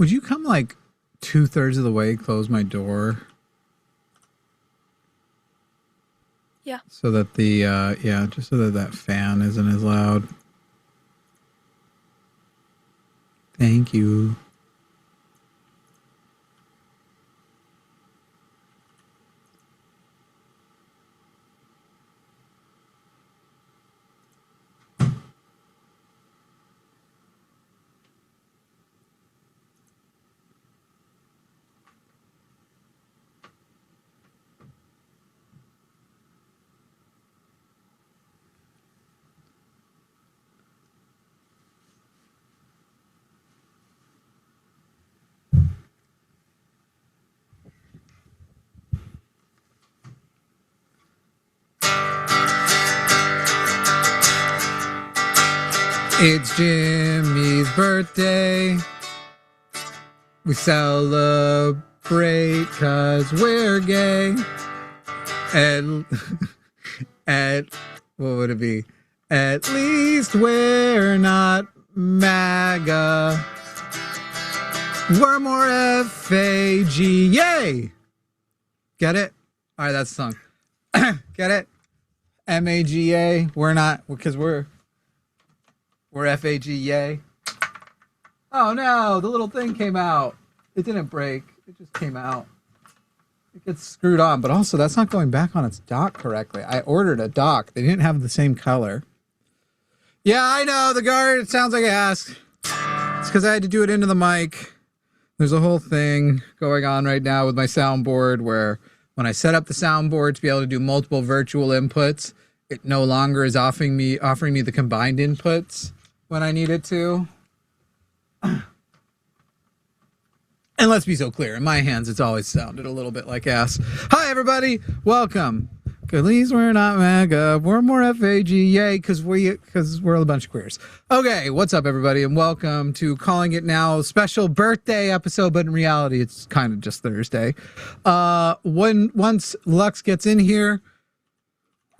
Would you come like 2/3 of the way, close my door? Yeah. So that the, just so that that fan isn't as loud. Thank you. It's Jimmy's birthday. We celebrate 'cause we're gay. And what would it be? At least we're not MAGA. We're more F-A-G. Yay! Get it? All right, that's the song. Get it? M-A-G-A. We're not, because we're F-A-G, yay. Oh no, the little thing came out. It didn't break. It just came out. It gets screwed on, but also that's not going back on its dock correctly. I ordered a dock. They didn't have the same color. Yeah, I know, the guard, it sounds like ass. It's because I had to do it into the mic. There's a whole thing going on right now with my soundboard where when I set up the soundboard to be able to do multiple virtual inputs, it no longer is offering me the combined inputs when I need it to. And let's be so clear, in my hands, it's always sounded a little bit like ass. Hi, everybody. Welcome. At least we're not MAGA. We're more F-A-G, yay, because we're a bunch of queers. Okay, what's up, everybody, and welcome to Calling It Now special birthday episode, but in reality, it's kind of just Thursday. Once Lux gets in here,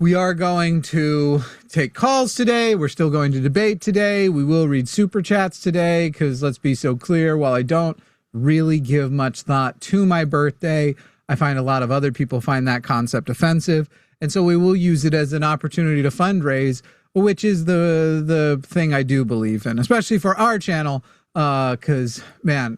we are going to take calls today. We're still going to debate today. We will read super chats today because let's be so clear, while I don't really give much thought to my birthday, I find a lot of other people find that concept offensive. And so we will use it as an opportunity to fundraise, which is the thing I do believe in, especially for our channel. Because, man,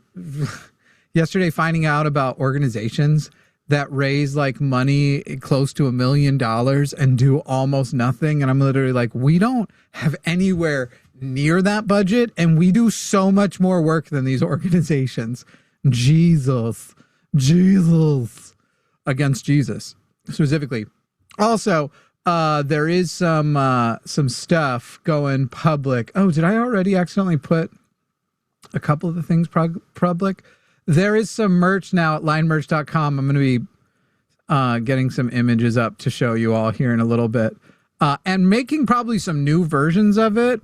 yesterday finding out about organizations that raise like money close to $1 million and do almost nothing. And I'm literally like, we don't have anywhere near that budget. And we do so much more work than these organizations. Jesus against Jesus specifically. Also, there is some stuff going public. Oh, did I already accidentally put a couple of the things public? There is some merch now at linemerch.com. I'm going to be getting some images up to show you all here in a little bit. And making probably some new versions of it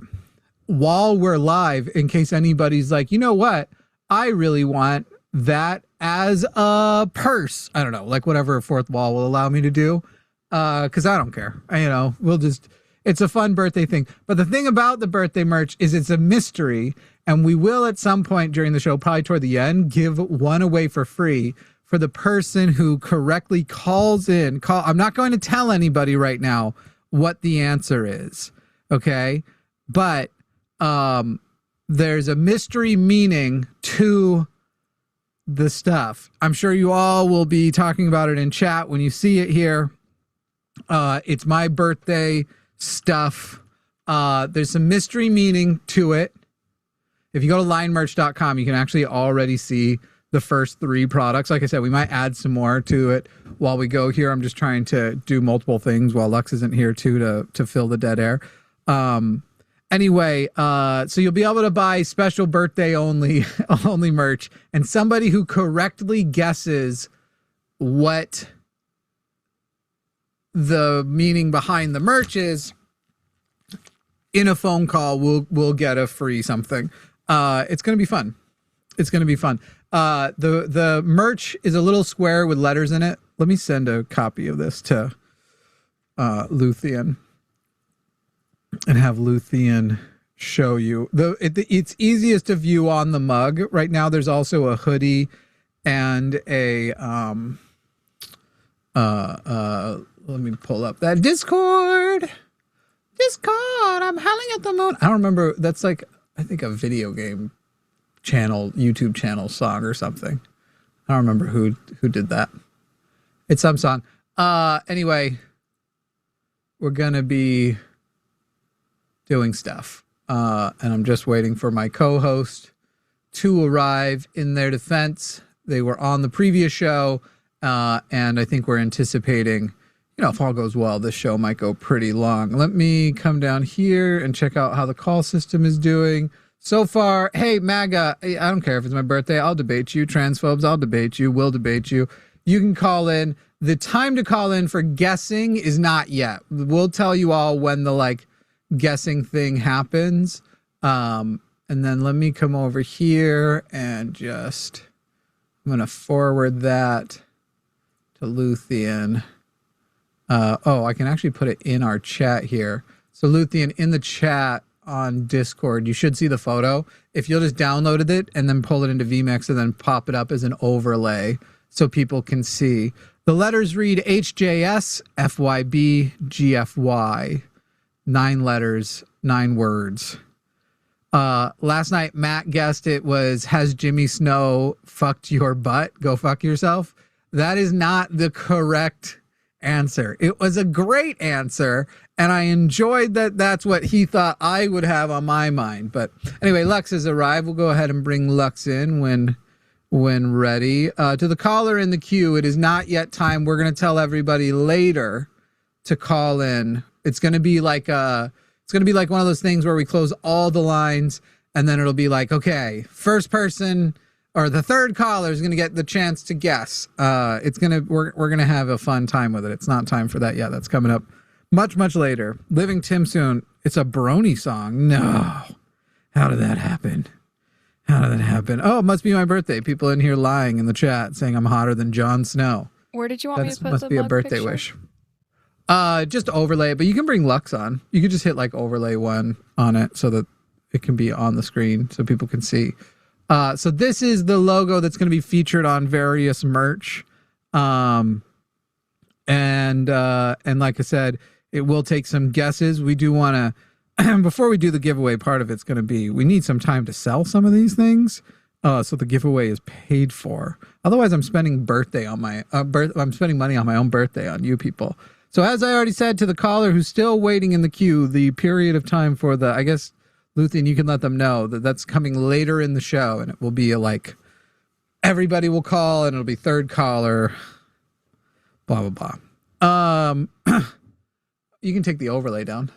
while we're live in case anybody's like, you know what? I really want that as a purse. I don't know, like whatever fourth wall will allow me to do. Because I don't care. It's a fun birthday thing. But the thing about the birthday merch is it's a mystery. And we will at some point during the show, probably toward the end, give one away for free for the person who correctly calls in. I'm not going to tell anybody right now what the answer is. Okay. But there's a mystery meaning to the stuff. I'm sure you all will be talking about it in chat when you see it here. It's my birthday stuff. There's some mystery meaning to it. If you go to linemerch.com, you can actually already see the first 3 products. Like I said, we might add some more to it while we go here. I'm just trying to do multiple things while Lux isn't here too to fill the dead air. Anyway, so you'll be able to buy special birthday only merch, and somebody who correctly guesses what the meaning behind the merch is in a phone call will get a free something. It's going to be fun. The merch is a little square with letters in it. Let me send a copy of this to Luthien and have Luthien show you. It's easiest to view on the mug. Right now there's also a hoodie and a let me pull up that Discord. I'm howling at the moon. I don't remember. That's like, I think a video game channel, YouTube channel song or something. I don't remember who did that. It's some song. Anyway, we're gonna be doing stuff. And I'm just waiting for my co-host to arrive. In their defense, they were on the previous show, and I think we're anticipating, if all goes well, this show might go pretty long. Let me come down here and check out how the call system is doing. So far, hey, MAGA, I don't care if it's my birthday. I'll debate you. Transphobes, I'll debate you. Will debate you. You can call in. The time to call in for guessing is not yet. We'll tell you all when the, guessing thing happens. And then let me come over here and I'm going to forward that to Luthien. I can actually put it in our chat here. So Luthien, in the chat on Discord, you should see the photo. If you'll just downloaded it and then pull it into vMix and then pop it up as an overlay so people can see. The letters read HJS, FYB, GFY. 9 letters, 9 words. Last night, Matt guessed it was, has Jimmy Snow fucked your butt? Go fuck yourself. That is not the correct answer. It was a great answer, and I enjoyed that. That's what he thought I would have on my mind. But anyway, Lux has arrived. We'll go ahead and bring Lux in when ready. To the caller in the queue, it is not yet time. We're going to tell everybody later to call in. It's going to be like one of those things where we close all the lines, and then it'll be like, okay, first person or the third caller is going to get the chance to guess. We're going to have a fun time with it. It's not time for that yet. That's coming up much, much later. Living Tim soon. It's a Brony song. No. How did that happen? Oh, it must be my birthday. People in here lying in the chat saying I'm hotter than Jon Snow. Where did you want me to put must the be a mug birthday picture? wish. Just overlay, but you can bring Lux on. You could just hit overlay 1 on it so that it can be on the screen so people can see. So this is the logo that's going to be featured on various merch. And like I said, it will take some guesses. We do want to, before we do the giveaway, part of it's going to be, we need some time to sell some of these things. So the giveaway is paid for. Otherwise, I'm spending I'm spending money on my own birthday on you people. So as I already said to the caller who's still waiting in the queue, the period of time for I guess, Luthien, you can let them know that that's coming later in the show, and it will be everybody will call, and it'll be third caller, blah, blah, blah. You can take the overlay down.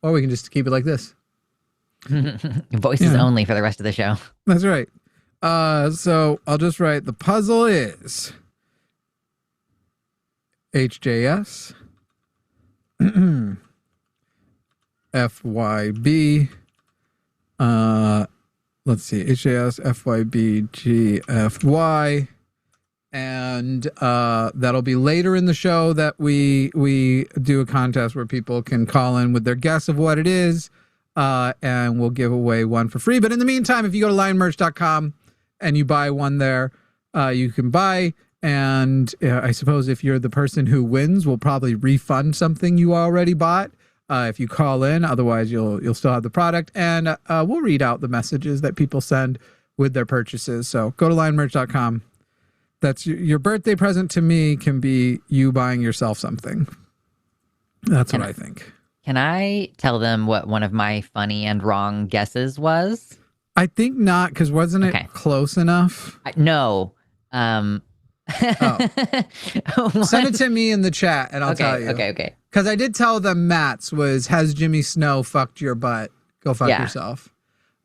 Or we can just keep it like this. Voices only for the rest of the show. That's right. So I'll just write, the puzzle is HJS, FYB, let's see, HJS, FYB, GFY, and that'll be later in the show that we do a contest where people can call in with their guess of what it is, and we'll give away one for free. But in the meantime, if you go to lionmerch.com and you buy one there, you can buy. And I suppose if you're the person who wins, we'll probably refund something you already bought if you call in. Otherwise, you'll still have the product. And we'll read out the messages that people send with their purchases. So go to lionmerch.com. That's your birthday present to me can be you buying yourself something. That's what I think. Can I tell them what one of my funny and wrong guesses was? I think not, because wasn't it close enough? No. Send it to me in the chat and I'll tell you. Okay. Because I did tell them Matt's was, has Jimmy Snow fucked your butt? Go fuck yourself.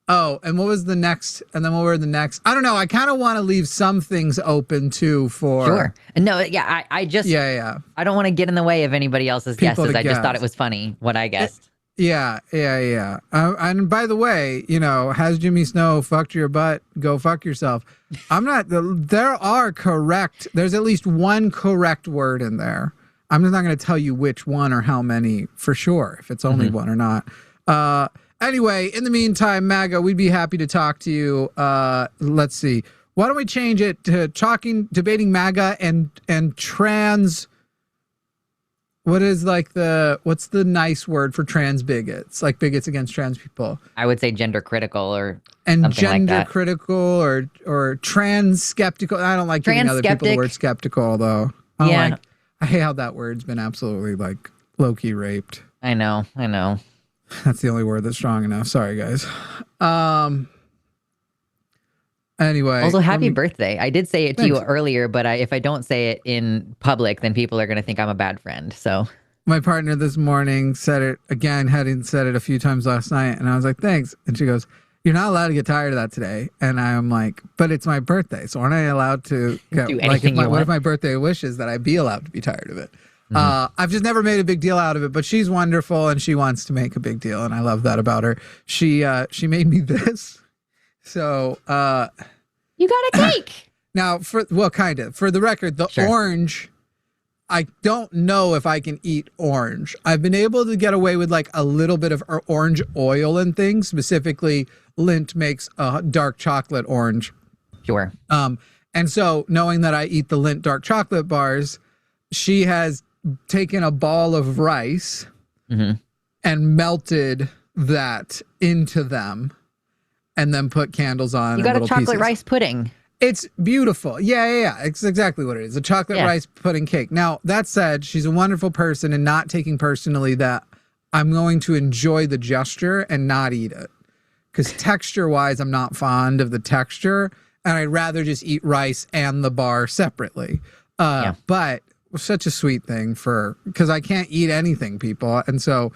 Oh, and what was the next? And then what were the next? I don't know. I kind of want to leave some things open too for. Sure. No, yeah, I just. Yeah. I don't want to get in the way of anybody else's guesses. I just thought it was funny what I guessed. Yeah. And by the way, has Jimmy Snow fucked your butt? Go fuck yourself. I'm not. There's at least one correct word in there. I'm just not going to tell you which one or how many for sure, if it's only one or not. Anyway, in the meantime, MAGA, we'd be happy to talk to you. Let's see. Why don't we change it to debating MAGA and trans? What's the nice word for trans bigots? Like bigots against trans people. I would say gender critical or and something gender like that. critical or trans skeptical. I don't like giving other people the word skeptical though. I hate how that word's been absolutely like low-key raped. I know. That's the only word that's strong enough. Sorry, guys. Anyway. Also, happy birthday. I did say it to you earlier, but if I don't say it in public, then people are going to think I'm a bad friend. So my partner this morning said it again, hadn't said it a few times last night. And I was like, thanks. And she goes, you're not allowed to get tired of that today. And I'm like, but it's my birthday. So aren't I allowed to do anything you want? What if my birthday wish is that I be allowed to be tired of it? I've just never made a big deal out of it, but she's wonderful and she wants to make a big deal. And I love that about her. She made me this. So, you got a cake. Now, for the record, the orange, I don't know if I can eat orange. I've been able to get away with like a little bit of orange oil and things. Specifically, Lindt makes a dark chocolate orange. Sure. And so knowing that I eat the Lindt dark chocolate bars, she has taken a ball of rice and melted that into them. And then put candles on. You got a chocolate pieces. Rice pudding. It's beautiful. Yeah. It's exactly what it is. A chocolate rice pudding cake. Now, that said, she's a wonderful person and not taking personally that I'm going to enjoy the gesture and not eat it. Because texture-wise, I'm not fond of the texture. And I'd rather just eat rice and the bar separately. But such a sweet thing because I can't eat anything, people. And so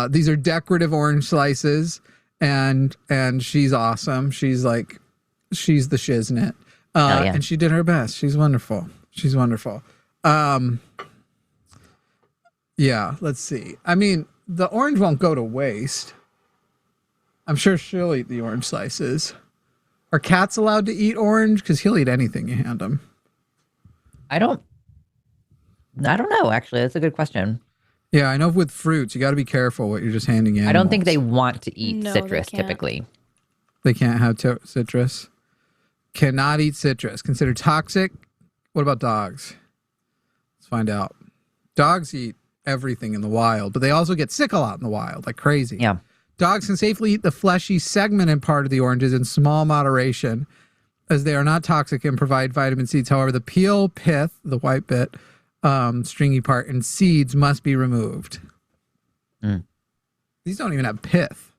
these are decorative orange slices. And she's awesome. She's the shiznit. And she did her best. She's wonderful. Let's see. I mean, the orange won't go to waste. I'm sure she'll eat the orange slices. Are cats allowed to eat orange? Because he'll eat anything you hand him. I don't know, actually. That's a good question. Yeah, I know with fruits, you got to be careful what you're just handing in. I don't think they want to eat citrus, typically. They can't have citrus. Cannot eat citrus. Considered toxic. What about dogs? Let's find out. Dogs eat everything in the wild, but they also get sick a lot in the wild, like crazy. Yeah. Dogs can safely eat the fleshy segmented part of the oranges in small moderation, as they are not toxic and provide vitamin C. However, the peel, pith, the white bit, stringy part, and seeds must be removed. These don't even have pith.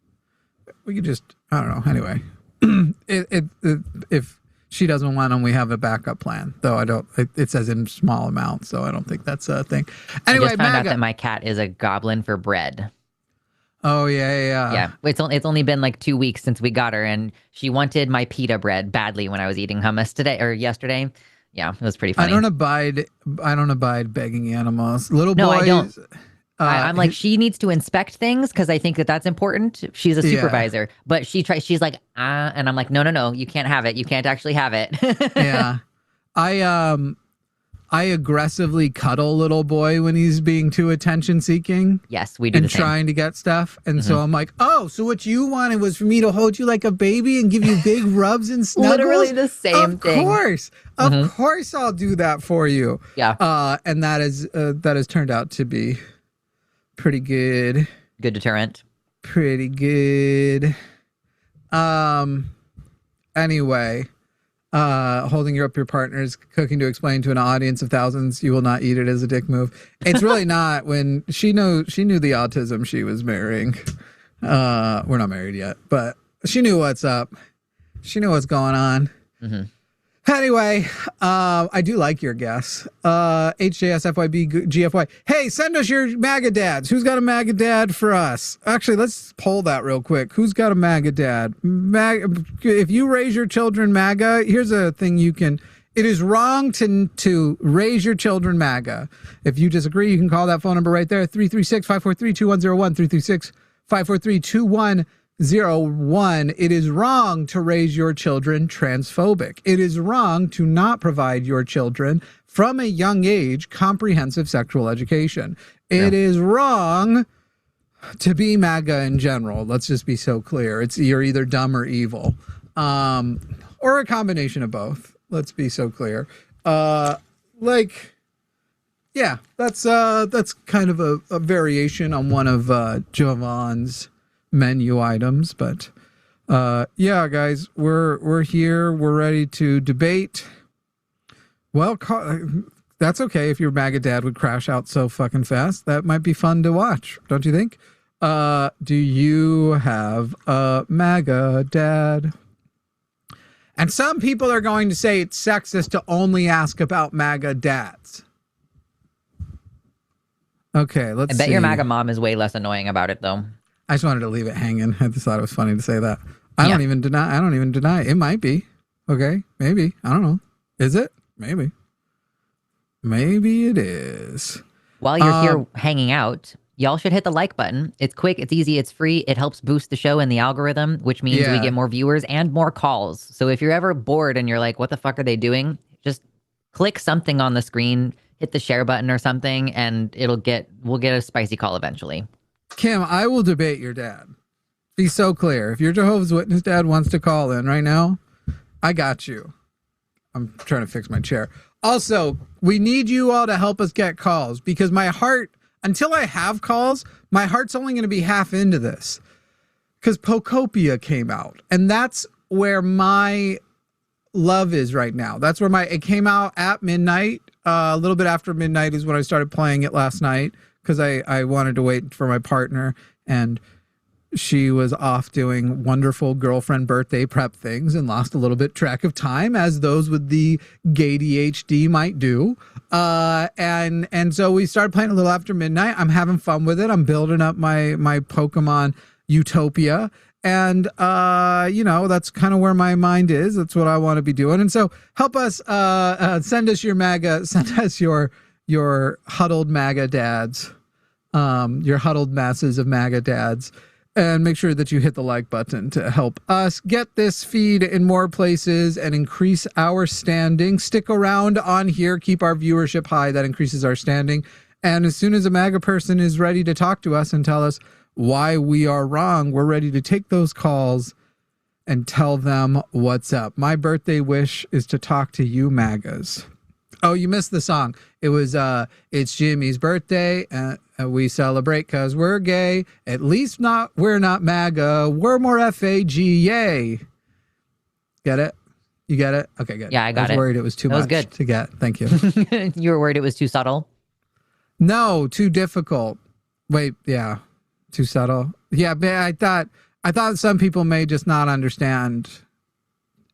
We could just, I don't know. Anyway, if she doesn't want them, we have a backup plan. Though it says in small amounts, so I don't think that's a thing. Anyway, I just found out that my cat is a goblin for bread. Oh yeah. Yeah, it's only been like 2 weeks since we got her, and she wanted my pita bread badly when I was eating hummus yesterday. Yeah, it was pretty funny. I don't abide begging animals. Little boys. No, I don't. I'm like, she needs to inspect things because I think that's important. She's a supervisor, but she's like, and I'm like, no, you can't have it. You can't actually have it. Yeah. I aggressively cuddle little boy when he's being too attention seeking. Yes, we do. And trying to get stuff. And so I'm like, oh, so what you wanted was for me to hold you like a baby and give you big rubs and snuggles? Literally the same thing. Of course I'll do that for you. Yeah. And that has turned out to be pretty good. Good deterrent. Pretty good. Anyway. Holding up your partner's cooking to explain to an audience of thousands you will not eat it as a dick move. It's really not. When she knew the autism she was marrying. We're not married yet, but she knew what's up. She knew what's going on. Anyway, I do like your guess. HJS, FYB, GFY. Hey, send us your MAGA dads. Who's got a MAGA dad for us? Actually, let's poll that real quick. Who's got a MAGA dad? If you raise your children MAGA, here's a thing you can... It is wrong to raise your children MAGA. If you disagree, you can call that phone number right there, 336-543-2101, 01, it is wrong to raise your children transphobic. It is wrong to not provide your children from a young age comprehensive sexual education. It is wrong to be MAGA in general. Let's just be so clear. You're either dumb or evil, or a combination of both. Let's be so clear. That's kind of a variation on one of Jovan's menu items, but guys, we're here. We're ready to debate. Well, that's okay if your MAGA dad would crash out so fucking fast. That might be fun to watch, don't you think? Do you have a MAGA dad? And some people are going to say it's sexist to only ask about MAGA dads. Okay, let's see. I bet your MAGA mom is way less annoying about it, though. I just wanted to leave it hanging. I just thought it was funny to say that. I don't even deny. It might be. Okay, maybe. I don't know. Is it? Maybe. Maybe it is. While you're here hanging out, y'all should hit the like button. It's quick, it's easy, it's free. It helps boost the show in the algorithm, which means we get more viewers and more calls. So if you're ever bored and you're like, what the fuck are they doing? Just click something on the screen, hit the share button or something, and we'll get a spicy call eventually. Kim, I will debate your dad. Be so clear. If your Jehovah's Witness dad wants to call in right now, I got you. I'm trying to fix my chair. Also, we need you all to help us get calls, because my heart, until I have calls, my heart's only going to be half into this. Because Pocopia came out, and that's where my love is right now. That's where it came out at midnight. A little bit after midnight is when I started playing it last night, because I wanted to wait for my partner, and she was off doing wonderful girlfriend birthday prep things and lost a little bit track of time, as those with the ADHD might do. And so we started playing a little after midnight. I'm having fun with it. I'm building up my Pokemon Utopia. And, that's kind of where my mind is. That's what I want to be doing. And so help us, send us your huddled MAGA dads, your huddled masses of MAGA dads. And make sure that you hit the like button to help us get this feed in more places and increase our standing. Stick around on here. Keep our viewership high. That increases our standing. And as soon as a MAGA person is ready to talk to us and tell us why we are wrong, we're ready to take those calls and tell them what's up. My birthday wish is to talk to you MAGAs. Oh, you missed the song. It was, it's Jimmy's birthday, and we celebrate because we're gay. At least we're not MAGA. We're more FAG. Yay. Get it? You get it? Okay, good. Yeah, I got it. I was worried it was too much to get. Thank you. You were worried it was too subtle? No, too difficult. Wait, yeah. Too subtle. Yeah, but I thought some people may just not understand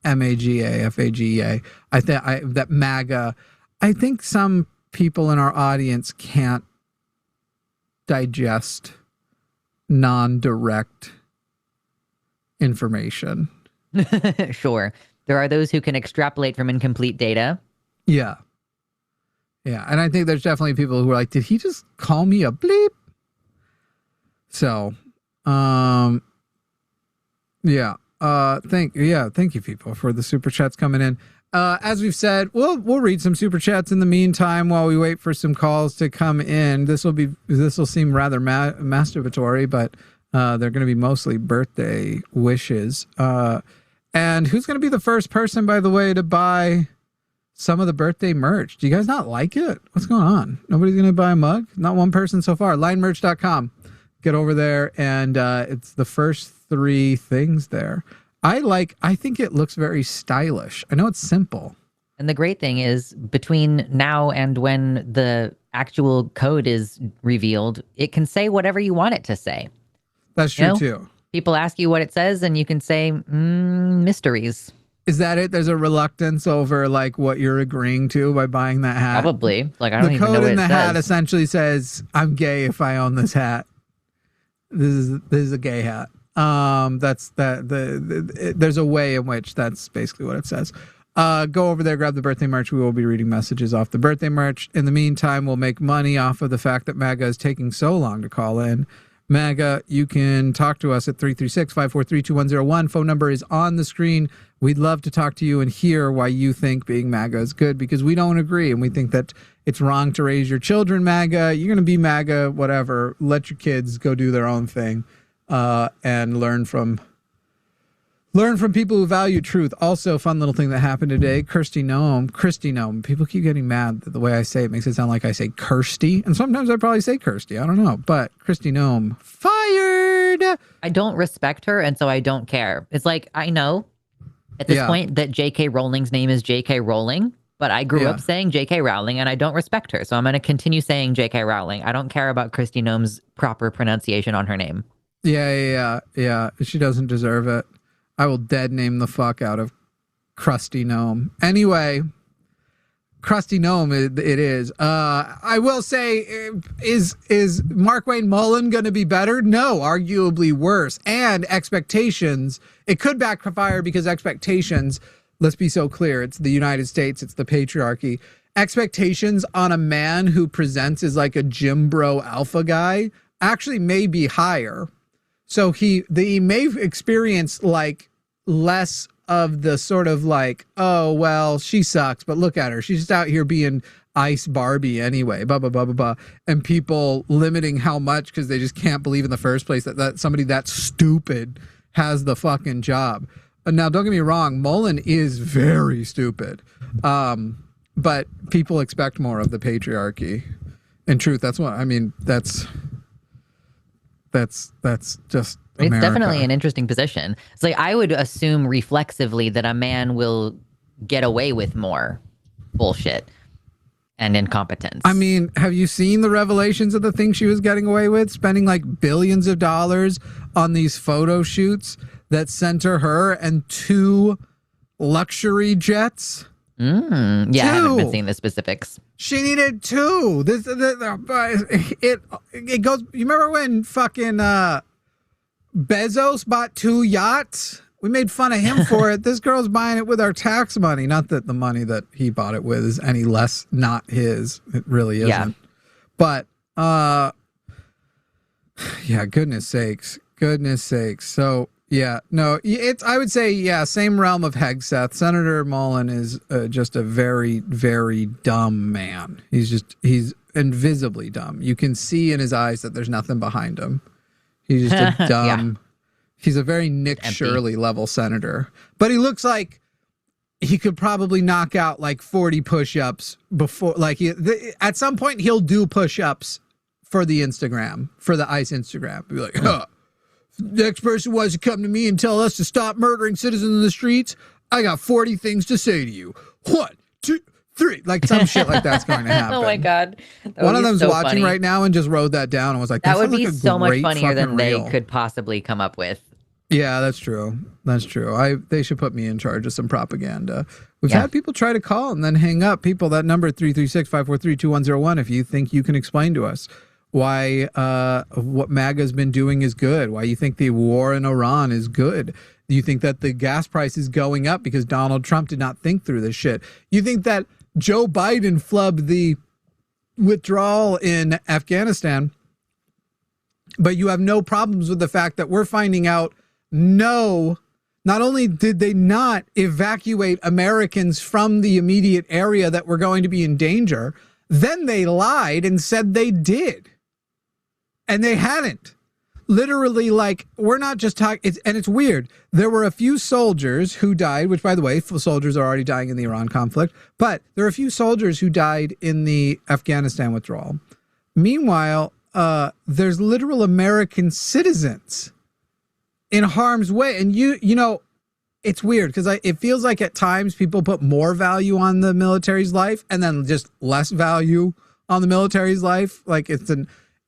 MAGA, FAGA. That MAGA. I think some people in our audience can't digest non-direct information. Sure. There are those who can extrapolate from incomplete data. Yeah. Yeah. And I think there's definitely people who are like, did he just call me a bleep? So, yeah. Thank you people for the super chats coming in. As we've said, we'll read some super chats in the meantime while we wait for some calls to come in. This will seem rather masturbatory, but they're going to be mostly birthday wishes. And who's going to be the first person, by the way, to buy some of the birthday merch? Do you guys not like it? What's going on? Nobody's going to buy a mug? Not one person so far. Linemerch.com. Get over there, and it's the first 3 things there. I think it looks very stylish. I know it's simple. And the great thing is, between now and when the actual code is revealed, it can say whatever you want it to say. That's true, too. People ask you what it says, and you can say, mysteries. Is that it? There's a reluctance over like what you're agreeing to by buying that hat? Probably. Like, I don't even know what it says. The code in the hat essentially says, I'm gay if I own this hat. This is a gay hat. There's a way in which that's basically what it says. Go over there, grab the birthday merch. We will be reading messages off the birthday merch. In the meantime, we'll make money off of the fact that MAGA is taking so long to call in. MAGA. You can talk to us at 336-543-2101. Phone number is on the screen. We'd love to talk to you and hear why you think being MAGA is good, because we don't agree, and we think that it's wrong to raise your children MAGA. You're going to be MAGA, whatever. Let your kids go do their own thing, and learn from people who value truth. Also, fun little thing that happened today. Kirsty Nome. People keep getting mad that the way I say it makes it sound like I say Kirsty. And sometimes I probably say Kirsty. I don't know. But Kirsty Nome fired. I don't respect her, and so I don't care. It's like, I know at this point that J.K. Rowling's name is J.K. Rowling, but I grew up saying J.K. Rowling, and I don't respect her. So I'm going to continue saying J.K. Rowling. I don't care about Kirsty Nome's proper pronunciation on her name. Yeah. She doesn't deserve it. I will dead name the fuck out of Krusty Gnome. Anyway, Krusty Gnome, it is. I will say, is Markwayne Mullin going to be better? No, arguably worse. And expectations, it could backfire because expectations, let's be so clear, it's the United States, it's the patriarchy. Expectations on a man who presents as like a gym bro alpha guy actually may be higher. So he may experience like less of the sort of like, oh, well, she sucks, but look at her. She's just out here being Ice Barbie anyway, blah, blah, blah, blah, blah. And people limiting how much because they just can't believe in the first place that somebody that stupid has the fucking job. Now, don't get me wrong, Mullen is very stupid. But people expect more of the patriarchy. In truth, that's what I mean. That's just America. It's definitely an interesting position. It's like I would assume reflexively that a man will get away with more bullshit and incompetence. I mean, have you seen the revelations of the things she was getting away with? Spending like billions of dollars on these photo shoots that center her and 2 luxury jets. Yeah, I haven't been seeing the specifics. She needed 2. It goes. You remember when fucking Bezos bought 2 yachts? We made fun of him for it. This girl's buying it with our tax money. Not that the money that he bought it with is any less not his. It really isn't. Yeah. But yeah, goodness sakes. So. Yeah, no, I would say, same realm of Hegseth. Senator Mullen is just a very, very dumb man. He's invisibly dumb. You can see in his eyes that there's nothing behind him. He's just a dumb, he's a very Nick Shirley level senator. But he looks like he could probably knock out like 40 push-ups before, like at some point he'll do push-ups for the Instagram, for the ICE Instagram. Be like, huh. Next person wants to come to me and tell us to stop murdering citizens in the streets. I got 40 things to say to you. 1, 2, 3. Like some shit like that's going to happen. Oh my God. One of them's so watching right now and just wrote that down and was like, that would be so much funnier than they could possibly come up with. Yeah, that's true. They should put me in charge of some propaganda. We've had people try to call and then hang up. People, that number 336-543-2101 if you think you can explain to us why what MAGA's been doing is good, why you think the war in Iran is good. You think that the gas price is going up because Donald Trump did not think through this shit. You think that Joe Biden flubbed the withdrawal in Afghanistan, but you have no problems with the fact that we're finding out, not only did they not evacuate Americans from the immediate area that were going to be in danger, then they lied and said they did. And they hadn't. Literally, like, we're not just talking, and it's weird. There were a few soldiers who died, which, by the way, soldiers are already dying in the Iran conflict, but there are a few soldiers who died in the Afghanistan withdrawal. Meanwhile, there's literal American citizens in harm's way. And you know, it's weird because it feels like at times people put more value on the military's life and then just less value on the military's life. Like it's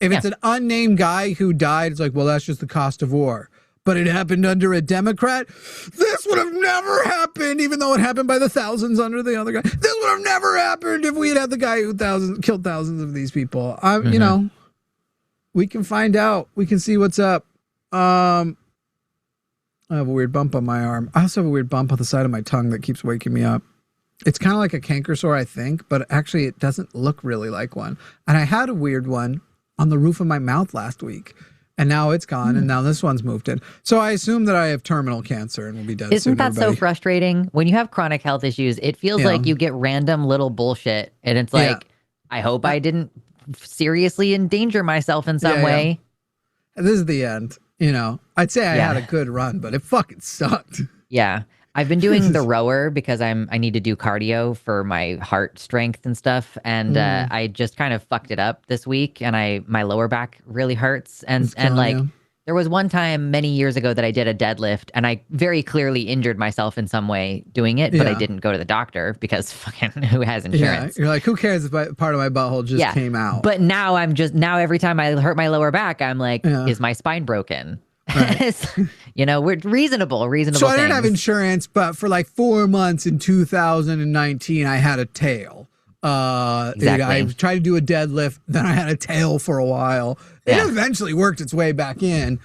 it's an unnamed guy who died, it's like, well, that's just the cost of war. But it happened under a Democrat. This would have never happened, even though it happened by the thousands under the other guy. This would have never happened if we had the guy who killed thousands of these people. You know, we can find out. We can see what's up. I have a weird bump on my arm. I also have a weird bump on the side of my tongue that keeps waking me up. It's kind of like a canker sore, I think, but actually it doesn't look really like one. And I had a weird one on the roof of my mouth last week and now it's gone, and now this one's moved in. So I assume that I have terminal cancer and will be dead soon. Isn't that so everybody. frustrating? When you have chronic health issues, it feels like you get random little bullshit, and it's like, I hope I didn't seriously endanger myself in some way. This is the end. You know, I'd say I had a good run, but it fucking sucked. Yeah. I've been doing the rower because I need to do cardio for my heart strength and stuff. And I just kind of fucked it up this week, and my lower back really hurts. And like, there was one time many years ago that I did a deadlift, and I very clearly injured myself in some way doing it, but I didn't go to the doctor because fucking who has insurance? Yeah, you're like, who cares if part of my butthole just came out? But now every time I hurt my lower back, I'm like, is my spine broken? Right. You know, we're reasonable So I didn't have insurance, but for like 4 months in 2019, I had a tail. Exactly. I tried to do a deadlift, then I had a tail for a while. It eventually worked its way back in.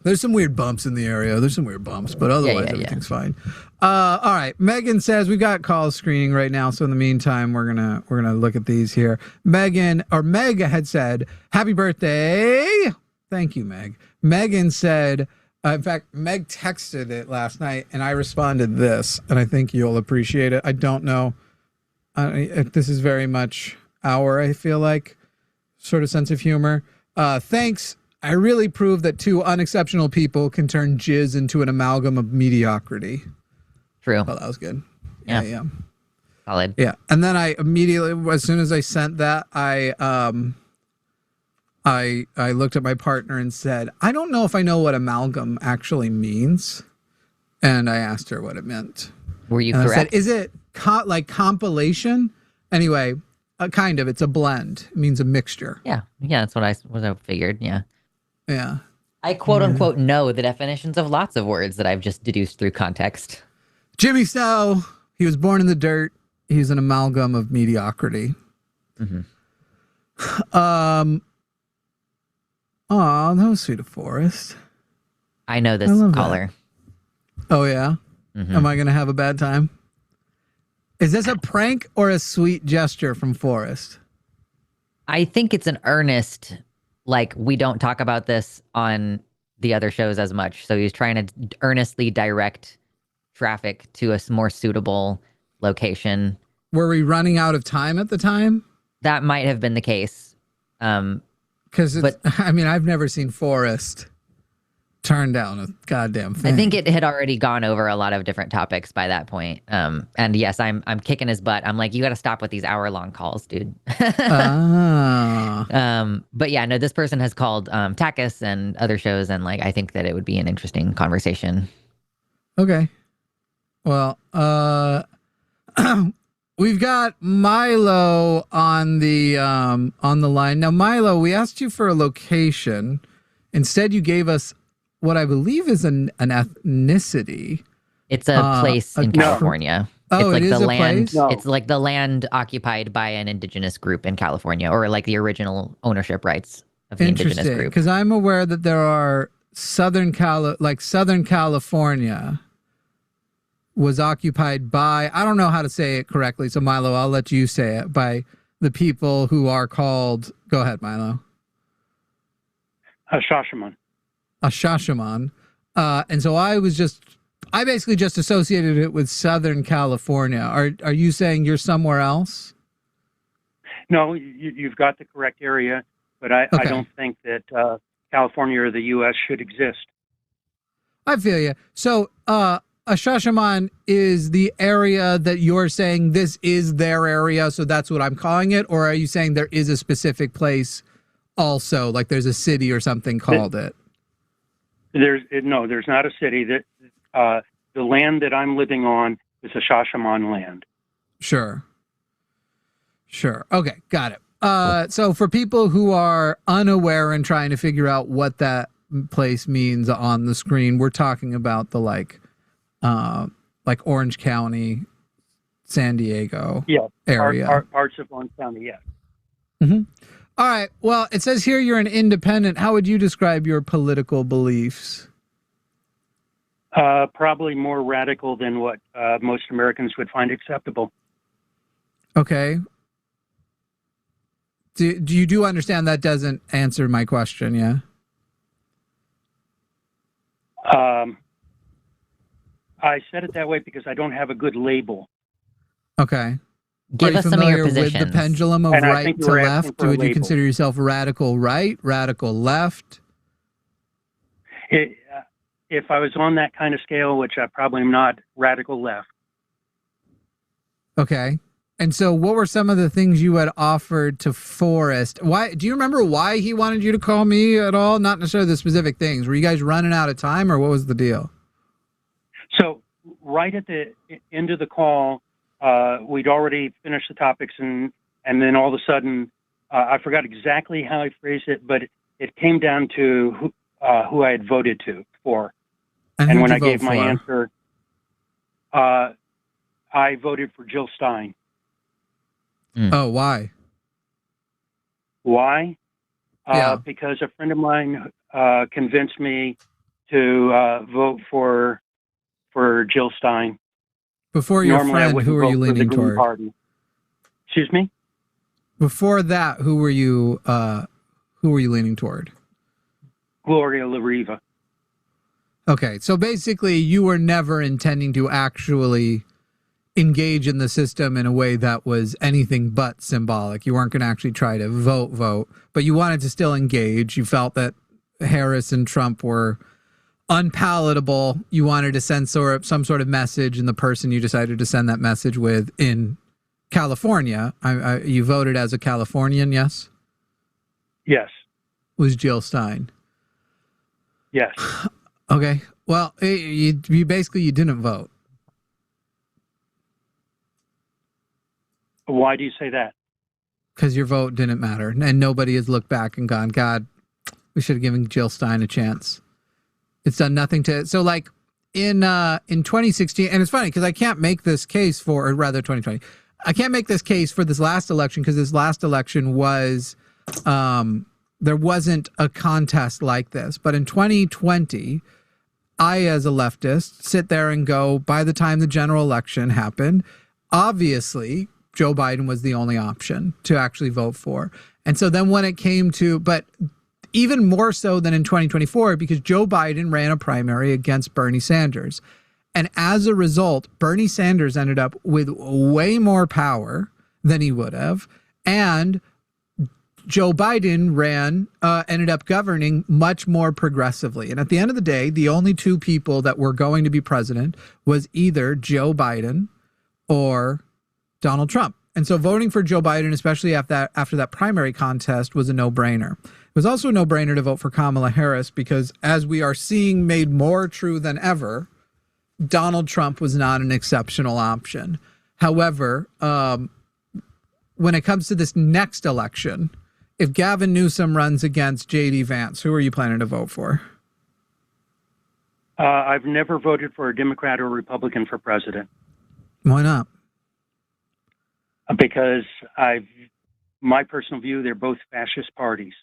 There's some weird bumps in the area. But otherwise everything's fine. All right. Megan says we've got call screening right now. So in the meantime, we're gonna look at these here. Meg had said, "Happy birthday." Thank you, Meg. Megan said, in fact, Meg texted it last night, and I responded this, and I think you'll appreciate it. I don't know. This is very much I feel like, sort of sense of humor. Thanks. I really proved that two unexceptional people can turn jizz into an amalgam of mediocrity. True. Oh, that was good. Yeah. Solid. Yeah. And then I immediately, as soon as I sent that, I looked at my partner and said, I don't know if I know what amalgam actually means. And I asked her what it meant. Were you correct? I said, is it like compilation? Anyway, kind of. It's a blend. It means a mixture. Yeah. Yeah, that's what I figured. Yeah. Yeah. I quote unquote know the definitions of lots of words that I've just deduced through context. Jimmy Snow, he was born in the dirt. He's an amalgam of mediocrity. Mm-hmm. Oh, that was sweet of Forrest. I know this caller. Oh, yeah? Mm-hmm. Am I going to have a bad time? Is this a prank or a sweet gesture from Forrest? I think it's an earnest, like, we don't talk about this on the other shows as much. So he's trying to earnestly direct traffic to a more suitable location. Were we running out of time at the time? That might have been the case. Because, I mean, I've never seen Forrest turn down a goddamn thing. I think it had already gone over a lot of different topics by that point. And yes, I'm kicking his butt. I'm like, you got to stop with these hour-long calls, dude. But yeah, no, this person has called Takis and other shows, and like, I think that it would be an interesting conversation. Okay. Well, we've got Milo on the line. Now, Milo, we asked you for a location. Instead, you gave us what I believe is an ethnicity. It's a place in California. Oh, it's like it is the a land. place? No. It's like the land occupied by an indigenous group in California, or like the original ownership rights of the indigenous group. Because I'm aware that there are Southern California was occupied by, I don't know how to say it correctly, so Milo, I'll let you say it, by the people who are called, go ahead, Milo. Shashaman. And so I basically just associated it with Southern California. Are you saying you're somewhere else? No, you've got the correct area, but I don't think that California or the U.S. should exist. I feel you. So, Shashaman is the area that you're saying this is their area, so that's what I'm calling it? Or are you saying there is a specific place also, like there's a city or something called it? There's not a city. That the land that I'm living on is a Shashaman land. Sure. Okay, got it. So for people who are unaware and trying to figure out what that place means on the screen, we're talking about the like Orange County, San Diego area. Parts of Orange County, yes. Mm-hmm. All right. Well, it says here you're an independent. How would you describe your political beliefs? Probably more radical than what most Americans would find acceptable. Okay. Do you understand that doesn't answer my question, yeah? I said it that way because I don't have a good label. Okay. Give us some of your with positions. the pendulum of And I right think you to were asking left? for a Would you label. consider yourself radical right, radical left? If I was on that kind of scale, which I probably am not, radical left. Okay. And so what were some of the things you had offered to Forrest? Why do you remember why he wanted you to call me at all? Not necessarily the specific things. Were you guys running out of time, or what was the deal? So right at the end of the call, we'd already finished the topics, and then all of a sudden, I forgot exactly how I phrased it, but it came down to who I had voted for. And when I gave my answer, I voted for Jill Stein. Oh, why? Why? Yeah. Because a friend of mine convinced me to vote for Jill Stein. Before your Normally, friend, who were you leaning toward? Party. Excuse me? Before that, who were you leaning toward? Gloria LaRiva. Okay, so basically you were never intending to actually engage in the system in a way that was anything but symbolic. You weren't going to actually try to vote, but you wanted to still engage. You felt that Harris and Trump were unpalatable. You wanted to send some sort of message, and the person you decided to send that message with in California, you voted as a Californian, yes? Yes. Was Jill Stein. Yes. Okay. Well, you basically you didn't vote. Why do you say that? Because your vote didn't matter, and nobody has looked back and gone, God, we should have given Jill Stein a chance. It's done nothing to. So, like in 2016, and it's funny because I can't make this case for, or rather 2020, I can't make this case for this last election because this last election was. There wasn't a contest like this. But in 2020, I, as a leftist, sit there and go, by the time the general election happened, obviously, Joe Biden was the only option to actually vote for. And so then when it came to, but even more so than in 2024, because Joe Biden ran a primary against Bernie Sanders. And as a result, Bernie Sanders ended up with way more power than he would have. And Joe Biden ended up governing much more progressively. And at the end of the day, the only two people that were going to be president was either Joe Biden or Donald Trump. And so voting for Joe Biden, especially after that primary contest, was a no-brainer. It was also a no-brainer to vote for Kamala Harris because, as we are seeing made more true than ever, Donald Trump was not an exceptional option. However, when it comes to this next election, if Gavin Newsom runs against J.D. Vance, who are you planning to vote for? I've never voted for a Democrat or Republican for president. Why not? Because my personal view, they're both fascist parties.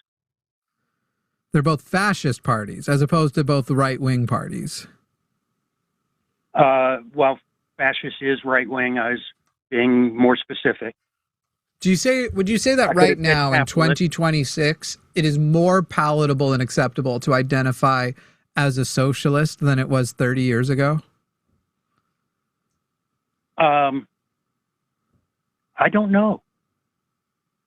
They're both fascist parties, as opposed to both right-wing parties. Well, fascist is right-wing. I was being more specific. Would you say that right now in 2026, it is more palatable and acceptable to identify as a socialist than it was 30 years ago? I don't know.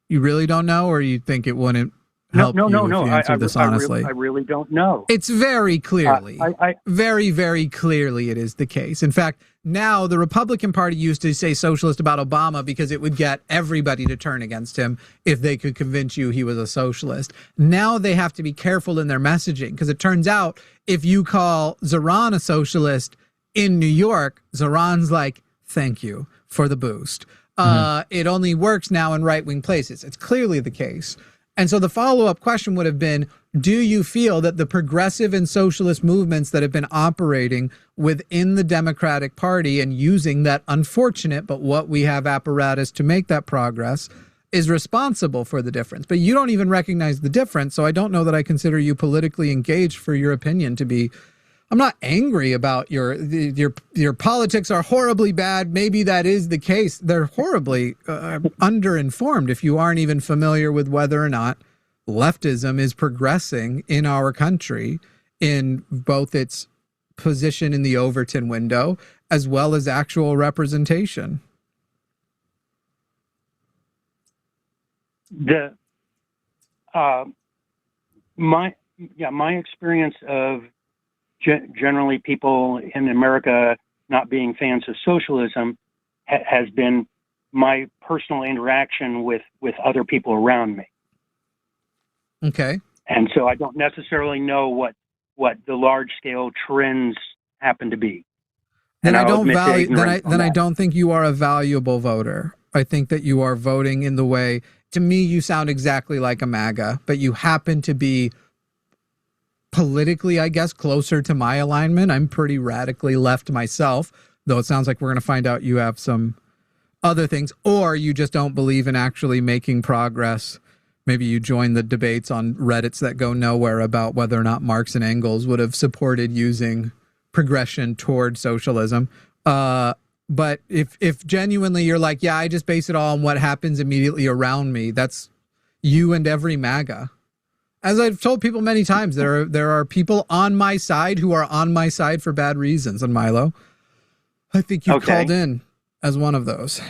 You really don't know, or you think it wouldn't help you if you answered this honestly? I really don't know. It's very clearly, very, very clearly it is the case. In fact, now the Republican Party used to say socialist about Obama because it would get everybody to turn against him if they could convince you he was a socialist. Now they have to be careful in their messaging because it turns out if you call Zoran a socialist in New York, Zoran's like, thank you for the boost. It only works now in right-wing places. It's clearly the case. And so the follow-up question would have been, do you feel that the progressive and socialist movements that have been operating within the Democratic Party and using that unfortunate, but what we have apparatus to make that progress is responsible for the difference? But you don't even recognize the difference. So I don't know that I consider you politically engaged for your opinion to be. I'm not angry about your politics are horribly bad. Maybe that is the case. They're horribly underinformed if you aren't even familiar with whether or not leftism is progressing in our country in both its position in the Overton window, as well as actual representation. My experience of generally people in America not being fans of socialism has been my personal interaction with other people around me. Okay. And so I don't necessarily know what the large scale trends happen to be. Then I don't think you are a valuable voter. I think that you are voting in the way, to me, you sound exactly like a MAGA, but you happen to be politically, I guess, closer to my alignment. I'm pretty radically left myself, though it sounds like we're going to find out you have some other things, or you just don't believe in actually making progress. Maybe you join the debates on Reddits that go nowhere about whether or not Marx and Engels would have supported using progression toward socialism. But if genuinely you're like, yeah, I just base it all on what happens immediately around me, that's you and every MAGA. As I've told people many times, there are people on my side who are on my side for bad reasons. And Milo, I think you've called in as one of those.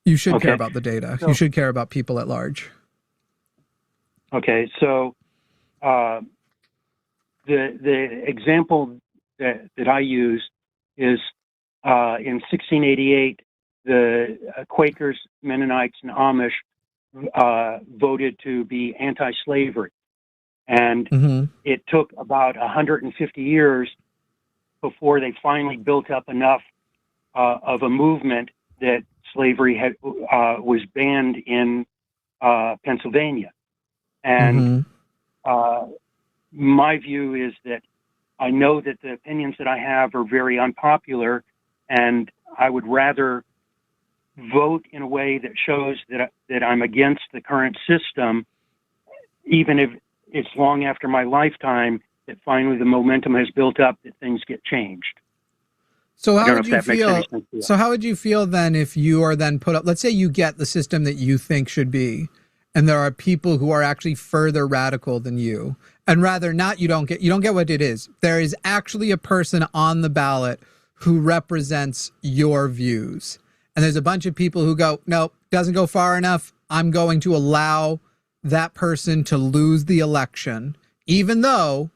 You should care about the data. You should care about people at large. Okay, so the example that I use is in 1688, the Quakers, Mennonites, and Amish voted to be anti-slavery. And it took about 150 years before they finally built up enough of a movement that slavery was banned in Pennsylvania. And my view is that I know that the opinions that I have are very unpopular, and I would rather vote in a way that shows that I'm against the current system, even if it's long after my lifetime, that finally the momentum has built up that things get changed. So how would you feel? So how would you feel then if you are then put up? Let's say you get the system that you think should be, and there are people who are actually further radical than you, and rather not, you don't get what it is. There is actually a person on the ballot who represents your views. And there's a bunch of people who go, nope, doesn't go far enough. I'm going to allow that person to lose the election, even though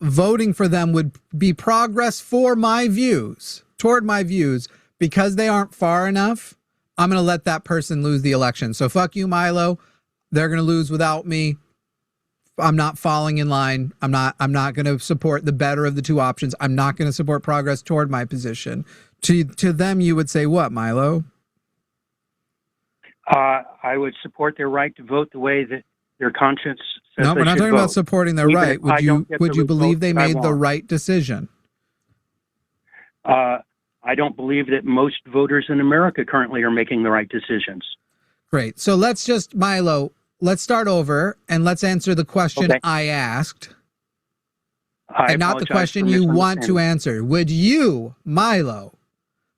voting for them would be progress for my views, toward my views, because they aren't far enough. I'm going to let that person lose the election. So fuck you, Milo. They're going to lose without me. I'm not falling in line. I'm not going to support the better of the two options. I'm not going to support progress toward my position. To them, you would say what, Milo? I would support their right to vote the way that their conscience says no, we're not talking about supporting their right. Would you believe they made the right decision? I don't believe that most voters in America currently are making the right decisions. Great. So let's just, Milo, let's start over and let's answer the question I asked. And not the question you want to answer. Would you, Milo,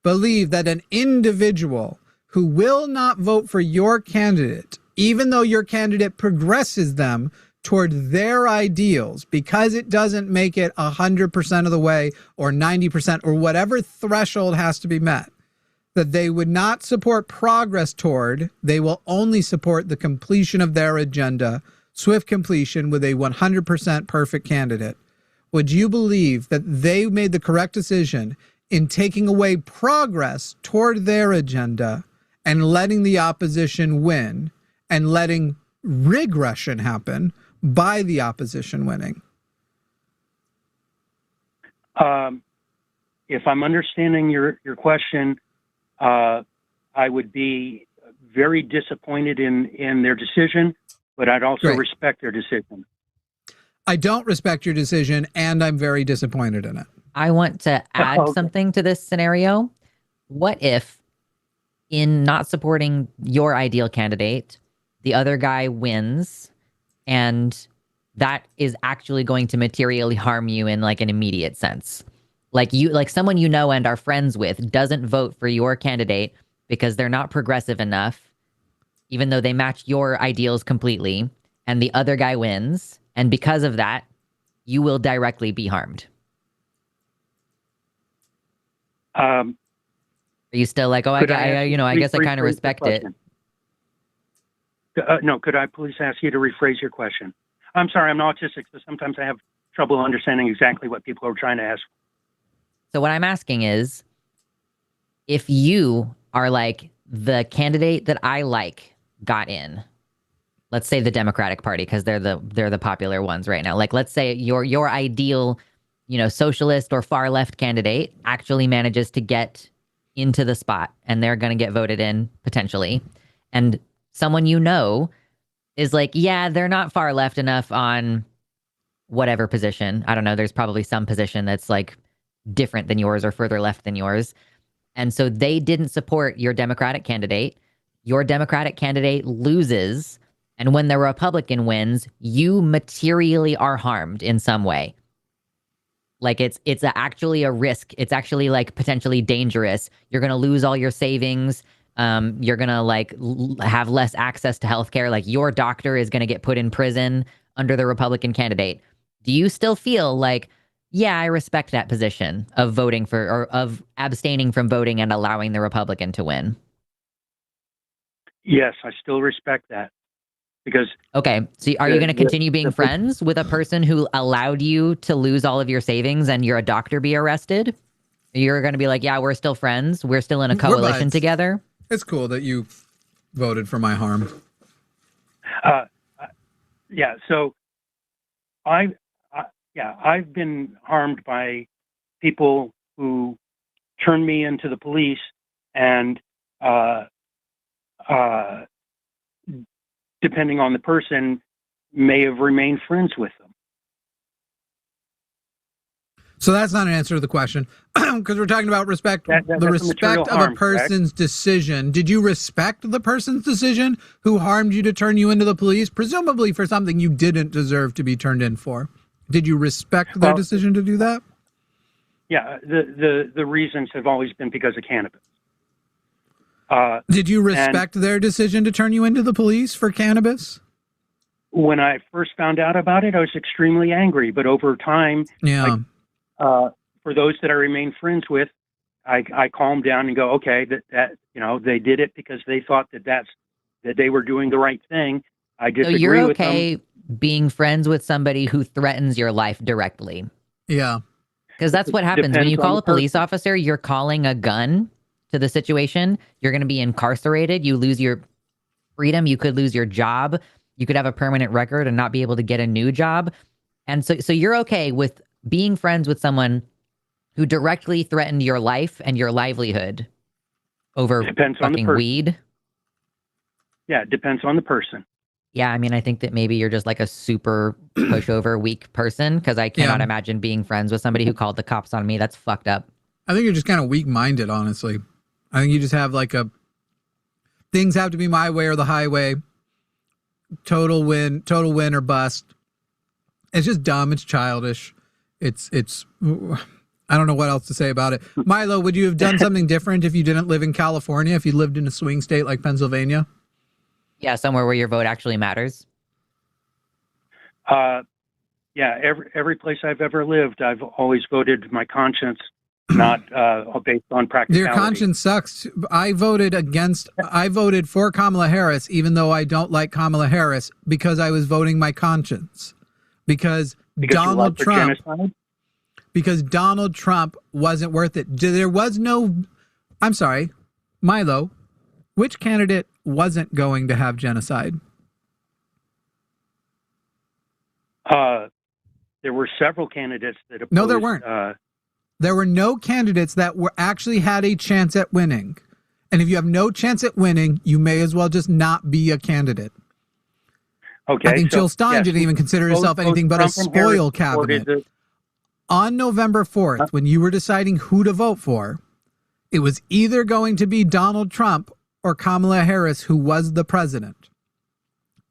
believe that an individual who will not vote for your candidate, even though your candidate progresses them toward their ideals, because it doesn't make it 100% of the way or 90% or whatever threshold has to be met, that they would not support progress toward, they will only support the completion of their agenda, swift completion with a 100% perfect candidate? Would you believe that they made the correct decision in taking away progress toward their agenda and letting the opposition win and letting regression happen by the opposition winning? If I'm understanding your question, I would be very disappointed in their decision, but I'd also respect their decision. I don't respect your decision, and I'm very disappointed in it. I want to add something to this scenario. What if, in not supporting your ideal candidate, the other guy wins, and that is actually going to materially harm you in like an immediate sense? Like someone you know and are friends with doesn't vote for your candidate because they're not progressive enough, even though they match your ideals completely, and the other guy wins. And because of that, you will directly be harmed. Are you still like, oh, I guess I kind of respect it? No, could I please ask you to rephrase your question? I'm sorry, I'm autistic, so sometimes I have trouble understanding exactly what people are trying to ask. So what I'm asking is, if you are like, the candidate that I like got in, let's say the Democratic Party, because they're the popular ones right now. Like, let's say your ideal, socialist or far left candidate actually manages to get into the spot, and they're going to get voted in potentially. And someone is like, yeah, they're not far left enough on whatever position. I don't know. There's probably some position that's like different than yours or further left than yours. And so they didn't support your Democratic candidate. Your Democratic candidate loses. And when the Republican wins, you materially are harmed in some way. Like it's actually a risk. It's actually like potentially dangerous. You're going to lose all your savings. You're going to have less access to healthcare. Like your doctor is going to get put in prison under the Republican candidate. Do you still feel like, yeah, I respect that position of voting for, or of abstaining from voting and allowing the Republican to win? Yes, I still respect that. Because okay, so are you going to continue being friends with a person who allowed you to lose all of your savings and you're a doctor be arrested? You're going to be like, yeah, we're still friends. We're still in a coalition together. It's cool that you voted for my harm. Yeah, so I've been harmed by people who turned me into the police and depending on the person, may have remained friends with them. So that's not an answer to the question, because we're talking about respect. The respect of a person's decision. Did you respect the person's decision who harmed you to turn you into the police, presumably for something you didn't deserve to be turned in for? Did you respect their decision to do that? Yeah, the reasons have always been because of cannabis. Did you respect their decision to turn you into the police for cannabis? When I first found out about it, I was extremely angry. But over time, for those that I remain friends with, I calm down and go, okay, that they did it because they thought that they were doing the right thing. I disagree with them. So you're okay being friends with somebody who threatens your life directly? Yeah. Because that's what happens when you call a police officer. You're calling a gun to the situation. You're going to be incarcerated. You lose your freedom. You could lose your job. You could have a permanent record and not be able to get a new job. And so you're okay with being friends with someone who directly threatened your life and your livelihood over fucking weed? Yeah, it depends on the person. Yeah, I mean, I think that maybe you're just like a super pushover, weak person, because I cannot imagine being friends with somebody who called the cops on me. That's fucked up. I think you're just kind of weak-minded, honestly. I think you just have like things have to be my way or the highway. Total win or bust. It's just dumb. It's childish. It's I don't know what else to say about it. Milo, would you have done something different if you didn't live in California, if you lived in a swing state like Pennsylvania? Yeah, somewhere where your vote actually matters. Yeah, every place I've ever lived, I've always voted my conscience, not based on practicality. Your conscience sucks. I voted for Kamala Harris, even though I don't like Kamala Harris, because I was voting my conscience. Because Donald Trump. Because Donald Trump wasn't worth it. There was no. I'm sorry, Milo. Which candidate wasn't going to have genocide? There were several candidates that opposed. No, there weren't. There were no candidates that actually had a chance at winning. And if you have no chance at winning, you may as well just not be a candidate. Okay. I think Jill Stein didn't even consider herself anything but a spoil cabinet. On November 4th, when you were deciding who to vote for, it was either going to be Donald Trump or Kamala Harris, who was the president.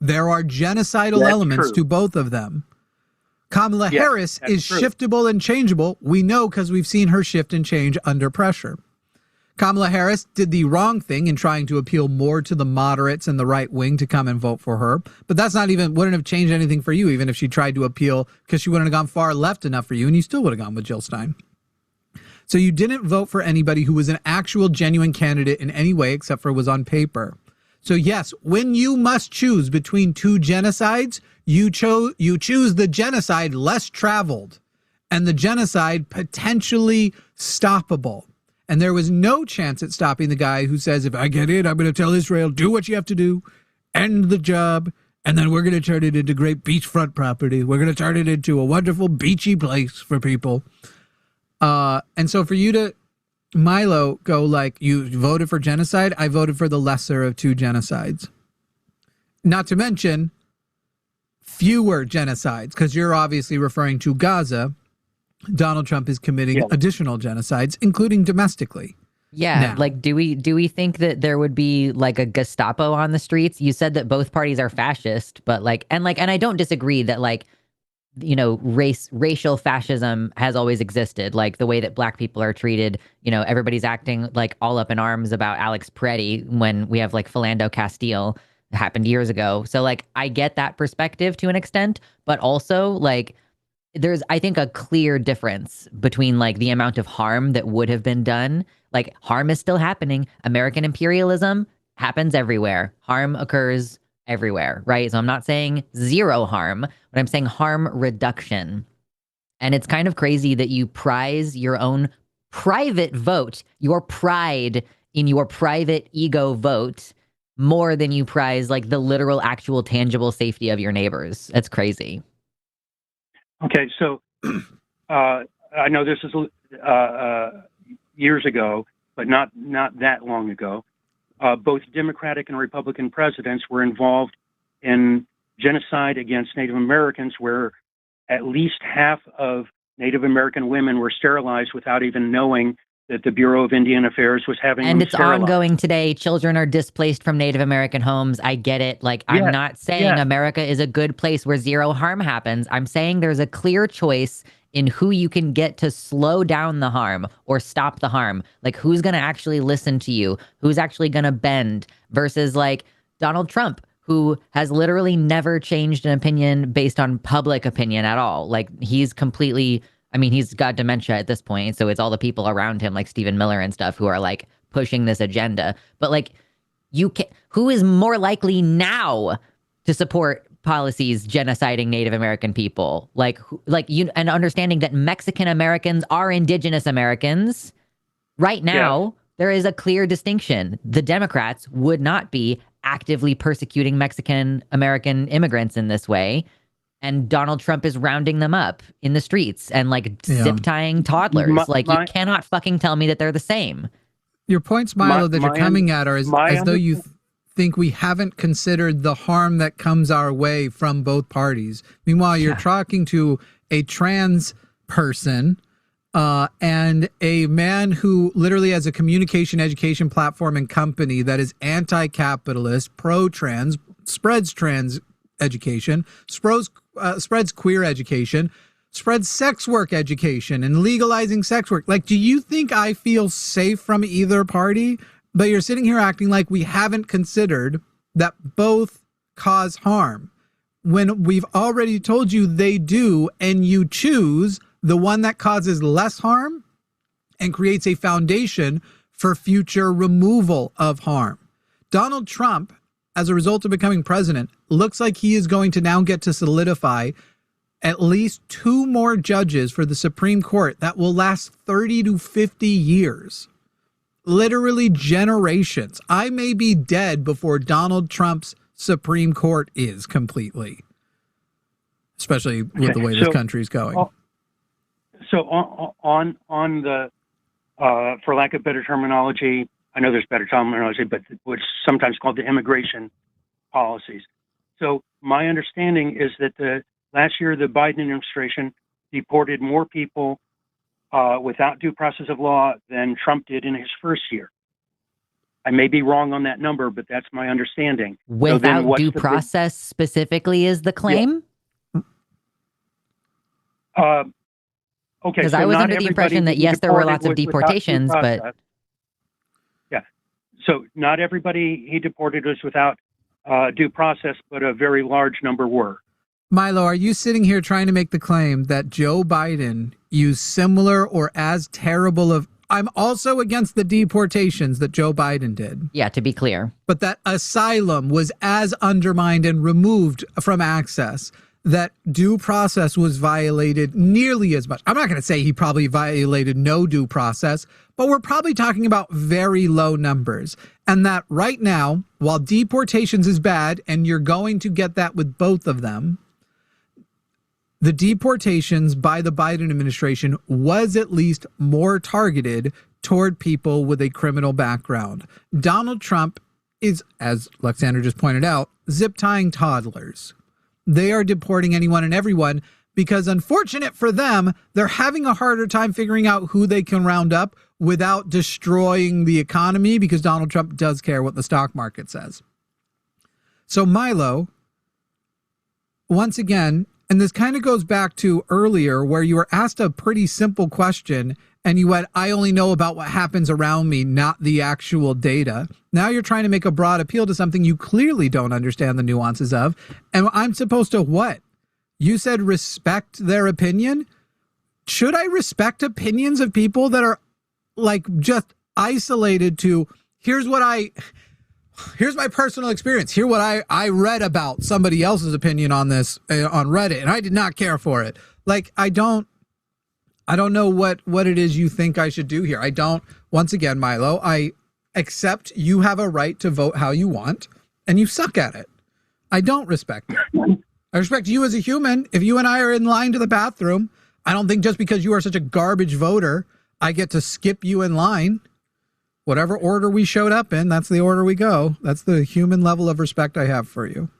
There are genocidal elements to both of them. Kamala Harris is shiftable and changeable. We know because we've seen her shift and change under pressure. Kamala Harris did the wrong thing in trying to appeal more to the moderates and the right wing to come and vote for her. But that's wouldn't have changed anything for you, even if she tried to appeal, because she wouldn't have gone far left enough for you, and you still would have gone with Jill Stein. So you didn't vote for anybody who was an actual genuine candidate in any way except for was on paper. So yes, when you must choose between two genocides, you choose the genocide less traveled and the genocide potentially stoppable. And there was no chance at stopping the guy who says, if I get in, I'm going to tell Israel, do what you have to do, end the job, and then we're going to turn it into great beachfront property. We're going to turn it into a wonderful beachy place for people. And so for you to, Milo, go like, you voted for genocide, I voted for the lesser of two genocides. Not to mention fewer genocides, because you're obviously referring to Gaza. Donald Trump is committing additional genocides, including domestically. Yeah, like do we think that there would be like a Gestapo on the streets? You said that both parties are fascist, but and I don't disagree that like, you know, racial fascism has always existed, like the way that black people are treated. You know, everybody's acting like all up in arms about Alex Peretti when we have like Philando Castile happened years ago. So like I get that perspective to an extent, but also like there's, I think, a clear difference between like the amount of harm that would have been done. Like harm is still happening. American imperialism happens everywhere. Harm occurs everywhere, right? So I'm not saying zero harm, but I'm saying harm reduction. And it's kind of crazy that you prize your own private vote, your pride in your private ego vote, more than you prize like the literal, actual, tangible safety of your neighbors. That's crazy. Okay, so I know this is years ago, but not that long ago. Both Democratic and Republican presidents were involved in genocide against Native Americans, where at least half of Native American women were sterilized without even knowing that the Bureau of Indian Affairs was having them sterilized. Ongoing today. Children are displaced from Native American homes. I get it. Like, I'm not saying America is a good place where zero harm happens. I'm saying there's a clear choice in who you can get to slow down the harm or stop the harm. Like, who's going to actually listen to you? Who's actually going to bend versus like Donald Trump, who has literally never changed an opinion based on public opinion at all. Like, he's completely, I mean, he's got dementia at this point, so it's all the people around him, like Stephen Miller and stuff, who are like pushing this agenda. But like, who is more likely now to support policies genociding Native American people? And understanding that Mexican Americans are indigenous Americans. Right now, there is a clear distinction. The Democrats would not be actively persecuting Mexican American immigrants in this way. And Donald Trump is rounding them up in the streets and like zip tying toddlers. You cannot fucking tell me that they're the same. Your points, Milo, that you're coming at are as though you think we haven't considered the harm that comes our way from both parties. Meanwhile, you're talking to a trans person and a man who literally has a communication education platform and company that is anti-capitalist, pro-trans, spreads trans education, spreads queer education, spreads sex work education and legalizing sex work. Like, do you think I feel safe from either party? But you're sitting here acting like we haven't considered that both cause harm when we've already told you they do, and you choose the one that causes less harm and creates a foundation for future removal of harm. Donald Trump, as a result of becoming president, looks like he is going to now get to solidify at least 2 more judges for the Supreme Court that will last 30 to 50 years. Literally generations. I may be dead before Donald Trump's Supreme Court is completely, especially with the way this country's going. So on the, for lack of better terminology, I know there's better terminology, but what's sometimes called the immigration policies. So my understanding is that last year, the Biden administration deported more people without due process of law than Trump did in his first year. I may be wrong on that number, but that's my understanding. Without due process specifically is the claim? Yeah. Okay. Because I was under the impression that, yes, there were lots of deportations, but... Yeah. So not everybody he deported was without due process, but a very large number were. Milo, are you sitting here trying to make the claim that Joe Biden used similar or as terrible of... I'm also against the deportations that Joe Biden did. Yeah, to be clear. But that asylum was as undermined and removed from access, that due process was violated nearly as much. I'm not going to say he probably violated no due process, but we're probably talking about very low numbers. And that right now, while deportations is bad, and you're going to get that with both of them, the deportations by the Biden administration was at least more targeted toward people with a criminal background. Donald Trump is, as Luxander just pointed out, zip tying toddlers. They are deporting anyone and everyone because, unfortunate for them, they're having a harder time figuring out who they can round up without destroying the economy, because Donald Trump does care what the stock market says. So Milo, once again, and this kind of goes back to earlier where you were asked a pretty simple question and you went, I only know about what happens around me, not the actual data. Now you're trying to make a broad appeal to something you clearly don't understand the nuances of. And I'm supposed to what? You said respect their opinion? Should I respect opinions of people that are like just isolated to here's my personal experience. Here's what I read about somebody else's opinion on this on Reddit, and I did not care for it. Like, I don't know what it is you think I should do here. I don't, once again, Milo, I accept you have a right to vote how you want, and you suck at it. I don't respect it. I respect you as a human. If you and I are in line to the bathroom, I don't think just because you are such a garbage voter, I get to skip you in line. Whatever order we showed up in, that's the order we go. That's the human level of respect I have for you.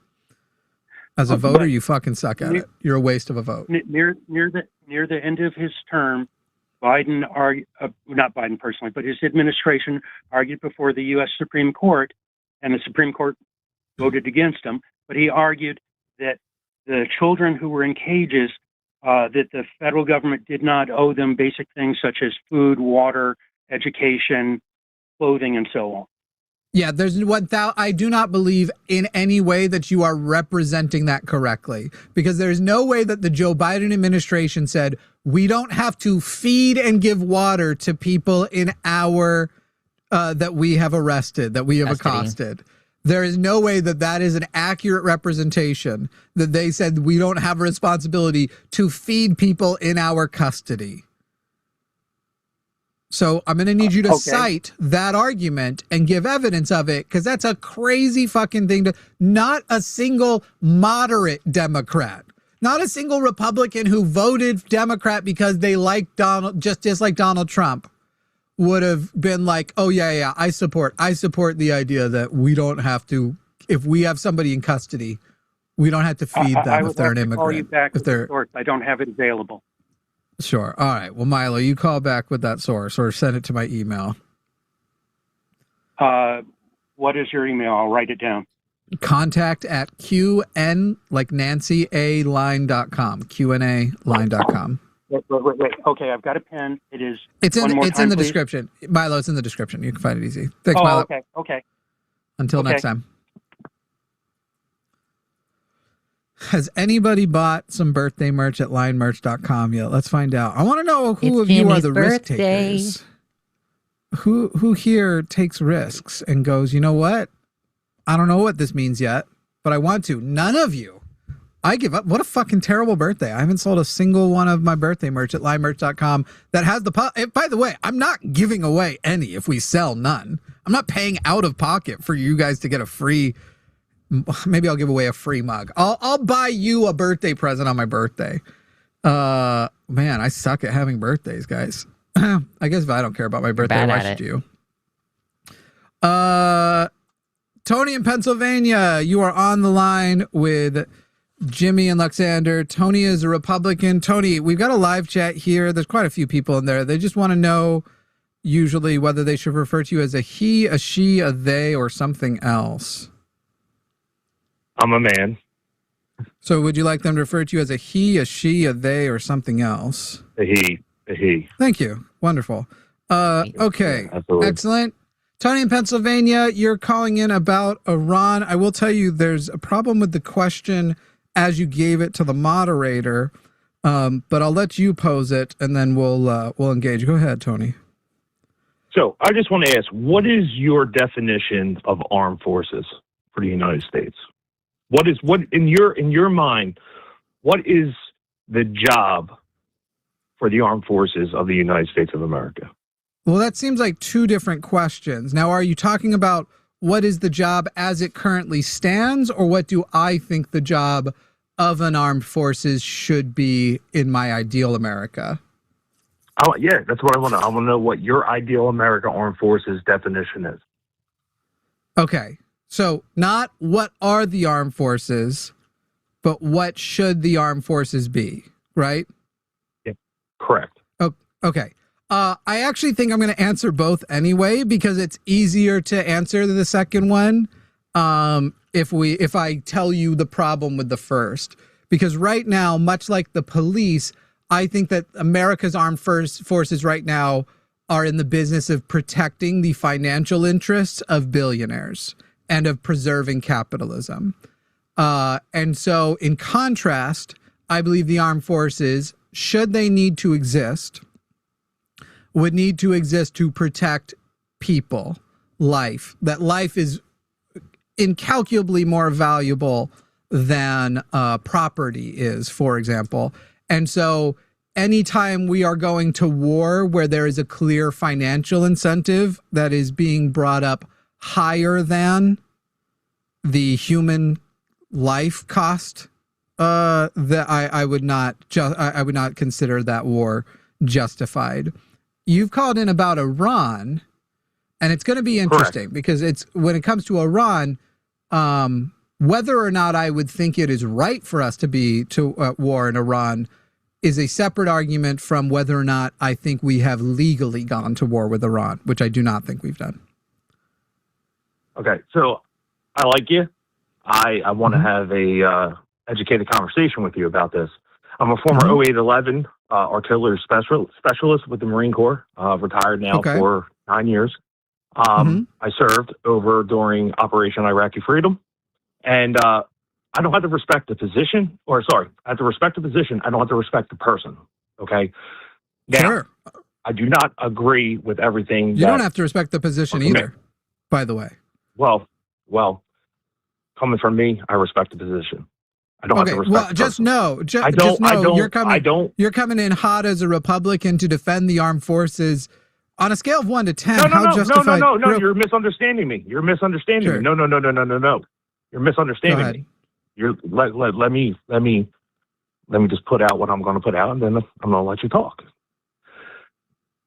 As a voter, you fucking suck at it. You're a waste of a vote. Near the end of his term, Biden argued, not Biden personally, but his administration argued before the U.S. Supreme Court, and the Supreme Court voted against him. But he argued that the children who were in cages, that the federal government did not owe them basic things such as food, water, education, clothing, and so on. Yeah, I do not believe in any way that you are representing that correctly, because there's no way that the Joe Biden administration said we don't have to feed and give water to people in our that we have arrested, that we have accosted. There is no way that that is an accurate representation, that they said we don't have a responsibility to feed people in our custody. So I'm going to need you to cite that argument and give evidence of it, because that's a crazy fucking thing to... Not a single moderate Democrat, not a single Republican who voted Democrat because they like just dislike Donald Trump would have been like, oh, yeah, I support the idea that we don't have to... If we have somebody in custody, we don't have to feed them if they're an immigrant. Call you back with the source. I don't have it available. Sure. All right. Well, Milo, you call back with that source or send it to my email. What is your email? I'll write it down. Contact at QN, like Nancy A line.com. QNA line.com. Wait. Okay, I've got a pen. It's in the description. Milo, it's in the description. You can find it easy. Thanks, Milo. Okay. Until next time. Has anybody bought some birthday merch at linemerch.com yet? Let's find out. I want to know who of you are the risk takers. Who here takes risks and goes, you know what? I don't know what this means yet, but I want to. None of you. I give up. What a fucking terrible birthday. I haven't sold a single one of my birthday merch at linemerch.com that has the... By the way, I'm not giving away any if we sell none. I'm not paying out of pocket for you guys to get a free... Maybe I'll give away a free mug. I'll buy you a birthday present on my birthday. Man, I suck at having birthdays, guys. I guess if I don't care about my birthday, why should you? Tony in Pennsylvania, you are on the line with Jimmy and Luxander. Tony is a Republican. Tony, we've got a live chat here. There's quite a few people in there. They just want to know usually whether they should refer to you as a he, a she, a they, or something else. I'm a man. So would you like them to refer to you as a he, a she, a they, or something else? A he. Thank you. Wonderful. Okay. Absolutely. Excellent. Tony in Pennsylvania, you're calling in about Iran. I will tell you there's a problem with the question as you gave it to the moderator, but I'll let you pose it, and then we'll engage. Go ahead, Tony. So I just want to ask, what is your definition of armed forces for the United States? What in your mind, what is the job for the armed forces of the United States of America? Well, that seems like two different questions. Now, are you talking about what is the job as it currently stands, or what do I think the job of an armed forces should be in my ideal America? Yeah, that's what I want to. I want to know what your ideal America armed forces definition is. Okay, so not what are the armed forces, but what should the armed forces be, right? Yeah, correct. Oh, okay. I actually think I'm going to answer both anyway, because it's easier to answer the second one if I tell you the problem with the first. Because right now, much like the police, I think that America's armed forces right now are in the business of protecting the financial interests of billionaires and of preserving capitalism. And so in contrast, I believe the armed forces, should they need to exist, would need to exist to protect people, life. That life is incalculably more valuable than property is, for example. And so anytime we are going to war where there is a clear financial incentive that is being brought up higher than the human life cost, that I would not consider that war justified. You've called in about Iran, and it's going to be interesting. Correct. Because it's when it comes to Iran, whether or not I would think it is right for us to be to war in Iran is a separate argument from whether or not I think we have legally gone to war with Iran, which I do not think we've done. Okay, so I like you. I want to have a educated conversation with you about this. I'm a former 0811 artillery specialist with the Marine Corps, retired now for 9 years. I served over during Operation Iraqi Freedom, and I don't have to respect the position, I have to respect the position. I don't have to respect the person. Okay. Now, sure. I do not agree with everything. You don't have to respect the position either, by the way. Well, coming from me, I respect the position. I don't have to respect the person. Just know, just know you're coming in hot as a Republican to defend the armed forces. On a scale of 1 to 10, No, you're misunderstanding me. You're misunderstanding me. No. You're misunderstanding me. Let me just put out what I'm going to put out, and then I'm going to let you talk.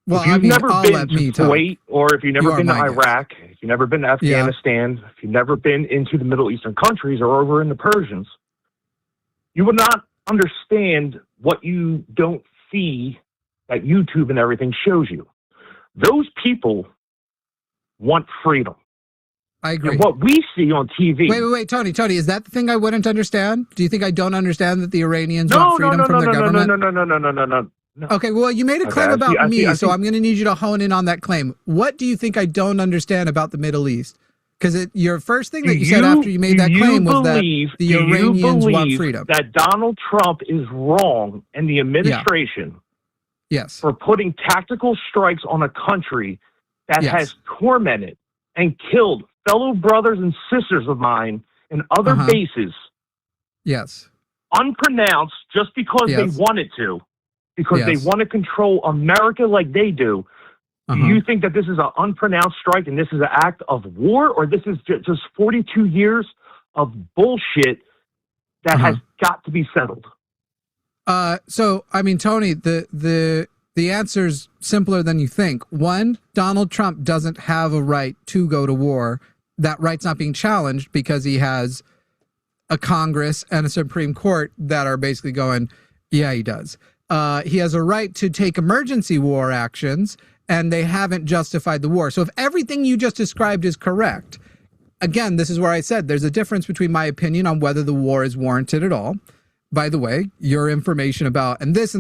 Well, if you've never been to Kuwait, or if you've never been to Iraq, if you've never been to Afghanistan, if you've never been into the Middle Eastern countries or over in the Persians, you will not understand what you don't see that YouTube and everything shows you. Those people want freedom. I agree. And what we see on TV. Wait, Tony, is that the thing I wouldn't understand? Do you think I don't understand that the Iranians want freedom from their government? No. Okay, well, you made a claim about me, so I'm going to need you to hone in on that claim. What do you think I don't understand about the Middle East? Because your first thing that you said after you made that claim was that the Iranians want freedom. That Donald Trump is wrong and the administration for putting tactical strikes on a country that has tormented and killed fellow brothers and sisters of mine in other bases. Yes. Unpronounced just because they wanted to. Because they want to control America like they do. Do you think that this is an unpronounced strike and this is an act of war, or this is just 42 years of bullshit that has got to be settled? So, I mean, Tony, the answer's simpler than you think. One, Donald Trump doesn't have a right to go to war. That right's not being challenged because he has a Congress and a Supreme Court that are basically going, yeah, he does. He has a right to take emergency war actions, and they haven't justified the war. So if everything you just described is correct, again, this is where I said there's a difference between my opinion on whether the war is warranted at all. By the way, your information about and this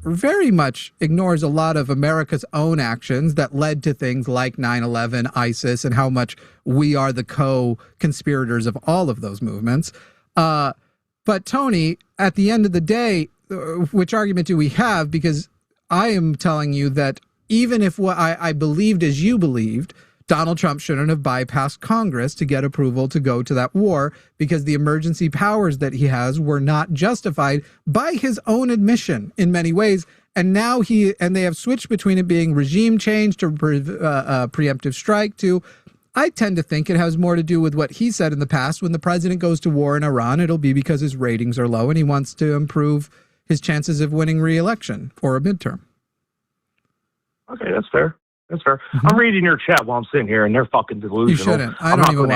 very much ignores a lot of America's own actions that led to things like 9/11, ISIS, and how much we are the co-conspirators of all of those movements. But Tony, at the end of the day, which argument do we have? Because I am telling you that even if what I believed as you believed, Donald Trump shouldn't have bypassed Congress to get approval to go to that war, because the emergency powers that he has were not justified by his own admission in many ways. And now they have switched between it being regime change to preemptive strike to, I tend to think it has more to do with what he said in the past. When the president goes to war in Iran, it'll be because his ratings are low and he wants to improve his chances of winning re-election or a midterm. Okay, that's fair. That's fair. Mm-hmm. I'm reading your chat while I'm sitting here, and they're fucking delusional. You shouldn't. I'm not going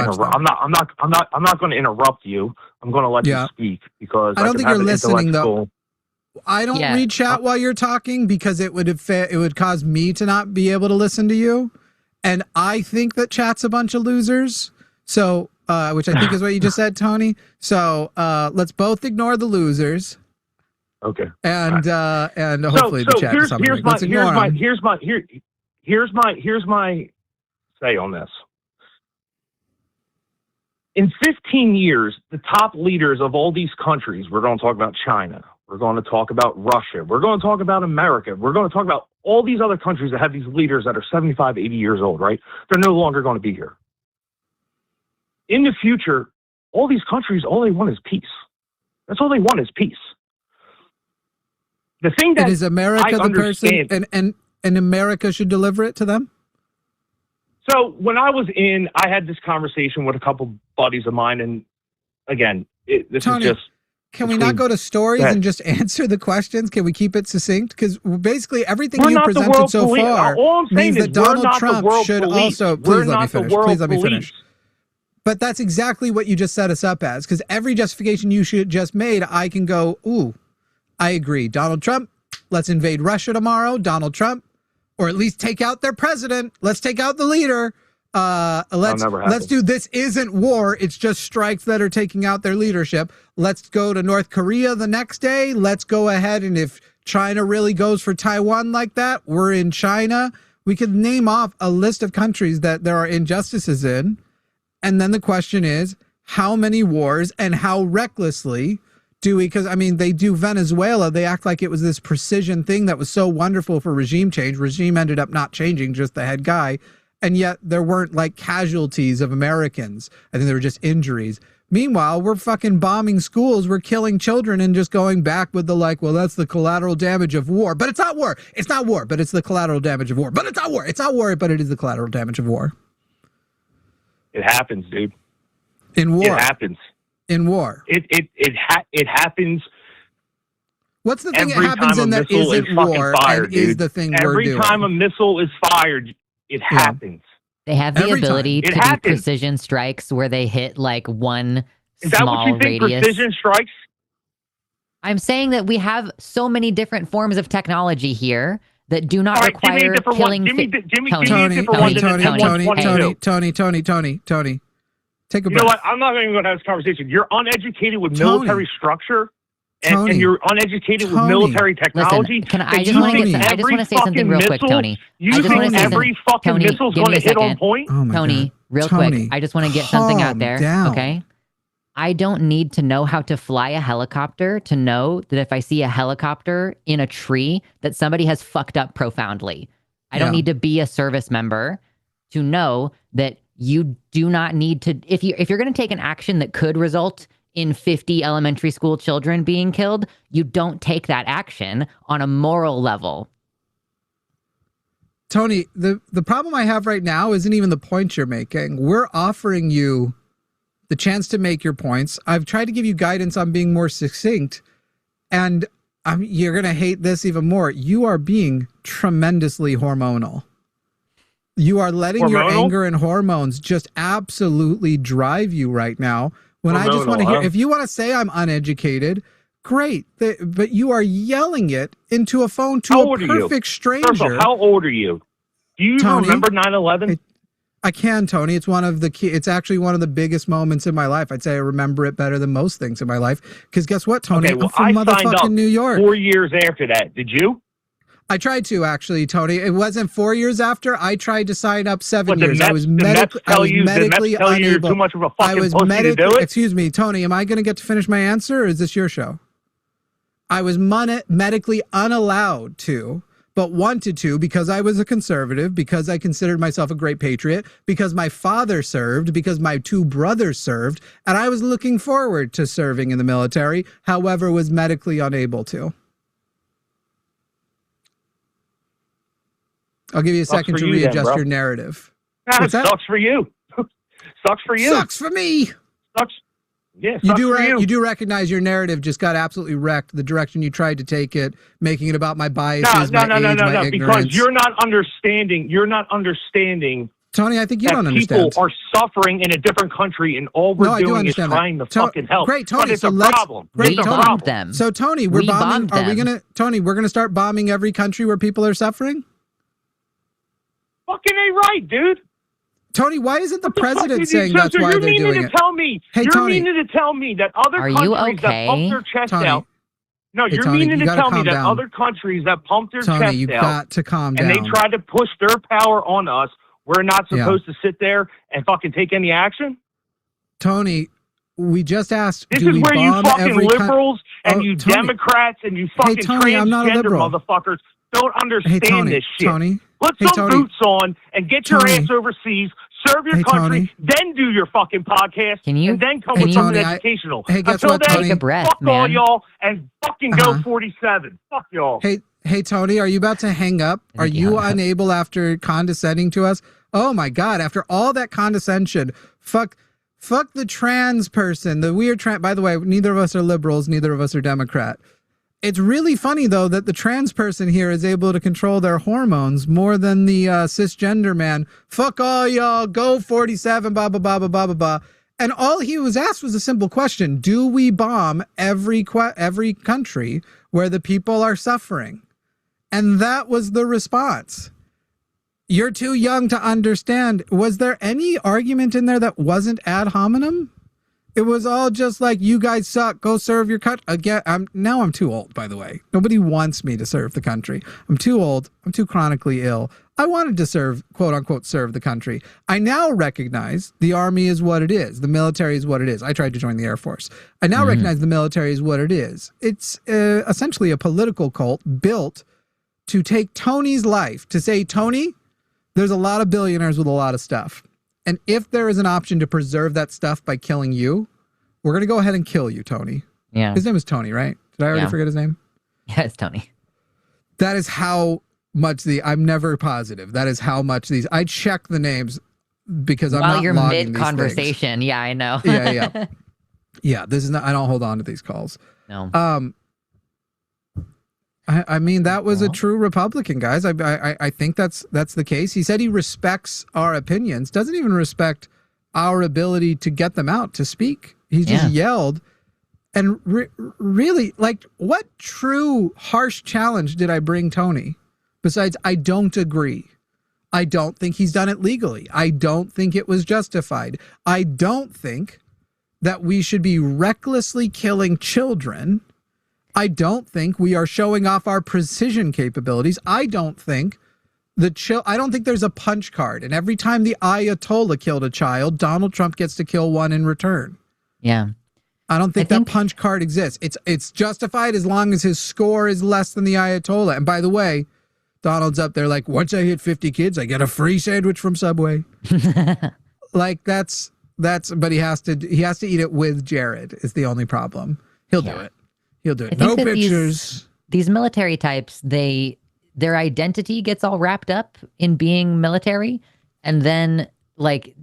to interrupt you. I'm going to let you speak because I don't think you're listening though. I don't read chat while you're talking because it would cause me to not be able to listen to you, and I think that chat's a bunch of losers. So, which I think is what you just said, Tony. So let's both ignore the losers. Okay. And hopefully the chat is something. Here's my say on this. In 15 years, the top leaders of all these countries, we're going to talk about China, we're going to talk about Russia, we're going to talk about America, we're going to talk about all these other countries that have these leaders that are 75, 80 years old, right? They're no longer going to be here. In the future, all these countries, all they want is peace. That's all they want is peace. The thing that is America the person, and America should deliver it to them? So when I was I had this conversation with a couple buddies of mine, and again, Tony, is just... Can we not go to stories and just answer the questions? Can we keep it succinct? Because basically everything you presented so far means that Donald Trump should also... Please let me finish. Please let me finish. But that's exactly what you just set us up as, because every justification you just made, I can go, ooh, I agree. Donald Trump, let's invade Russia tomorrow. Donald Trump, or at least take out their president. Let's take out the leader. Let's do this isn't war. It's just strikes that are taking out their leadership. Let's go to North Korea the next day. Let's go ahead. And if China really goes for Taiwan like that, we're in China. We could name off a list of countries that there are injustices in. And then the question is, how many wars and how recklessly do we, because I mean, they do Venezuela. They act like it was this precision thing that was so wonderful for regime change. Regime ended up not changing, just the head guy. And yet there weren't like casualties of Americans. I think there were just injuries. Meanwhile, we're fucking bombing schools. We're killing children and just going back with the like, well, that's the collateral damage of war. But it's not war. It's not war, but it's the collateral damage of war. But it's not war. It's not war, but it is the collateral damage of war. It happens, dude. In war. It happens. In war. It happens. What's the thing that happens in that isn't war and is the thing we're doing? Every time a missile is fired, it happens. They have the ability to do precision strikes where they hit like one small radius. Is that what you think, precision strikes? I'm saying that we have so many different forms of technology here that do not require killing. Tony. Take a breath. You know what? I'm not even going to have this conversation. You're uneducated with military structure, and you're uneducated with military technology. Listen, I just want to say something real quick, Tony. You think every fucking missile's going to hit on point? Tony, real quick. I just want to get something out there. Okay. I don't need to know how to fly a helicopter to know that if I see a helicopter in a tree, that somebody has fucked up profoundly. I don't need to be a service member to know that you do not need to, if you're going to take an action that could result in 50 elementary school children being killed, you don't take that action on a moral level. Tony, the problem I have right now isn't even the point you're making. We're offering you the chance to make your points. I've tried to give you guidance on being more succinct, and you're going to hate this even more. You are being tremendously hormonal. You are letting your anger and hormones just absolutely drive you right now. When I just want to hear, if you want to say I'm uneducated, great. But you are yelling it into a phone to a perfect stranger. First of all, how old are you? Do you remember 9/11? I can, Tony. It's one of the key. It's actually one of the biggest moments in my life. I'd say I remember it better than most things in my life. Because guess what, Tony? Okay, well, I'm from motherfucking New York. 4 years after that. Did you? I tried to, actually, Tony. It wasn't 4 years after. I tried to sign up 7 But years. I was medically unable. You're too much of a fucking pussy to do it? Excuse me, Tony, am I going to get to finish my answer, or is this your show? I was medically unallowed to, but wanted to because I was a conservative, because I considered myself a great patriot, because my father served, because my 2 brothers served, and I was looking forward to serving in the military, however, was medically unable to. I'll give you a second to readjust your narrative. That sucks for you. Sucks for you. Sucks for me. Sucks. Yeah, you do recognize your narrative just got absolutely wrecked. The direction you tried to take it, making it about my biases, my ignorance. Because you're not understanding. You're not understanding. Tony, I think you don't understand. People are suffering in a different country, and all we're doing is trying to fucking help. Great, Tony. But it's a problem. We bombed them. So, Tony, we're bombing. Are we gonna, Tony? We're gonna start bombing every country where people are suffering. Fucking ain't right, dude. Tony, why isn't the president saying that's why they're doing it? You're meaning to tell me that other countries that pump their chest out. No, you're meaning to tell me that other countries that pump their chest out. Tony, you've got to calm down. And they try to push their power on us. We're not supposed to sit there and fucking take any action? Tony, we just asked, this is where you fucking liberals and you Democrats and you fucking transgender motherfuckers don't understand this shit. Tony, put some boots on and get your ass overseas, serve your country, then do your fucking podcast, and then come with something educational. Guess Until what, then, Tony? Take a breath, fuck man. all y'all and fucking go 47. Fuck y'all. Hey, Tony, are you about to hang up? Are you unable after condescending to us? Oh my God! After all that condescension, fuck the trans person, the weird trans. By the way, neither of us are liberals, neither of us are Democrat. It's really funny, though, that the trans person here is able to control their hormones more than the cisgender man. Fuck all y'all, go 47, blah, blah, blah, blah, blah, blah, blah. And all he was asked was a simple question. Do we bomb every country where the people are suffering? And that was the response. You're too young to understand. Was there any argument in there that wasn't ad hominem? It was all just like, you guys suck, go serve your country. Again, I'm too old, by the way. Nobody wants me to serve the country. I'm too old. I'm too chronically ill. I wanted to serve, quote unquote, serve the country. I now recognize the Army is what it is. The military is what it is. I tried to join the Air Force. I now recognize the military is what it is. It's essentially a political cult built to take Tony's life, to say, Tony, there's a lot of billionaires with a lot of stuff. And if there is an option to preserve that stuff by killing you, we're going to go ahead and kill you, Tony. Yeah. His name is Tony, right? Did I already forget his name? Yeah, it's Tony. That is how much I'm never positive. That is how much these, I check the names because I'm not logging these things. While you're mid-conversation. Yeah, I know. Yeah. Yeah, this is not, I don't hold on to these calls. No. I mean, that was a true Republican, guys. I think that's the case. He said he respects our opinions, doesn't even respect our ability to get them out, to speak. He just yelled. And really, like, what true harsh challenge did I bring Tony? Besides, I don't agree. I don't think he's done it legally. I don't think it was justified. I don't think that we should be recklessly killing children. I don't think we are showing off our precision capabilities. I don't think I don't think there's a punch card. And every time the Ayatollah killed a child, Donald Trump gets to kill one in return. Yeah. I don't think that punch card exists. It's justified as long as his score is less than the Ayatollah. And by the way, Donald's up there like, once I hit 50 kids, I get a free sandwich from Subway. Like but he has to eat it with Jared is the only problem. He'll do it. He'll do it. No pictures. These military types, their identity gets all wrapped up in being military, and then like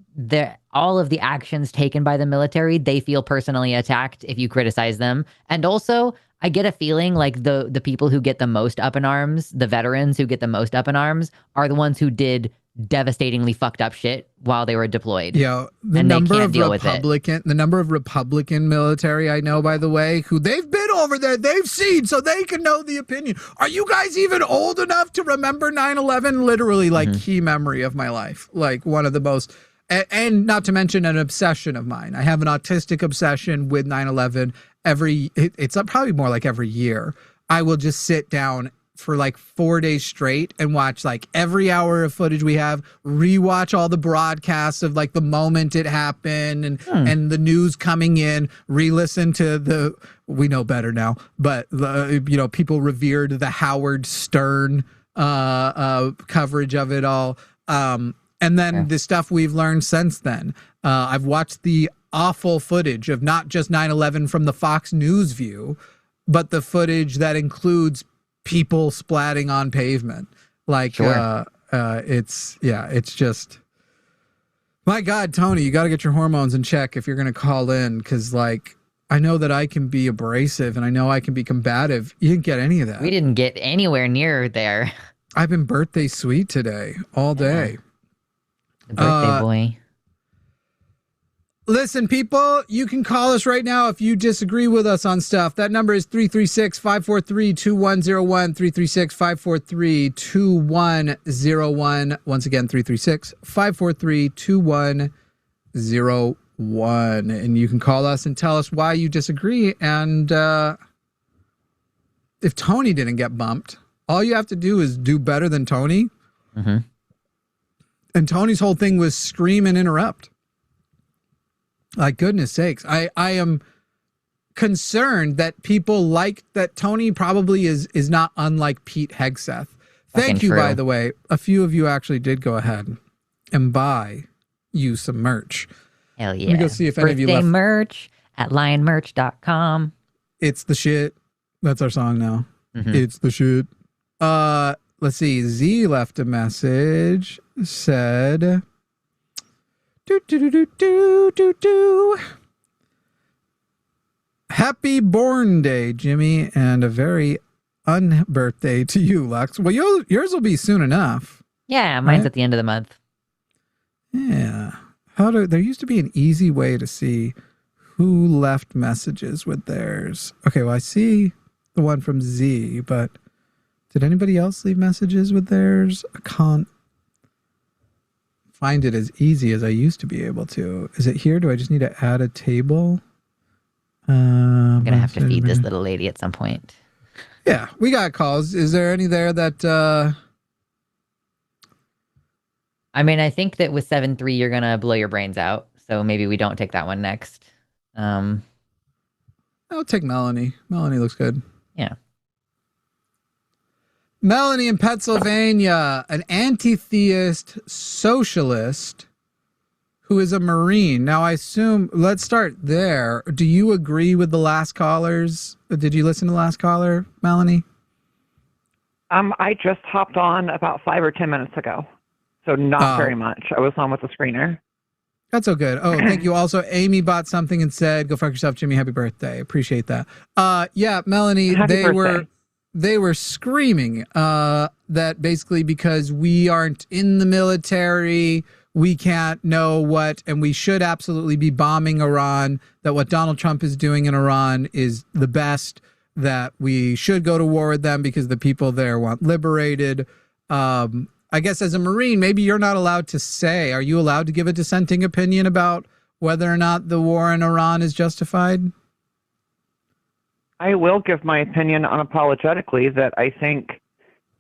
all of the actions taken by the military, they feel personally attacked if you criticize them. And also, I get a feeling like the people who get the most up in arms, the veterans who get the most up in arms, are the ones who did devastatingly fucked up shit while they were deployed. Yeah, the number of Republican military I know, by the way, who they've been over there, they've seen, so they can know the opinion. Are you guys even old enough to remember 9/11? Literally, like key memory of my life, like one of the most, and not to mention an obsession of mine. I have an autistic obsession with 9/11. It's probably more like every year. I will just sit down for like 4 days straight and watch like every hour of footage we have, rewatch all the broadcasts of like the moment it happened and the news coming in, re-listen to we know better now, but people revered the Howard Stern coverage of it all. And then the stuff we've learned since then. I've watched the awful footage of not just 9/11 from the Fox News view, but the footage that includes people splatting on pavement. Like, it's just, my God, Tony, you got to get your hormones in check if you're going to call in. Cause like, I know that I can be abrasive and I know I can be combative. You didn't get any of that. We didn't get anywhere near there. I've been birthday sweet today all day. The birthday boy. Listen, people, you can call us right now if you disagree with us on stuff. That number is 336-543-2101, 336-543-2101. Once again, 336-543-2101. And you can call us and tell us why you disagree. And if Tony didn't get bumped, all you have to do is do better than Tony. Mm-hmm. And Tony's whole thing was scream and interrupt. Like, goodness sakes, I am concerned that people like that Tony probably is not unlike Pete Hegseth. Thank you, by the way. A few of you actually did go ahead and buy you some merch. Hell yeah. Let me go see if any of you left. Merch at lionmerch.com. It's the shit. That's our song now. Mm-hmm. It's the shit. Let's see. Z left a message. Said... Happy born day, Jimmy, and a very unbirthday to you, Lux. Well, yours will be soon enough. Yeah, mine's at the end of the month. Yeah. There used to be an easy way to see who left messages with theirs. Okay, well, I see the one from Z, but did anybody else leave messages with theirs? I can't find it as easy as I used to be able to. Is it here? Do I just need to add a table? I'm going to have to feed this little lady at some point. Yeah, we got calls. Is there any there that... I mean, I think that with 7-3, you're going to blow your brains out. So maybe we don't take that one next. I'll take Melanie. Melanie looks good. Yeah. Melanie in Pennsylvania, an anti-theist socialist who is a Marine. Now, I assume, let's start there. Do you agree with the last callers? Did you listen to the last caller, Melanie? I just hopped on about 5 or 10 minutes ago, so not very much. I was on with the screener. That's so good. Oh, thank you. Also, Amy bought something and said, "Go fuck yourself, Jimmy. Happy birthday." Appreciate that. Yeah, Melanie, they were screaming that basically because we aren't in the military, we can't know what, and we should absolutely be bombing Iran, that what Donald Trump is doing in Iran is the best, that we should go to war with them because the people there want liberated. I guess as a Marine, maybe you're not allowed to say, are you allowed to give a dissenting opinion about whether or not the war in Iran is justified? I will give my opinion unapologetically that I think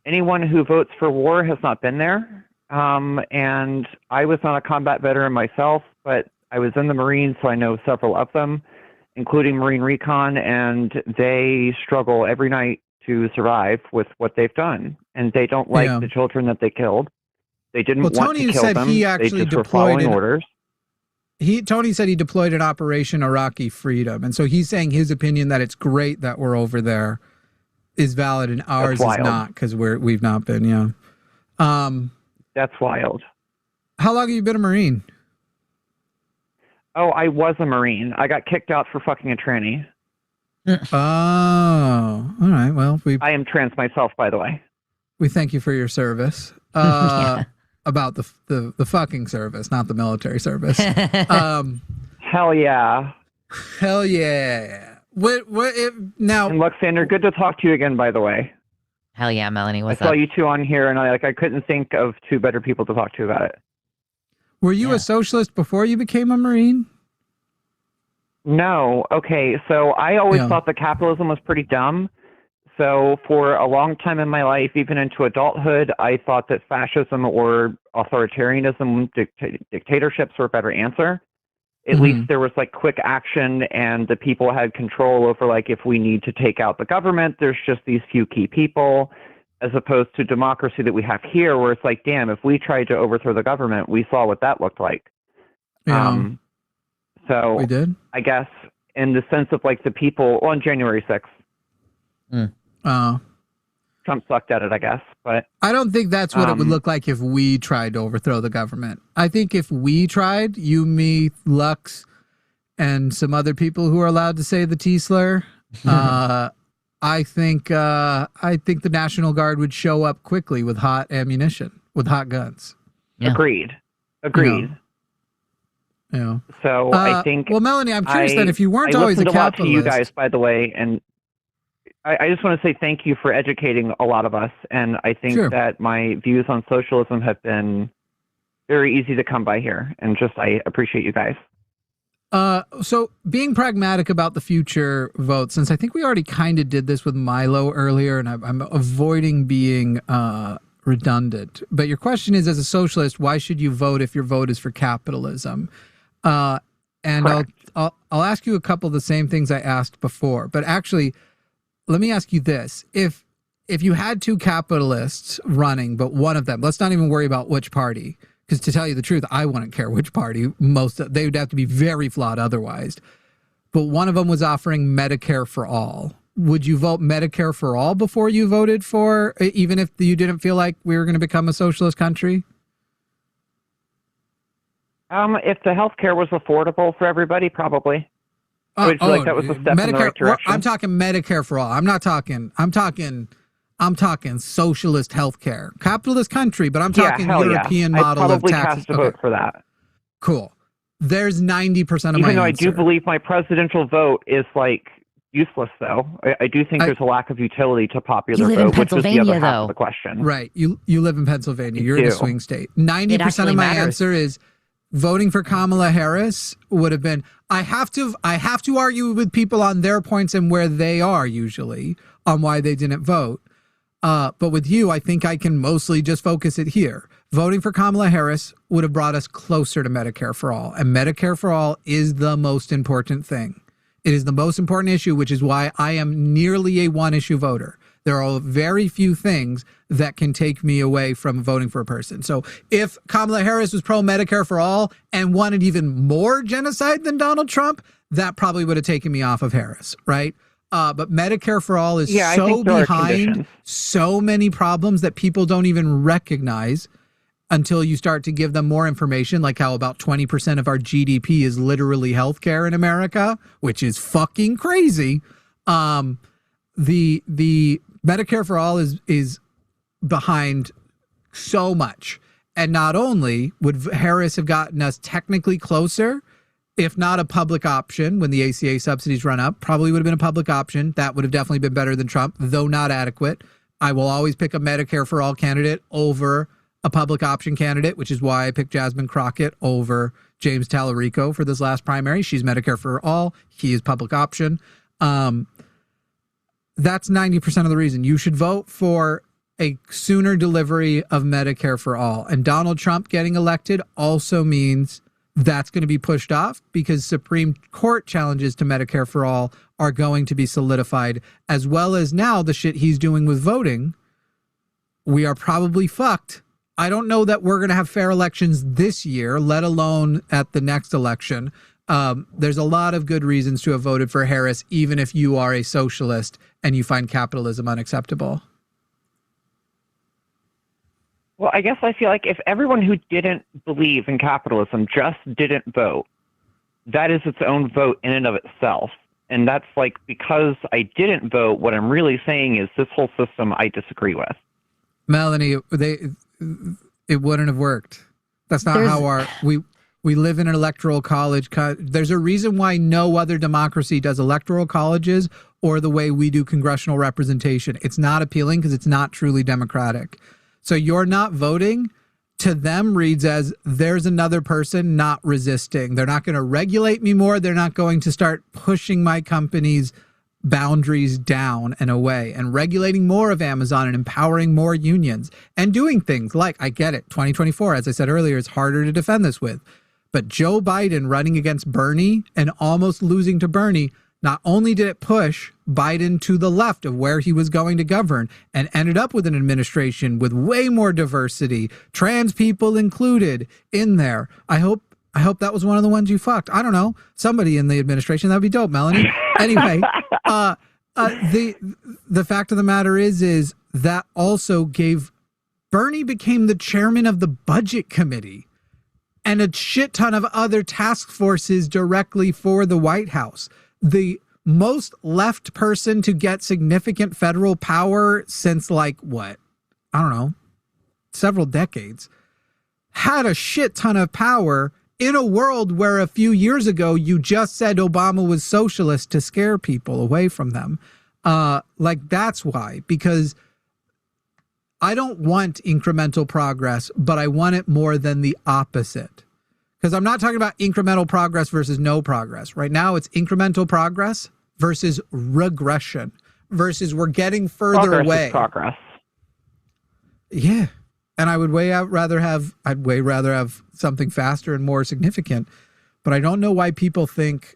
anyone who votes for war has not been there. And I was not a combat veteran myself, but I was in the Marines, so I know several of them, including Marine Recon, and they struggle every night to survive with what they've done. And they don't like the children that they killed. They didn't want Tony to kill said them. He actually they just were deployed following orders. Tony said he deployed in Operation Iraqi Freedom. And so he's saying his opinion that it's great that we're over there is valid and ours is not because we've not been, That's wild. How long have you been a Marine? Oh, I was a Marine. I got kicked out for fucking a tranny. Oh, all right. Well, I am trans myself, by the way. We thank you for your service. About the fucking service, not the military service. Hell yeah. Hell yeah. What if now? And Luxander, good to talk to you again, by the way. Hell yeah, Melanie. What's up? I saw up? you two on here, and I couldn't think of two better people to talk to about it. Were you a socialist before you became a Marine? No. Okay. So I always thought that capitalism was pretty dumb. So for a long time in my life, even into adulthood, I thought that fascism or authoritarianism, dictatorships were a better answer. At least there was like quick action and the people had control over like, if we need to take out the government, there's just these few key people, as opposed to democracy that we have here, where it's like, damn, if we tried to overthrow the government, we saw what that looked like. Yeah. So We did? I guess in the sense of like the people on January 6th, Trump sucked at it, I guess. But I don't think that's what it would look like if we tried to overthrow the government. I think if we tried, you, me, Lux, and some other people who are allowed to say the T slur, I think the National Guard would show up quickly with hot ammunition, with hot guns. Yeah. Agreed. You know. So I think. Well, Melanie, I'm curious then, if you weren't I always a listened a lot capitalist. to you guys, by the way, and I just want to say thank you for educating a lot of us. And I think that my views on socialism have been very easy to come by here. And I appreciate you guys. So being pragmatic about the future vote, since I think we already kind of did this with Milo earlier, and I'm avoiding being redundant. But your question is, as a socialist, why should you vote if your vote is for capitalism? And I'll ask you a couple of the same things I asked before. But actually, let me ask you this. If you had two capitalists running, but one of them, let's not even worry about which party, because to tell you the truth, I wouldn't care which party. They would have to be very flawed otherwise. But one of them was offering Medicare for all. Would you vote Medicare for all before you voted for, even if you didn't feel like we were going to become a socialist country? If the healthcare was affordable for everybody, probably. Would you like that was a step in the right direction? I'm talking Medicare for all. I'm talking socialist healthcare. Capitalist country, but I'm talking European model of taxes. I'd probably cast a vote for that. Cool. There's 90% of my answer. Even though I do believe my presidential vote is like useless, though. I do think there's a lack of utility to popular vote, which is the other half of the question. Right. You live in Pennsylvania. You're in a swing state. 90% of my answer is voting for Kamala Harris would have been, I have to argue with people on their points and where they are usually on why they didn't vote. But with you, I think I can mostly just focus it here. Voting for Kamala Harris would have brought us closer to Medicare for all. And Medicare for all is the most important thing. It is the most important issue, which is why I am nearly a one-issue voter. There are very few things that can take me away from voting for a person. So if Kamala Harris was pro-Medicare for all and wanted even more genocide than Donald Trump, that probably would have taken me off of Harris, right? But Medicare for all is so behind so many problems that people don't even recognize until you start to give them more information, like how about 20% of our GDP is literally healthcare in America, which is fucking crazy. The Medicare for all is behind so much. And not only would Harris have gotten us technically closer, if not a public option when the ACA subsidies run up, probably would have been a public option. That would have definitely been better than Trump, though not adequate. I will always pick a Medicare for all candidate over a public option candidate, which is why I picked Jasmine Crockett over James Tallarico for this last primary. She's Medicare for all. He is public option. That's 90% of the reason. You should vote for a sooner delivery of Medicare for all. And Donald Trump getting elected also means that's going to be pushed off because Supreme Court challenges to Medicare for all are going to be solidified, as well as now the shit he's doing with voting. We are probably fucked. I don't know that we're going to have fair elections this year, let alone at the next election. There's a lot of good reasons to have voted for Harris, even if you are a socialist and you find capitalism unacceptable. Well, I guess I feel like if everyone who didn't believe in capitalism just didn't vote, that is its own vote in and of itself. And that's like, because I didn't vote, what I'm really saying is this whole system I disagree with. Melanie, it wouldn't have worked. That's not how we live in an electoral college. There's a reason why no other democracy does electoral colleges or the way we do congressional representation. It's not appealing because it's not truly democratic. So you're not voting to them reads as there's another person not resisting. They're not going to regulate me more. They're not going to start pushing my company's boundaries down and away and regulating more of Amazon and empowering more unions and doing things like, I get it, 2024, as I said earlier, is harder to defend this with. But Joe Biden running against Bernie and almost losing to Bernie, not only did it push Biden to the left of where he was going to govern and ended up with an administration with way more diversity, trans people included in there. I hope that was one of the ones you fucked. I don't know. Somebody in the administration. That'd be dope, Melanie. Anyway, the fact of the matter is that also gave Bernie became the chairman of the budget committee and a shit ton of other task forces directly for the White House. The most left person to get significant federal power since several decades, had a shit ton of power in a world where a few years ago you just said Obama was socialist to scare people away from them. That's why, because I don't want incremental progress, but I want it more than the opposite. Because I'm not talking about incremental progress versus no progress. Right now it's incremental progress versus regression, versus we're getting further away. Progress. Yeah. And I'd way rather have something faster and more significant. But I don't know why people think,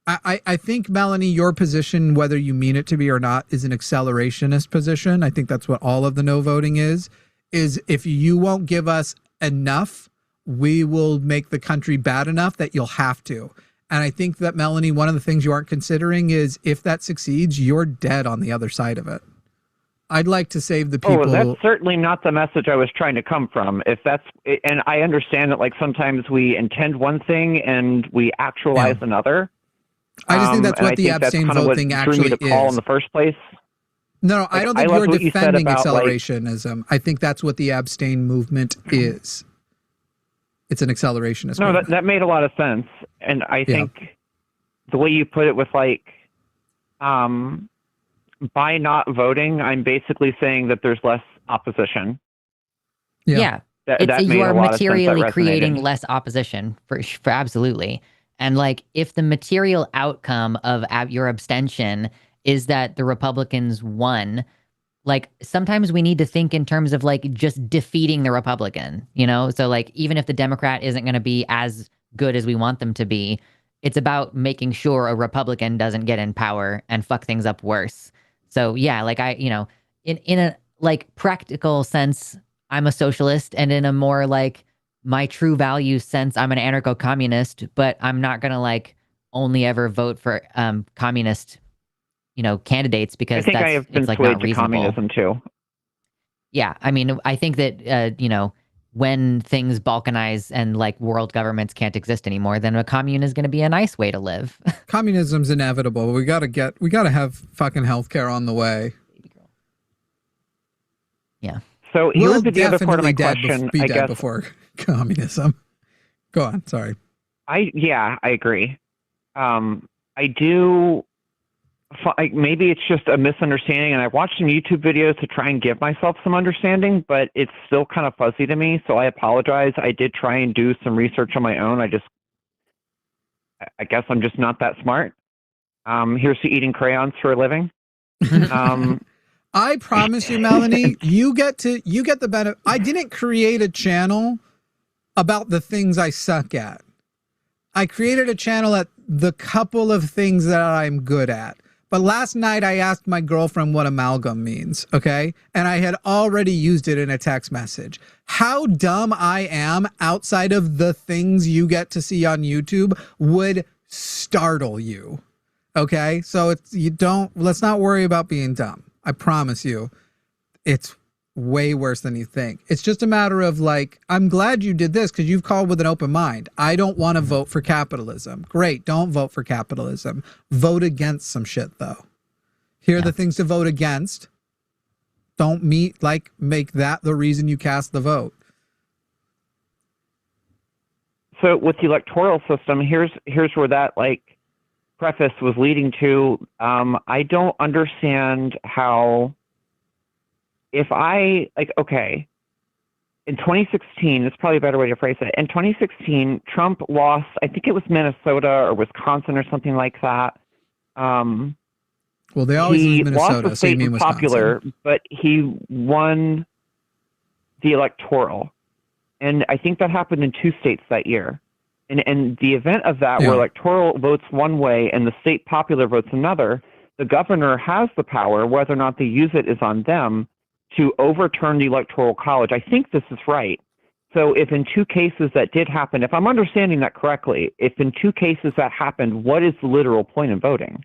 I think, Melanie, your position, whether you mean it to be or not, is an accelerationist position. I think that's what all of the no voting is if you won't give us enough, we will make the country bad enough that you'll have to. And I think that, Melanie, one of the things you aren't considering is if that succeeds, you're dead on the other side of it. I'd like to save the people. Oh, that's certainly not the message I was trying to come from. And I understand that, like, sometimes we intend one thing and we actualize another. I just think that's what the abstain vote thing actually is. Call in the first place. No, I don't think you're defending accelerationism. I think that's what the abstain movement is. It's an accelerationist movement. That made a lot of sense. And I think the way you put it with, like, by not voting, I'm basically saying that there's less opposition. Yeah. You are materially creating less opposition for absolutely. And like, if the material outcome of your abstention is that the Republicans won, like, sometimes we need to think in terms of like just defeating the Republican, you know? So like, even if the Democrat isn't going to be as good as we want them to be, it's about making sure a Republican doesn't get in power and fuck things up worse. So yeah, like in a like practical sense, I'm a socialist, and in a more like my true value sense, I'm an anarcho-communist, but I'm not going to like only ever vote for communist, candidates because I have been like swayed not to reasonable. Communism too. Yeah, I mean, I think that when things balkanize and like world governments can't exist anymore, then a commune is going to be a nice way to live. Communism's inevitable. We got to have fucking healthcare on the way. Yeah. So here's the other part of my question. I guess before communism. Go on. Sorry. I agree. I do. Maybe it's just a misunderstanding, and I watched some YouTube videos to try and give myself some understanding, but it's still kind of fuzzy to me, so I apologize. I did try and do some research on my own. I guess I'm just not that smart. Here's to eating crayons for a living. I promise you, Melanie, you get the benefit. I didn't create a channel about the things I suck at. I created a channel at the couple of things that I'm good at. But last night I asked my girlfriend what amalgam means, okay? And I had already used it in a text message. How dumb I am outside of the things you get to see on YouTube would startle you, okay? So let's not worry about being dumb. I promise you, it's way worse than you think. It's just a matter of like, I'm glad you did this because you've called with an open mind. I don't want to vote for capitalism. Great. Don't vote for capitalism. Vote against some shit though. Here are the things to vote against. Don't make that the reason you cast the vote. So with the electoral system, here's where that like preface was leading to. I don't understand how, if I, in 2016, it's probably a better way to phrase it. In 2016, Trump lost, I think it was Minnesota or Wisconsin or something like that. Well, they always lose he Minnesota, lost the so you state mean and Wisconsin. popular, but he won the electoral. And I think that happened in 2 states that year. And the event of that, where electoral votes one way and the state popular votes another, the governor has the power, whether or not they use it is on them, to overturn the electoral college. I think this is right. So if in 2 cases that did happen, if I'm understanding that correctly, if in 2 cases that happened, what is the literal point in voting?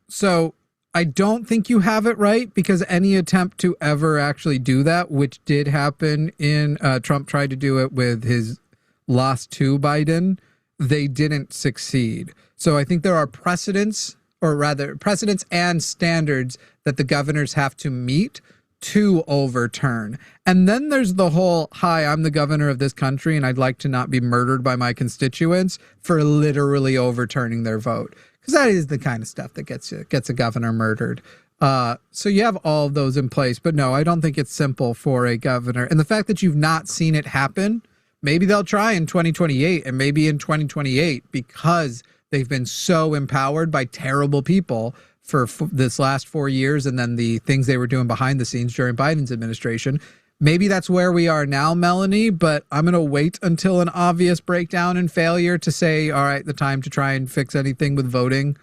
So I don't think you have it right, because any attempt to ever actually do that, which did happen in Trump tried to do it with his loss to Biden, they didn't succeed. So I think there are precedents, or rather precedents and standards that the governors have to meet to overturn. And then there's the whole, hi, I'm the governor of this country and I'd like to not be murdered by my constituents, for literally overturning their vote. Because that is the kind of stuff that gets a governor murdered. So you have all of those in place. But no, I don't think it's simple for a governor. And the fact that you've not seen it happen, maybe they'll try in 2028, and maybe in 2028, because they've been so empowered by terrible people for this last 4 years, and then the things they were doing behind the scenes during Biden's administration. Maybe that's where we are now, Melanie, but I'm going to wait until an obvious breakdown and failure to say, all right, the time to try and fix anything with voting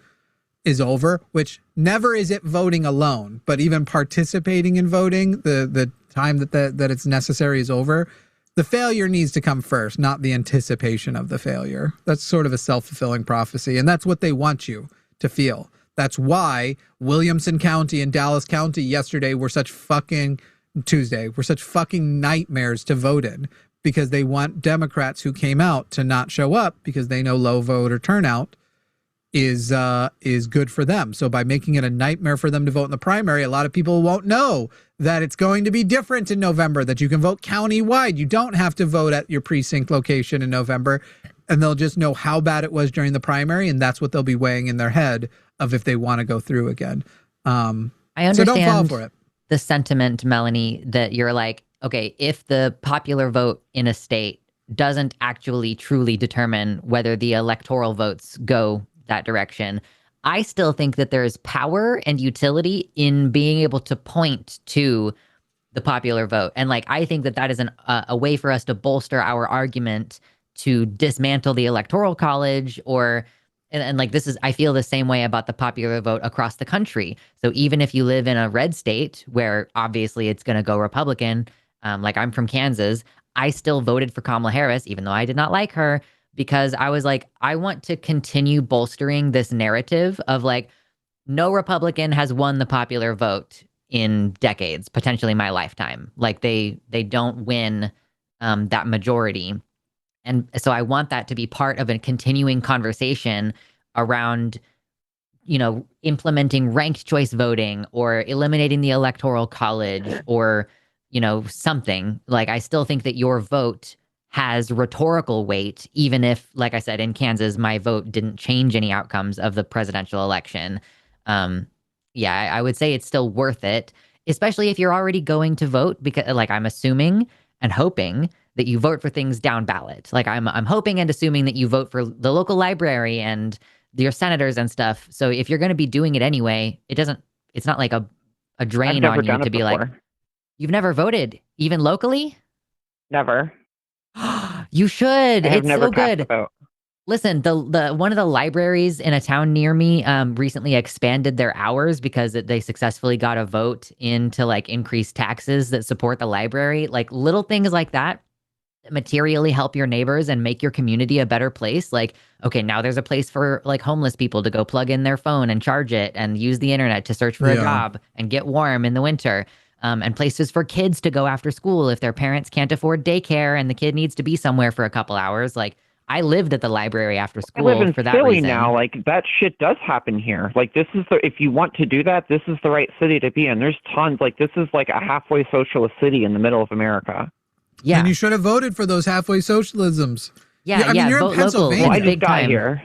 is over, which never is it voting alone, but even participating in voting, the time that it's necessary is over. The failure needs to come first, not the anticipation of the failure. That's sort of a self-fulfilling prophecy, and that's what they want you to feel. That's why Williamson County and Dallas County yesterday were such fucking nightmares to vote in, because they want Democrats who came out to not show up, because they know low voter turnout is good for them. So by making it a nightmare for them to vote in the primary, a lot of people won't know that it's going to be different in November, that you can vote county-wide. You don't have to vote at your precinct location in November, and they'll just know how bad it was during the primary, and that's what they'll be weighing in their head of if they want to go through again. I understand. So don't fall for it. The sentiment, Melanie, that you're like, okay, if the popular vote in a state doesn't actually truly determine whether the electoral votes go that direction, I still think that there is power and utility in being able to point to the popular vote. And like, I think that that is a way for us to bolster our argument to dismantle the electoral college, or and like, this is, I feel the same way about the popular vote across the country. So even if you live in a red state where obviously it's going to go Republican, like I'm from Kansas, I still voted for Kamala Harris, even though I did not like her, because I was like, I want to continue bolstering this narrative of like, no Republican has won the popular vote in decades, potentially my lifetime. Like they don't win that majority. And so I want that to be part of a continuing conversation around, you know, implementing ranked choice voting or eliminating the electoral college, or, you know, something. Like, I still think that your vote has rhetorical weight, even if, like I said, in Kansas, my vote didn't change any outcomes of the presidential election. Yeah, I would say it's still worth it, especially if you're already going to vote, because like I'm assuming and hoping that you vote for things down ballot. Like I'm hoping and assuming that you vote for the local library and your senators and stuff. So if you're going to be doing it anyway, it's not like a drain on you to be like, you've never voted even locally? Never. You should. It's so good. Listen, the one of the libraries in a town near me recently expanded their hours because they successfully got a vote in to like increase taxes that support the library. Like little things like that materially help your neighbors and make your community a better place. Like, okay, now there's a place for like homeless people to go plug in their phone and charge it and use the internet to search for a job and get warm in the winter. And places for kids to go after school if their parents can't afford daycare and the kid needs to be somewhere for a couple hours. Like, I lived at the library after school I live in for that Philly reason. now. Like, that shit does happen here. Like, this is if you want to do that, this is the right city to be in. There's tons. Like, this is like a halfway socialist city in the middle of America. Yeah. And you should have voted for those halfway socialisms. Yeah, I mean, you're in Pennsylvania. Well, I just got here.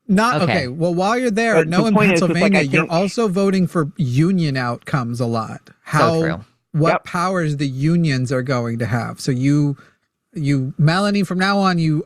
Okay. Well, while you're there, But no, the in point is, Pennsylvania, like, you're also voting for union outcomes a lot. So true. What powers the unions are going to have. So you, Melanie, from now on, you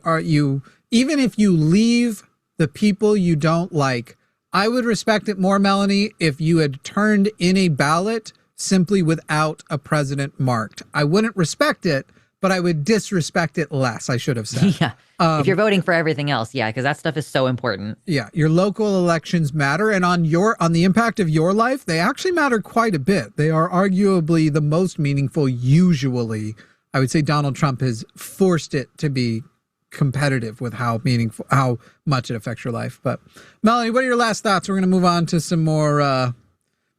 even if you leave the people you don't like I would respect it more, Melanie, if you had turned in a ballot simply without a president marked. I wouldn't respect it, but I would disrespect it less, I should have said. Yeah. If you're voting for everything else, yeah, because that stuff is so important. Yeah, your local elections matter, and on the impact of your life, they actually matter quite a bit. They are arguably the most meaningful usually. I would say Donald Trump has forced it to be competitive with how much it affects your life. But Melanie, what are your last thoughts? We're going to move on to some more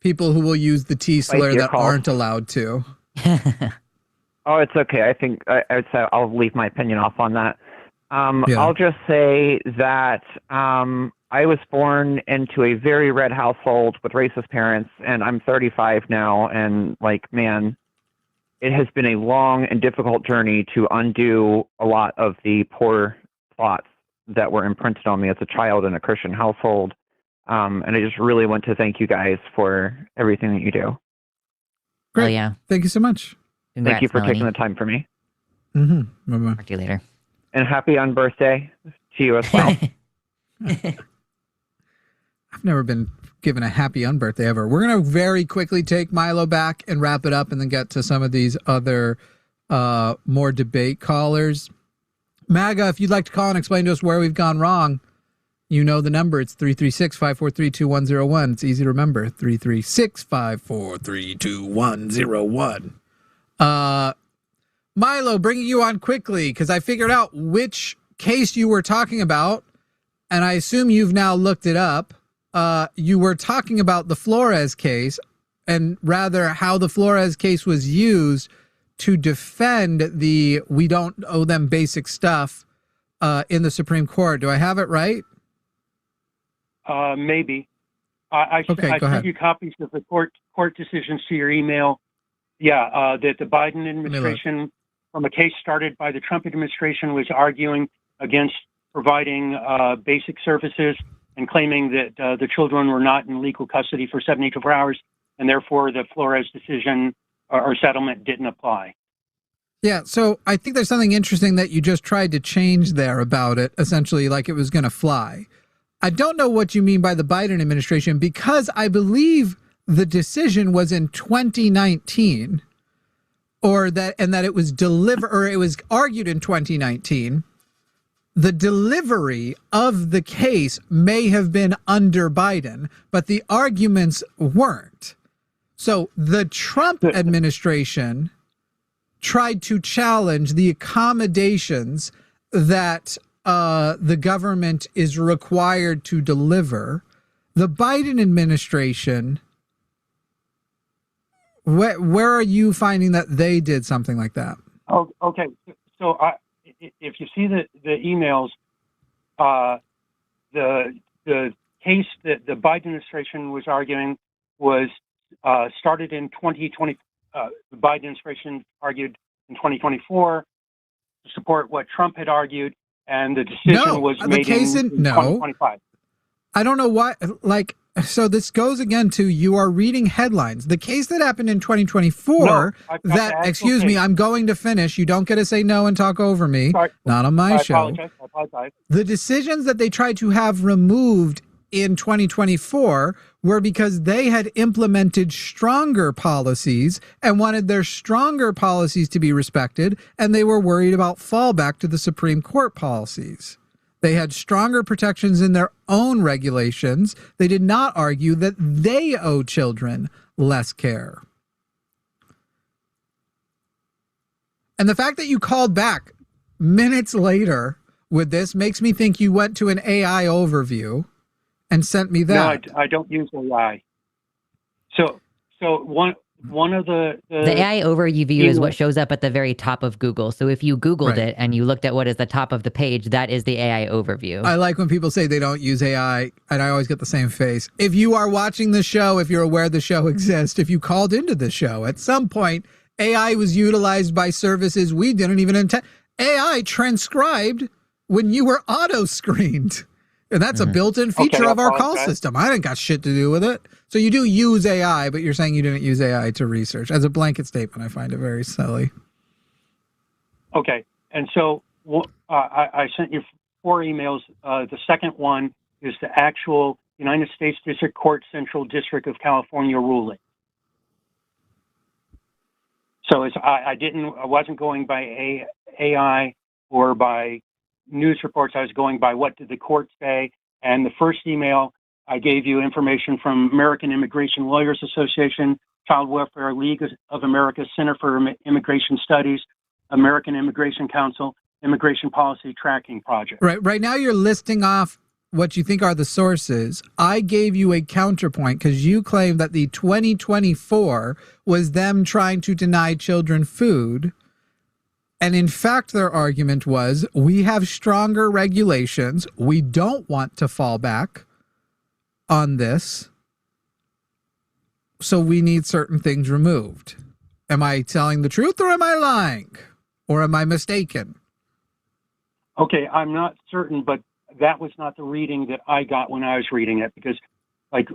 people who will use the T slur that aren't allowed to. Oh, it's okay. I think I would say I'll leave my opinion off on that. I'll just say that I was born into a very red household with racist parents, and I'm 35 now, and man, it has been a long and difficult journey to undo a lot of the poor thoughts that were imprinted on me as a child in a Christian household. And I just really want to thank you guys for everything that you do. Great. Oh, yeah. Thank you so much. Congrats, thank you for Melanie. taking the time for me. Mm-hmm. Bye-bye. Talk to you later. And happy unbirthday to you as well. I've never been given a happy unbirthday ever. We're going to very quickly take Milo back and wrap it up and then get to some of these other more debate callers. MAGA, if you'd like to call and explain to us where we've gone wrong, you know the number. It's 336-543-2101. It's easy to remember. 336-543-2101. Milo, bringing you on quickly because I figured out which case you were talking about, and I assume you've now looked it up. You were talking about the Flores case, and rather how the Flores case was used to defend the we don't owe them basic stuff in the Supreme Court. Do I have it right? Maybe. I sent you copies of the court decisions to your email. Yeah, that the Biden administration, from a case started by the Trump administration, was arguing against providing basic services and claiming that the children were not in legal custody for 74 hours, and therefore the Flores decision or settlement didn't apply. Yeah, so I think there's something interesting that you just tried to change there about it, essentially like it was going to fly. I don't know what you mean by the Biden administration, because I believe the decision was in 2019, that it was it was argued in 2019. The delivery of the case may have been under Biden, but the arguments weren't. So the Trump administration tried to challenge the accommodations that the government is required to deliver. The Biden administration, where are you finding that they did something like that? Oh, okay. So if you see the emails, the case that the Biden administration was arguing was started in 2020. The Biden administration argued in 2024 to support what Trump had argued, and the decision was made in 2025. I don't know why. So this goes again to you are reading headlines. The case that happened in 2024. Excuse me, I'm going to finish. You don't get to say no and talk over me. Sorry. Not on my show. I apologize. The decisions that they tried to have removed in 2024 were because they had implemented stronger policies and wanted their stronger policies to be respected, and they were worried about fallback to the Supreme Court policies. They had stronger protections in their own regulations. They did not argue that they owe children less care. And the fact that you called back minutes later with this makes me think you went to an AI overview and sent me that. No, I don't use AI. So one of the AI overview is what shows up at the very top of Google. So if you Googled it and you looked at what is the top of the page, that is the AI overview. I like when people say they don't use AI, and I always get the same face. If you are watching the show, if you're aware the show exists, if you called into the show, at some point, AI was utilized by services we didn't even intend. AI transcribed when you were auto-screened. And that's a built-in feature of our call system. I didn't got shit to do with it. So you do use AI, but you're saying you didn't use AI to research. As a blanket statement, I find it very silly. Okay. And so I sent you 4 emails. The second one is the actual United States District Court, Central District of California ruling. So I wasn't going by AI or by news reports. I was going by what did the court say. And the first email, I gave you information from American Immigration Lawyers Association, Child Welfare League of America, Center for Immigration Studies, American Immigration Council, Immigration Policy Tracking Project. Right now you're listing off what you think are the sources. I gave you a counterpoint because you claim that the 2024 was them trying to deny children food. And in fact, their argument was, we have stronger regulations. We don't want to fall back on this. So we need certain things removed. Am I telling the truth or am I lying? Or am I mistaken? Okay, I'm not certain, but that was not the reading that I got when I was reading it, because like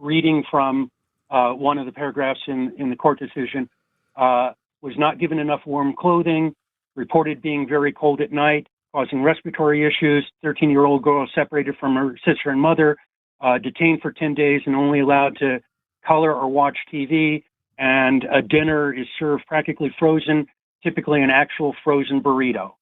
reading from one of the paragraphs in the court decision, was not given enough warm clothing, reported being very cold at night, causing respiratory issues, 13-year-old girl separated from her sister and mother, detained for 10 days and only allowed to color or watch TV, and a dinner is served practically frozen, typically an actual frozen burrito.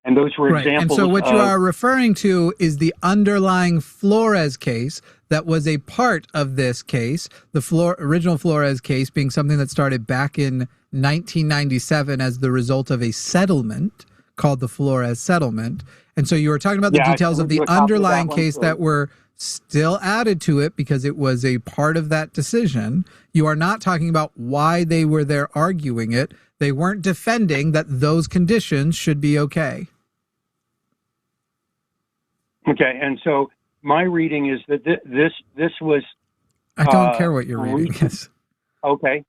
And those were examples. And so what you are referring to is the underlying Flores case that was a part of this case, the original Flores case being something that started back in 1997 as the result of a settlement called the Flores settlement. And so you were talking about the details of the underlying case that were still added to it because it was a part of that decision. You are not talking about why they were there arguing it. They weren't defending that those conditions should be okay. Okay, and so my reading is that this was. I don't care what your reading is. Okay.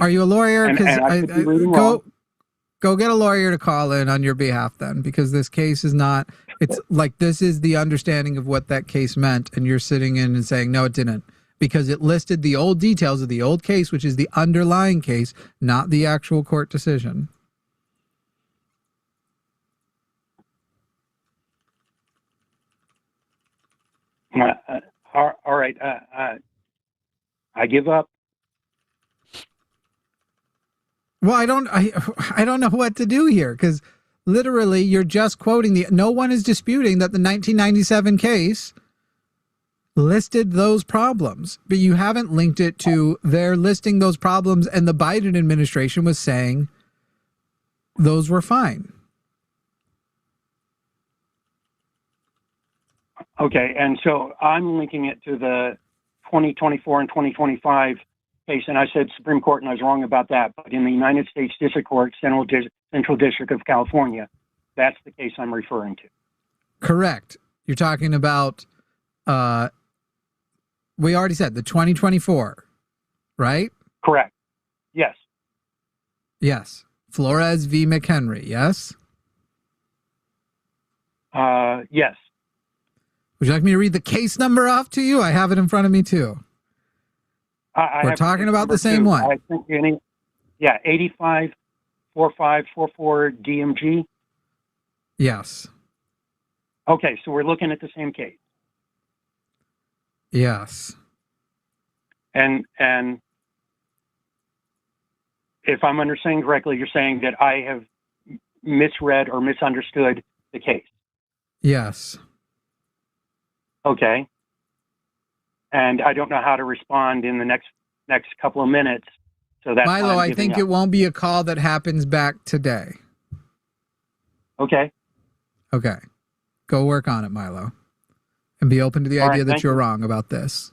Are you a lawyer? Because go get a lawyer to call in on your behalf then, because this case is not. It's like this is the understanding of what that case meant, and you're sitting in and saying no, it didn't, because it listed the old details of the old case, which is the underlying case, not the actual court decision. All right. I give up. Well, I don't know what to do here, because literally you're just quoting no one is disputing that the 1997 case listed those problems, but you haven't linked it to their listing those problems and the Biden administration was saying those were fine. Okay, and so I'm linking it to the 2024 and 2025 case, and I said Supreme Court, and I was wrong about that. But in the United States District Court, Central District of California, that's the case I'm referring to. Correct. You're talking about, we already said the 2024, right? Correct. Yes. Yes. Flores v. McHenry, yes? Yes. Would you like me to read the case number off to you? I have it in front of me too. We're talking about the same one. I think 854544 DMG. Yes. Okay, so we're looking at the same case. Yes. And if I'm understanding correctly, you're saying that I have misread or misunderstood the case. Yes. Okay. And I don't know how to respond in the next couple of minutes. So that's Milo, I think it won't be a call that happens back today. Okay. Okay. Go work on it, Milo. And be open to the idea that you're wrong about this.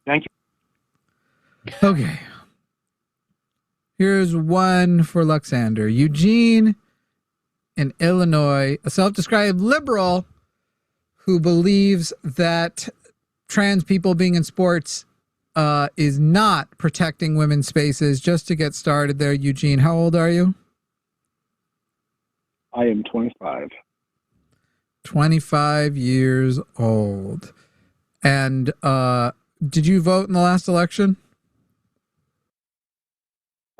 Thank you. Okay. Here's one for Luxander. Eugene in Illinois, a self-described liberal who believes that trans people being in sports is not protecting women's spaces. Just to get started there, Eugene, how old are you? I am 25. 25 years old. And did you vote in the last election?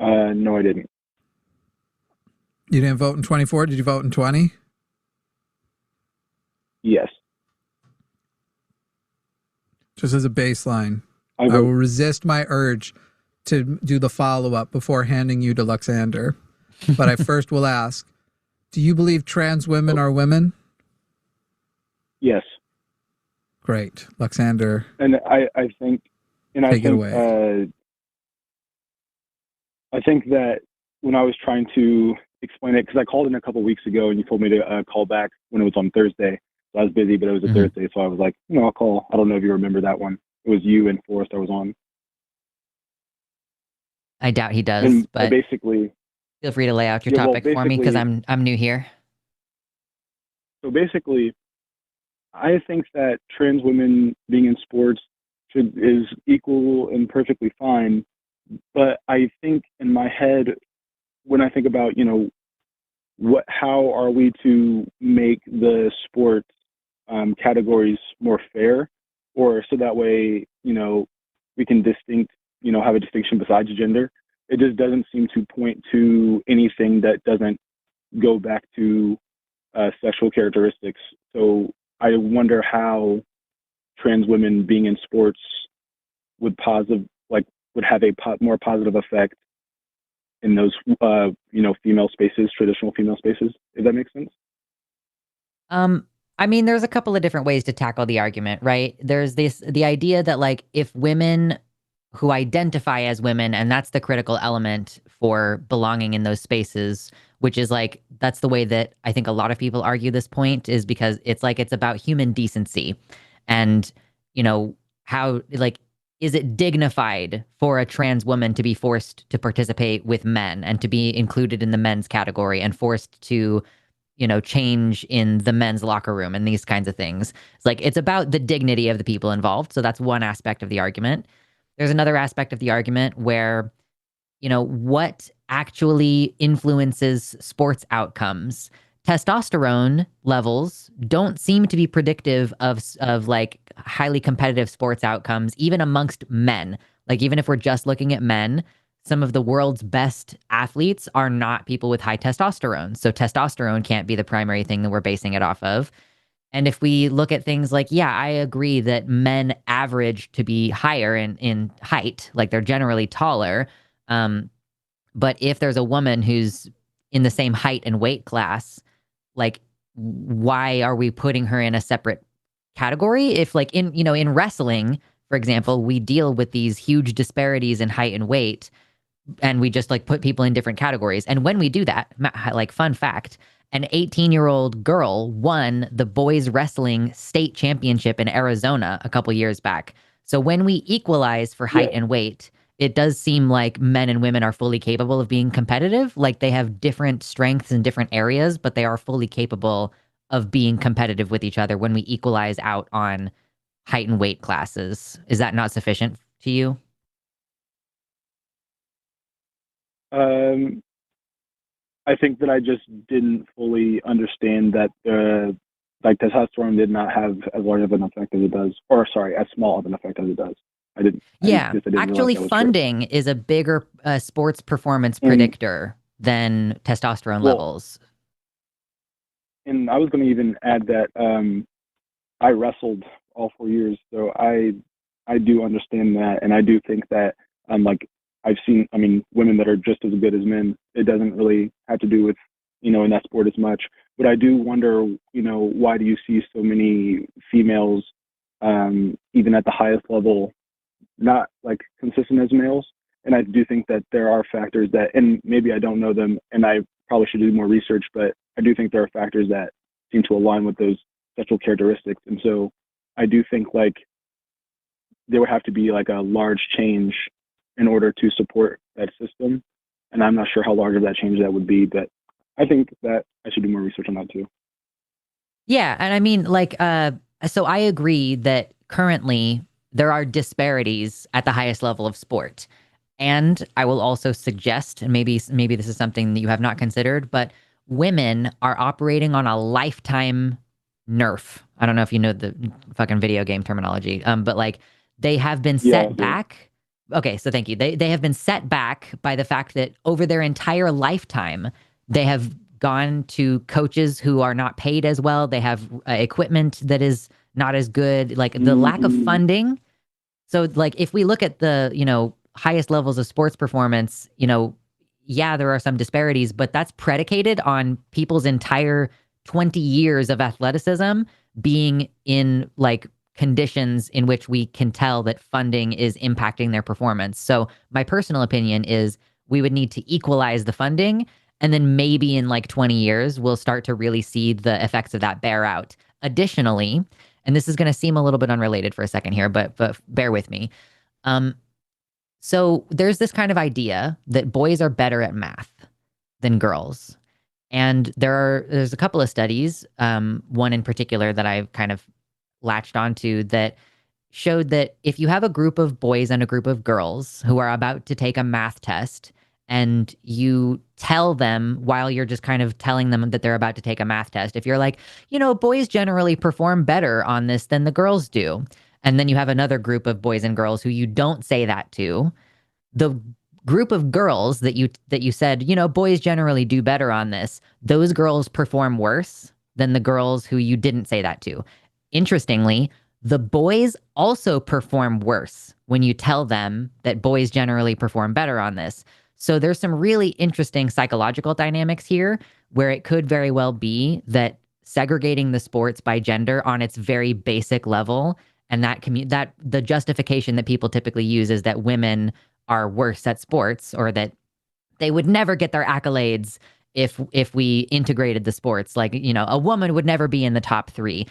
No, I didn't. You didn't vote in 24. Did you vote in 20? Yes. Just as a baseline, I will resist my urge to do the follow-up before handing you to Luxander. But I first will ask, do you believe trans women are women? Yes. Great. Luxander. And I think, and I Take it think, away. I think that when I was trying to explain it, because I called in a couple weeks ago and you told me to call back when it was on Thursday. So I was busy, but it was a Thursday. So I was like, I'll call. I don't know if you remember that one. It was you and Forrest I was on. I doubt he does, And but basically, feel free to lay out your topic for me because I'm new here. So basically, I think that trans women being in sports is equal and perfectly fine. But I think in my head, when I think about, how are we to make the sports categories more fair, or so that way, we can have a distinction besides gender. It just doesn't seem to point to anything that doesn't go back to sexual characteristics. So I wonder how trans women being in sports would have a more positive effect in those, female spaces, traditional female spaces, if that makes sense. I mean, there's a couple of different ways to tackle the argument, right? There's the idea that like if women who identify as women, and that's the critical element for belonging in those spaces, which is like, that's the way that I think a lot of people argue this point, is because it's like, it's about human decency and, how, like, is it dignified for a trans woman to be forced to participate with men and to be included in the men's category and forced to, change in the men's locker room and these kinds of things? It's like, it's about the dignity of the people involved. So that's one aspect of the argument. There's another aspect of the argument where, what actually influences sports outcomes. Testosterone levels don't seem to be predictive of like highly competitive sports outcomes, even amongst men. Like, even if we're just looking at men, some of the world's best athletes are not people with high testosterone. So testosterone can't be the primary thing that we're basing it off of. And if we look at things like, yeah, I agree that men average to be higher in height, like they're generally taller. But if there's a woman who's in the same height and weight class, like, why are we putting her in a separate category? If like in wrestling, for example, we deal with these huge disparities in height and weight, and we just like put people in different categories. And when we do that, like, fun fact, an 18-year-old girl won the boys wrestling state championship in Arizona a couple years back. So when we equalize for height and weight, it does seem like men and women are fully capable of being competitive. Like, they have different strengths in different areas, but they are fully capable of being competitive with each other when we equalize out on height and weight classes. Is that not sufficient to you? I think that I just didn't fully understand that testosterone did not have as large of an effect as it does, or sorry, as small of an effect as it does. I didn't. Yeah, I didn't actually, funding is a bigger sports performance predictor than testosterone levels. And I was going to even add that I wrestled all 4 years, so I do understand that, and I do think that I've seen, women that are just as good as men. It doesn't really have to do with, in that sport as much. But I do wonder, why do you see so many females, even at the highest level, not like consistent as males? And I do think that there are factors that, and maybe I don't know them, and I probably should do more research, but I do think there are factors that seem to align with those sexual characteristics. And so I do think like there would have to be like a large change in order to support that system. And I'm not sure how large of that change that would be, but I think that I should do more research on that too. Yeah. And I mean, like, so I agree that currently there are disparities at the highest level of sport. And I will also suggest, and maybe this is something that you have not considered, but women are operating on a lifetime nerf. I don't know if you know the fucking video game terminology, but like, they have been set back. Okay, so thank you. They have been set back by the fact that over their entire lifetime, They have gone to coaches who are not paid as well. They have equipment that is not as good. Like the lack of funding. So like if we look at the, highest levels of sports performance, yeah, there are some disparities, but that's predicated on people's entire 20 years of athleticism being in like conditions in which we can tell that funding is impacting their performance. So my personal opinion is we would need to equalize the funding, and then maybe in like 20 years, we'll start to really see the effects of that bear out. Additionally, and this is going to seem a little bit unrelated for a second here, but bear with me. So there's this kind of idea that boys are better at math than girls. And there's a couple of studies, one in particular that I've kind of latched onto that showed that if you have a group of boys and a group of girls who are about to take a math test, and you tell them while you're just kind of telling them that they're about to take a math test, if you're like, boys generally perform better on this than the girls do. And then you have another group of boys and girls who you don't say that to. The group of girls that you said, boys generally do better on this, those girls perform worse than the girls who you didn't say that to. Interestingly, the boys also perform worse when you tell them that boys generally perform better on this. So there's some really interesting psychological dynamics here where it could very well be that segregating the sports by gender on its very basic level, and that the justification that people typically use is that women are worse at sports, or that they would never get their accolades if we integrated the sports. Like, a woman would never be in the top 3.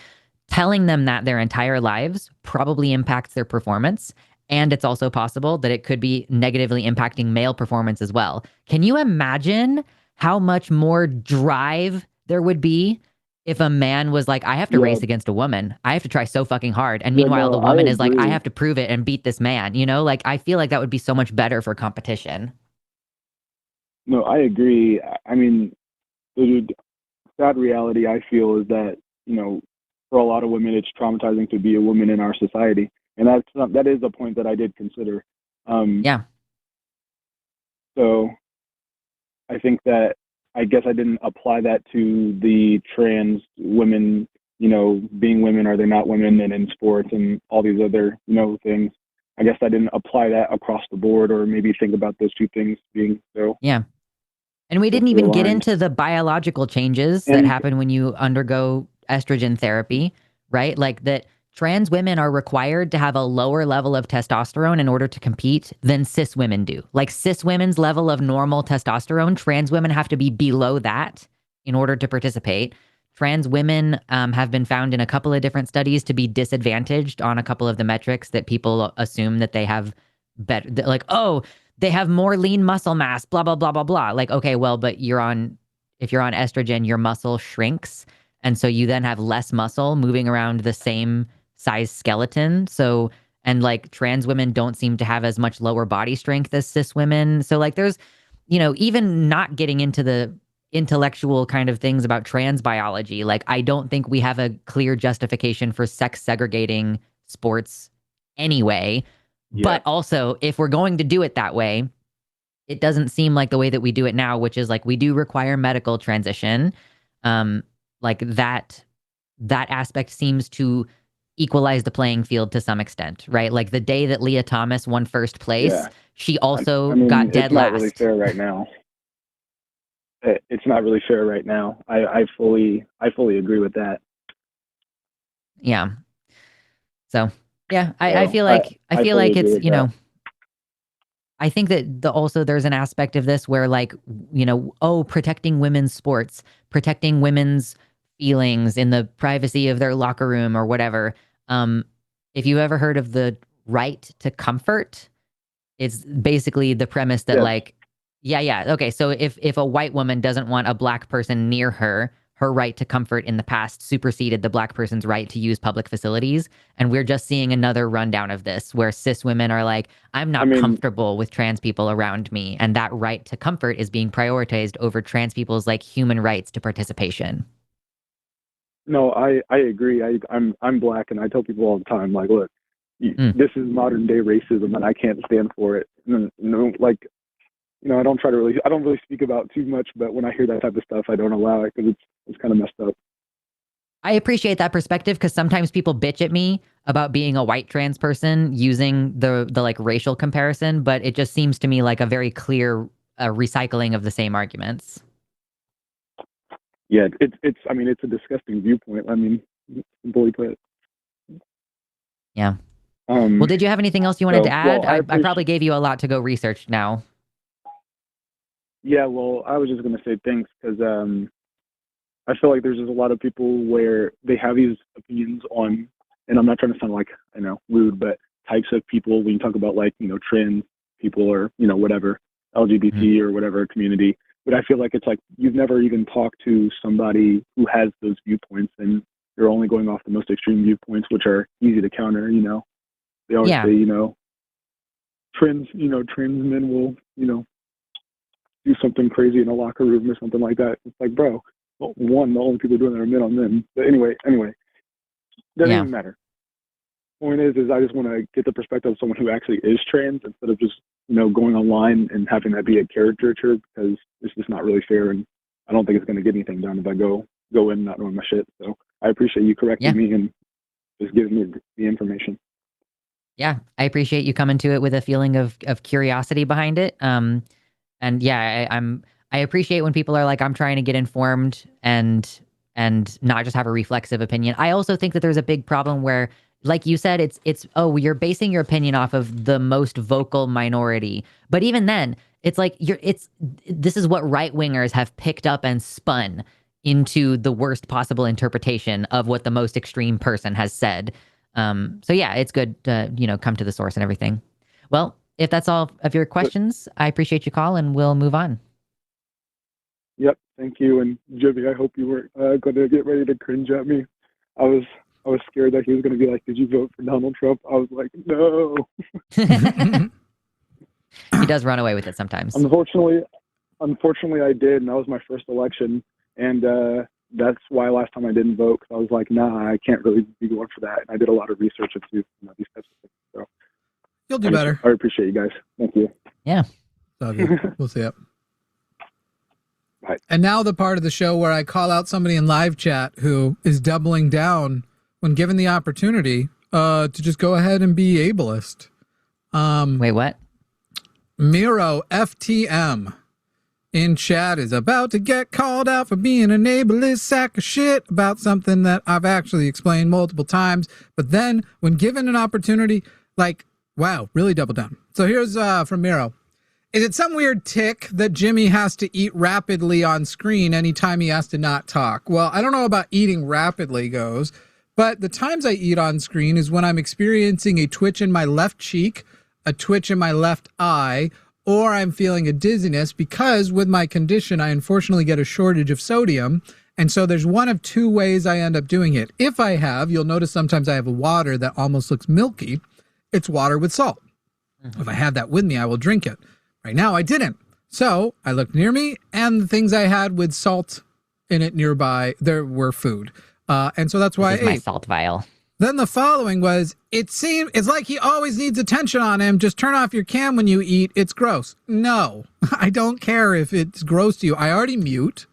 Telling them that their entire lives probably impacts their performance. And it's also possible that it could be negatively impacting male performance as well. Can you imagine how much more drive there would be if a man was like, I have to race against a woman. I have to try so fucking hard. And meanwhile, the woman is like, I have to prove it and beat this man. Like, I feel like that would be so much better for competition. No, I agree. I mean, the sad reality I feel is that, for a lot of women, it's traumatizing to be a woman in our society. And that is a point that I did consider. Yeah. So I think that, I guess I didn't apply that to the trans women, being women, are they not women, and in sports and all these other, things. I guess I didn't apply that across the board, or maybe think about those two things being so. Yeah. And we didn't even get into the biological changes that happen when you undergo estrogen therapy, right? Like that trans women are required to have a lower level of testosterone in order to compete than cis women do. Like cis women's level of normal testosterone, trans women have to be below that in order to participate. Trans women have been found in a couple of different studies to be disadvantaged on a couple of the metrics that people assume that they have better, like, oh, they have more lean muscle mass, blah, blah, blah, blah, blah. Like, okay, well, but if you're on estrogen, your muscle shrinks. And so you then have less muscle moving around the same size skeleton. So, and like trans women don't seem to have as much lower body strength as cis women. So like there's, even not getting into the intellectual kind of things about trans biology, like I don't think we have a clear justification for sex segregating sports anyway. Yeah. But also, if we're going to do it that way, it doesn't seem like the way that we do it now, which is like we do require medical transition. Like that aspect seems to equalize the playing field to some extent, right? Like the day that Leah Thomas won first place, she also got dead last. It's not really fair right now. It's not really fair right now. I fully agree with that. Yeah. So yeah, I feel like it's, I think that also there's an aspect of this where like, protecting women's sports, protecting women's feelings in the privacy of their locker room or whatever. If you ever heard of the right to comfort, it's basically the premise that okay. So if a white woman doesn't want a black person near her, her right to comfort in the past superseded the black person's right to use public facilities. And we're just seeing another rundown of this where cis women are like, I'm not comfortable with trans people around me. And that right to comfort is being prioritized over trans people's like human rights to participation. No, I agree. I'm black, and I tell people all the time, like, look, this is modern day racism, and I can't stand for it. I don't really speak about too much, but when I hear that type of stuff, I don't allow it because it's kind of messed up. I appreciate that perspective because sometimes people bitch at me about being a white trans person using the like racial comparison, but it just seems to me like a very clear recycling of the same arguments. Yeah, it's a disgusting viewpoint. I mean, simply put. Yeah. Well, did you have anything else you wanted to add? Well, I probably gave you a lot to go research now. Yeah, well, I was just going to say thanks because I feel like there's just a lot of people where they have these opinions on, and I'm not trying to sound like, rude, but types of people when you talk about like, trans people or, whatever, LGBT or whatever community. But I feel like it's like you've never even talked to somebody who has those viewpoints and you're only going off the most extreme viewpoints, which are easy to counter, They always say, trans men will, do something crazy in a locker room or something like that. It's like, bro, well, one, the only people doing that are men on men. But anyway, doesn't even matter. Point is I just want to get the perspective of someone who actually is trans instead of just, going online and having that be a caricature because it's just not really fair. And I don't think it's going to get anything done if I go in not knowing my shit. So I appreciate you correcting me and just giving me the information. Yeah, I appreciate you coming to it with a feeling of curiosity behind it. And yeah, I appreciate when people are like, I'm trying to get informed and not just have a reflexive opinion. I also think that there's a big problem where, like you said, it's you're basing your opinion off of the most vocal minority. But even then, it's like this is what right wingers have picked up and spun into the worst possible interpretation of what the most extreme person has said. So yeah, it's good to, come to the source and everything. Well, if that's all of your questions, I appreciate your call and we'll move on. Yep. Thank you. And Jimmy, I hope you weren't going to get ready to cringe at me. I was scared that he was going to be like, did you vote for Donald Trump? I was like, no. He does run away with it sometimes. Unfortunately, I did. And that was my first election. And that's why last time I didn't vote. Cause I was like, nah, I can't really be going for that. And I did a lot of research into these types of things. So you'll do better. I appreciate you guys. Thank you. Yeah. We'll see it. Bye. And now the part of the show where I call out somebody in live chat who is doubling down when given the opportunity to just go ahead and be ableist. Wait, what? Miro FTM in chat is about to get called out for being an ableist sack of shit about something that I've actually explained multiple times. But then when given an opportunity, like, wow, really double down. So here's from Miro. Is it some weird tick that Jimmy has to eat rapidly on screen anytime he has to not talk? Well, I don't know about eating rapidly goes, but the times I eat on screen is when I'm experiencing a twitch in my left cheek, a twitch in my left eye, or I'm feeling a dizziness because with my condition, I unfortunately get a shortage of sodium. And so there's one of two ways I end up doing it. If I have, you'll notice sometimes I have a water that almost looks milky. It's water with salt. Mm-hmm. If I have that with me, I will drink it. Right now, I didn't. So I looked near me, and the things I had with salt in it nearby, there were food. And so that's why I ate. My salt vial. Then the following was, it's like he always needs attention on him. Just turn off your cam when you eat. It's gross. No, I don't care if it's gross to you. I already mute.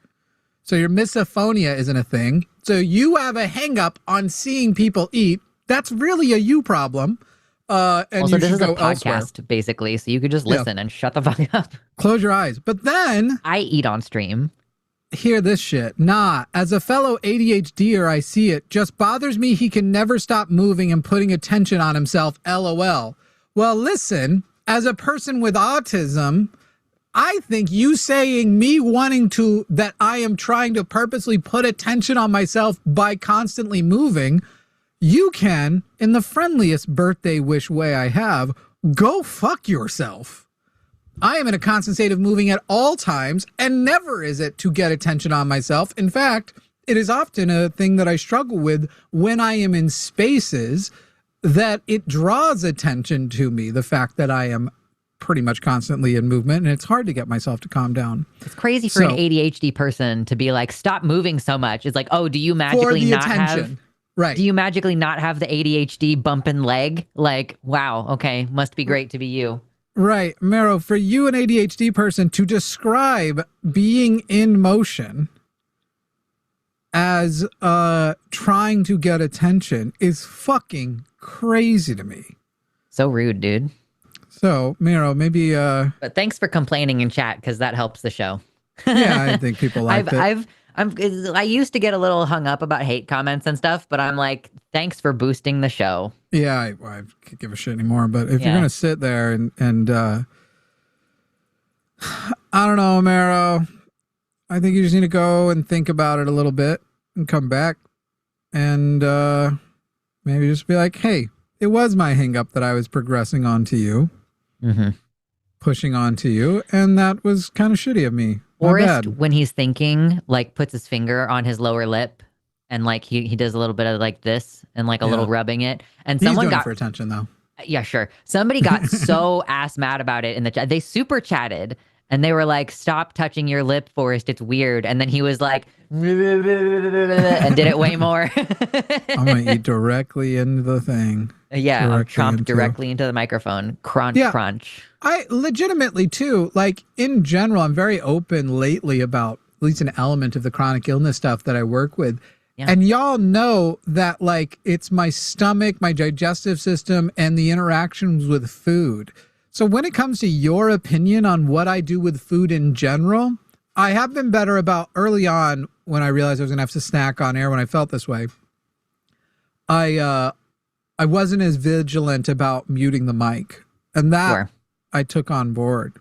So your misophonia isn't a thing. So you have a hang up on seeing people eat. That's really a you problem. And also, this is a podcast, elsewhere. basically, so you could just listen and shut the fuck up. Close your eyes. But then I eat on stream. Hear this shit. Nah, as a fellow ADHDer, I see it. Just bothers me he can never stop moving and putting attention on himself. LOL. Well, listen, as a person with autism, I think you saying me wanting to, that I am trying to purposely put attention on myself by constantly moving, you can, in the friendliest birthday wish way I have, go fuck yourself. I am in a constant state of moving at all times, and never is it to get attention on myself. In fact, it is often a thing that I struggle with when I am in spaces that it draws attention to me, the fact that I am pretty much constantly in movement, and it's hard to get myself to calm down. It's crazy for an ADHD person to be like, stop moving so much. It's like, oh, do you magically not have... Right. Do you magically not have the ADHD bump and leg? Like, wow, okay, must be great to be you. Right, Mero, for you, an ADHD person, to describe being in motion as trying to get attention is fucking crazy to me. So rude, dude. So, Mero, maybe But thanks for complaining in chat, because that helps the show. yeah, I think people like it. I used to get a little hung up about hate comments and stuff, but I'm like, thanks for boosting the show. Yeah, I can't give a shit anymore. But if you're gonna sit there and I don't know, Mero, I think you just need to go and think about it a little bit and come back and maybe just be like, hey, it was my hang up that I was progressing onto you, pushing onto you, and that was kind of shitty of me. Forrest, when he's thinking, like puts his finger on his lower lip and like he does a little bit of like this and like a little rubbing it. And He's someone doing it got for attention though. Yeah, sure. Somebody got so ass mad about it in the chat. They super chatted and they were like, stop touching your lip, Forrest. It's weird. And then he was like, and did it way more. I'm going to eat directly into the thing. Yeah, chomp directly into the microphone. Crunch, crunch. I legitimately too, like in general, I'm very open lately about at least an element of the chronic illness stuff that I work with. Yeah. And y'all know that like it's my stomach, my digestive system, and the interactions with food. So when it comes to your opinion on what I do with food in general, I have been better about early on when I realized I was gonna have to snack on air when I felt this way. I wasn't as vigilant about muting the mic. And that I took on board.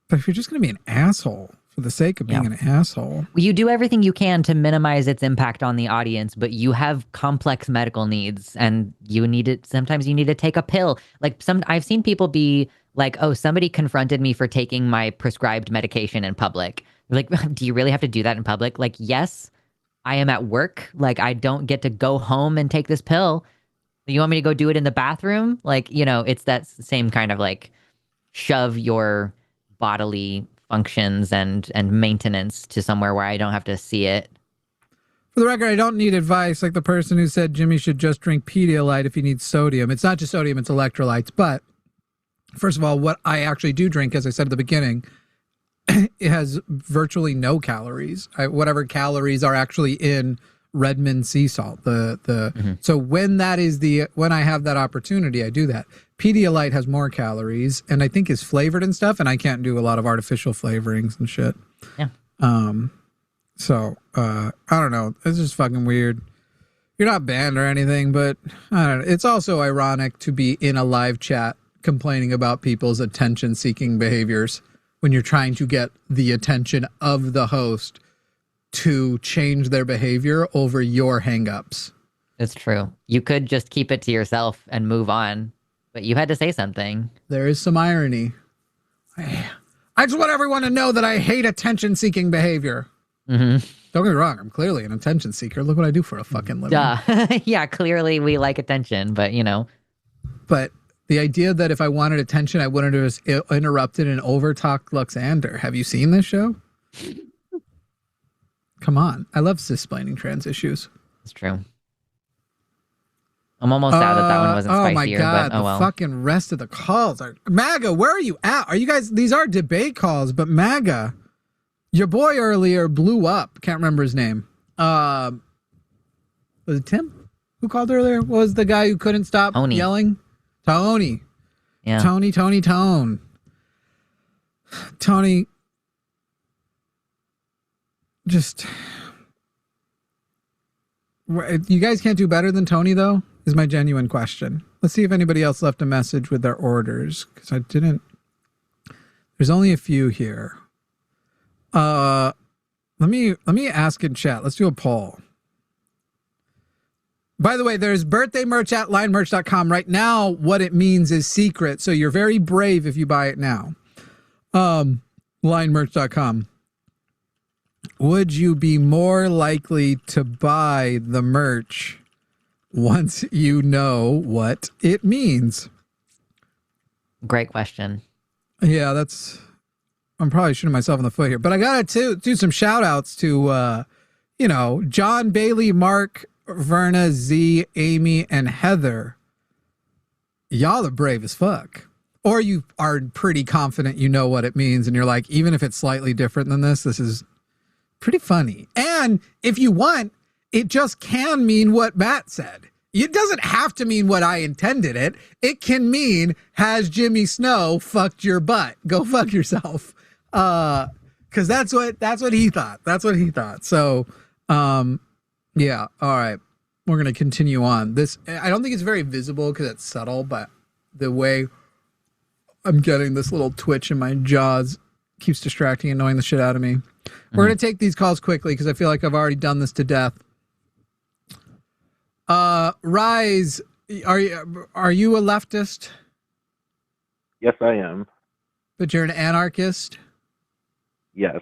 But if you're just gonna be an asshole for the sake of being an asshole. You do everything you can to minimize its impact on the audience, but you have complex medical needs and you need it. Sometimes you need to take a pill. Like I've seen people be like, oh, somebody confronted me for taking my prescribed medication in public. Like, do you really have to do that in public? Like, yes, I am at work. Like, I don't get to go home and take this pill. You want me to go do it in the bathroom? Like, you know, it's that same kind of like shove your bodily functions and maintenance to somewhere where I don't have to see it. For the record, I don't need advice like the person who said Jimmy should just drink Pedialyte if he needs sodium. It's not just sodium, it's electrolytes. But first of all, what I actually do drink, as I said at the beginning, it has virtually no calories. Whatever calories are actually in Redmond sea salt. So when I have that opportunity, I do that. Pedialyte has more calories and I think is flavored and stuff, and I can't do a lot of artificial flavorings and shit. Yeah. So I don't know. It's just fucking weird. You're not banned or anything, but I don't know. It's also ironic to be in a live chat complaining about people's attention-seeking behaviors when you're trying to get the attention of the host to change their behavior over your hang-ups. It's true. You could just keep it to yourself and move on, but you had to say something. There is some irony. I just want everyone to know that I hate attention-seeking behavior. Don't get me wrong. I'm clearly an attention seeker. Look what I do for a fucking living. Yeah, clearly we like attention, but you know. But the idea that if I wanted attention, I wouldn't have just interrupted and overtalked Luxander. Have you seen this show? Come on. I love cisplaining trans issues. It's true. I'm almost sad that one wasn't spicier. Oh my God, but, oh well. The fucking rest of the calls are... MAGA, where are you at? Are you guys... These are debate calls, but MAGA, your boy earlier blew up. Can't remember his name. Was it Tim? Who called earlier? What was the guy who couldn't stop yelling? Tony. Yeah. Tony. Just... You guys can't do better than Tony, though, is my genuine question. Let's see if anybody else left a message with their orders, because I didn't... There's only a few here. Let me ask in chat. Let's do a poll. By the way, there's birthday merch at linemerch.com. Right now, what it means is secret, so you're very brave if you buy it now. Linemerch.com. Would you be more likely to buy the merch once you know what it means? Great question. Yeah, I'm probably shooting myself in the foot here, but I got to do some shout outs to, John, Bailey, Mark, Verna, Z, Amy, and Heather. Y'all are brave as fuck. Or you are pretty confident you know what it means, and you're like, even if it's slightly different than this is pretty funny. And if you want, it just can mean what Matt said. It doesn't have to mean what I intended it. It can mean, has Jimmy Snow fucked your butt? Go fuck yourself. Because that's what he thought. That's what he thought. So, yeah. All right. We're going to continue on. This, I don't think it's very visible because it's subtle, but the way I'm getting this little twitch in my jaws keeps distracting and annoying the shit out of me. We're going to take these calls quickly because I feel like I've already done this to death. Rise, are you a leftist? Yes, I am. But you're an anarchist? Yes.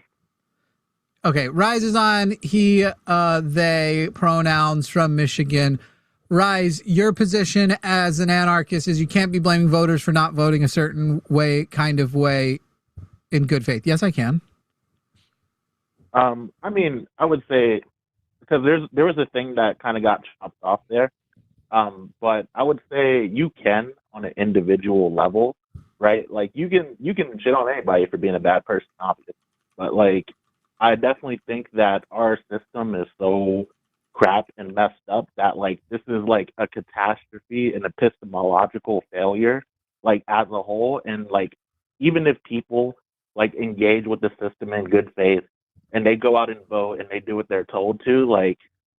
Okay, Rise is on he, they pronouns from Michigan. Rise, your position as an anarchist is you can't be blaming voters for not voting a certain way, kind of way, in good faith. Yes, I can. I mean, I would say, because there was a thing that kind of got chopped off there, but I would say you can on an individual level, right? Like you can shit on anybody for being a bad person, obviously, but like I definitely think that our system is so crap and messed up that like this is like a catastrophe and epistemological failure, like as a whole, and like even if people like engage with the system in good faith and they go out and vote and they do what they're told to, like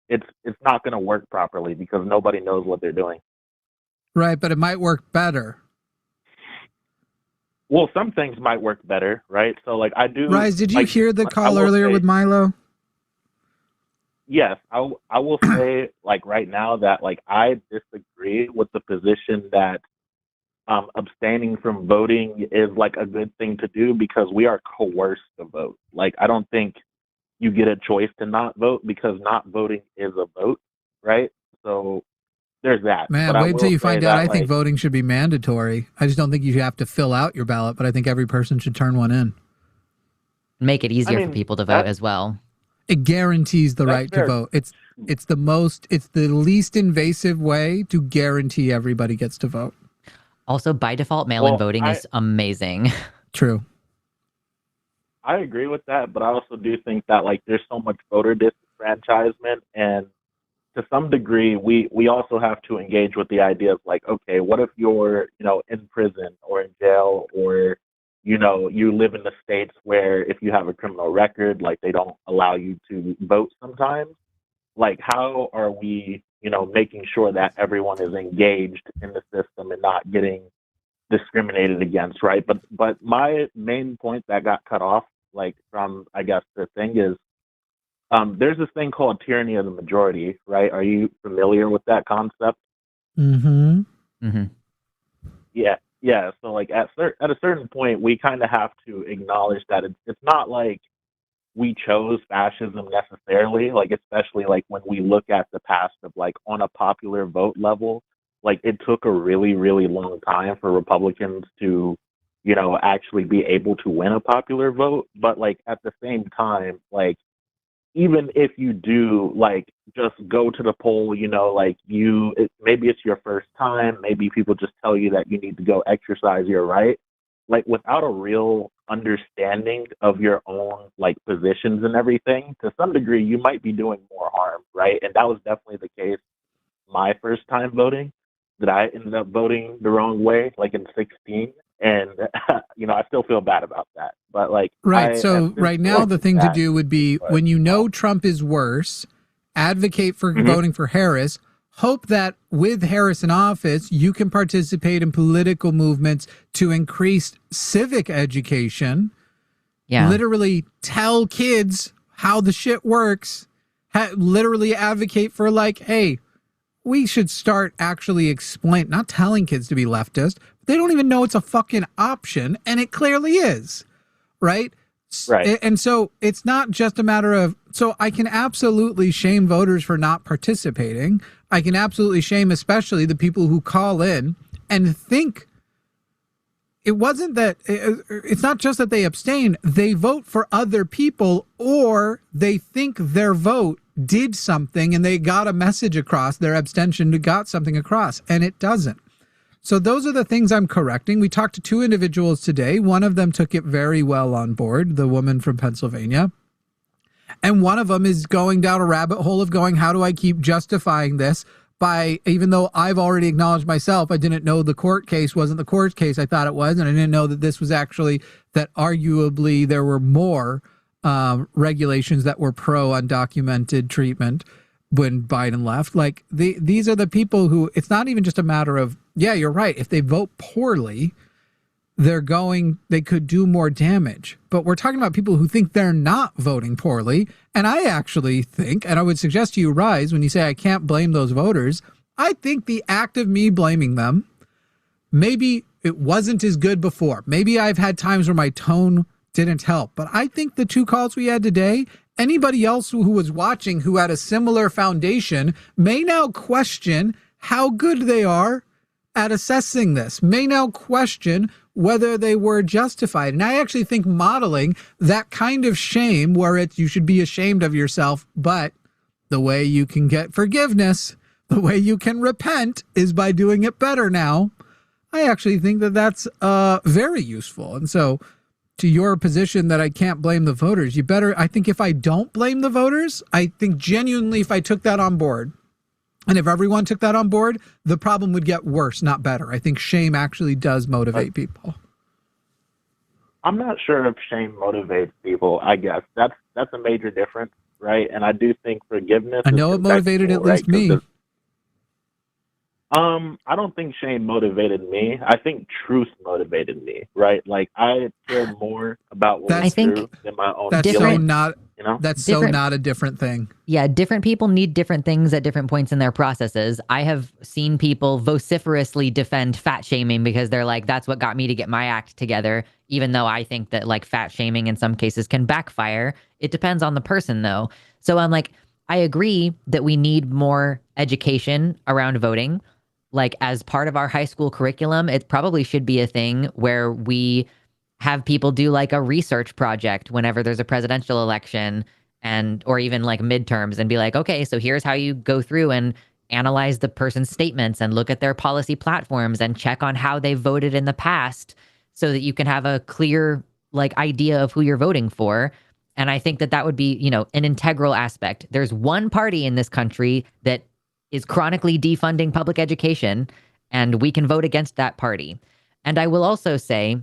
it's not going to work properly because nobody knows what they're doing. Right, but it might work better. Well, some things might work better, right? So like I do. Rise, did you like, hear the call earlier with Milo? Yes, I will say like right now that like I disagree with the position that abstaining from voting is like a good thing to do because we are coerced to vote. Like I don't think you get a choice to not vote because not voting is a vote, right? So there's that. Man, but wait until you find out. I like, think voting should be mandatory. I just don't think you have to fill out your ballot, but I think every person should turn one in. Make it easier for people to vote as well. It guarantees the right fair. to vote. It's the least invasive way to guarantee everybody gets to vote. Also, by default, mail-in voting is amazing. True. I agree with that, but I also do think that like there's so much voter disenfranchisement, and to some degree, we also have to engage with the idea of like, okay, what if you're in prison or in jail, or you live in the states where if you have a criminal record, like they don't allow you to vote sometimes. Like, how are we, making sure that everyone is engaged in the system and not getting discriminated against, right? But my main point that got cut off, like from, I guess, the thing is, there's this thing called tyranny of the majority, right? Are you familiar with that concept? Mm-hmm. Mm-hmm. Yeah. So like at a certain point, we kind of have to acknowledge that it's not like we chose fascism necessarily, like especially like when we look at the past of like on a popular vote level, like it took a really, really long time for Republicans to, actually be able to win a popular vote. But like at the same time, like even if you do like just go to the poll, maybe it's your first time, maybe people just tell you that you need to go exercise your right. Like without a real understanding of your own like positions and everything, to some degree, you might be doing more harm, right? And that was definitely the case my first time voting, that I ended up voting the wrong way, like in 16. And, I still feel bad about that. But like, right. So right now, the thing to do would be when Trump is worse, advocate for voting for Harris. Hope that with Harris in office, you can participate in political movements to increase civic education. Yeah. Literally tell kids how the shit works. Literally advocate for like, hey, we should start actually not telling kids to be leftist. They don't even know it's a fucking option, and it clearly is, right? Right. And so it's not just a matter of, so I can absolutely shame voters for not participating. I can absolutely shame especially the people who call in and think it's not just that they abstain, they vote for other people, or they think their vote did something and they got a message across, their abstention got something across, and it doesn't. So those are the things I'm correcting. We talked to 2 individuals today. One of them took it very well on board, the woman from Pennsylvania. And one of them is going down a rabbit hole of going, how do I keep justifying this by, even though I've already acknowledged myself, I didn't know the court case wasn't the court case I thought it was, and I didn't know that this was actually, that arguably there were more regulations that were pro undocumented treatment when Biden left. Like these are the people who, it's not even just a matter of, yeah, you're right. If they vote poorly, they could do more damage. But we're talking about people who think they're not voting poorly. And I actually think, and I would suggest to you, Rise, when you say I can't blame those voters, I think the act of me blaming them, maybe it wasn't as good before. Maybe I've had times where my tone didn't help. But I think the 2 calls we had today, anybody else who was watching who had a similar foundation may now question how good they are at assessing this, may now question whether they were justified. And I actually think modeling that kind of shame where you should be ashamed of yourself, but the way you can get forgiveness, the way you can repent is by doing it better now. I actually think that that's very useful. And so to your position that I can't blame the voters, I think if I don't blame the voters, I think genuinely if I took that on board, and if everyone took that on board, the problem would get worse, not better. I think shame actually does motivate people. I'm not sure if shame motivates people. I guess that's a major difference, right? And I do think forgiveness. I know it motivated at least me. I don't think shame motivated me. I think truth motivated me, right? Like I care more about what's true than my own. That's feelings, so not. You know? That's so not a different thing. Yeah, different people need different things at different points in their processes. I have seen people vociferously defend fat shaming because they're like, that's what got me to get my act together, even though I think that like fat shaming in some cases can backfire. It depends on the person though. So I'm like, I agree that we need more education around voting. Like as part of our high school curriculum, it probably should be a thing where we have people do like a research project whenever there's a presidential election or even like midterms and be like, okay, so here's how you go through and analyze the person's statements and look at their policy platforms and check on how they voted in the past so that you can have a clear like idea of who you're voting for. And I think that would be, an integral aspect. There's one party in this country that is chronically defunding public education, and we can vote against that party. And I will also say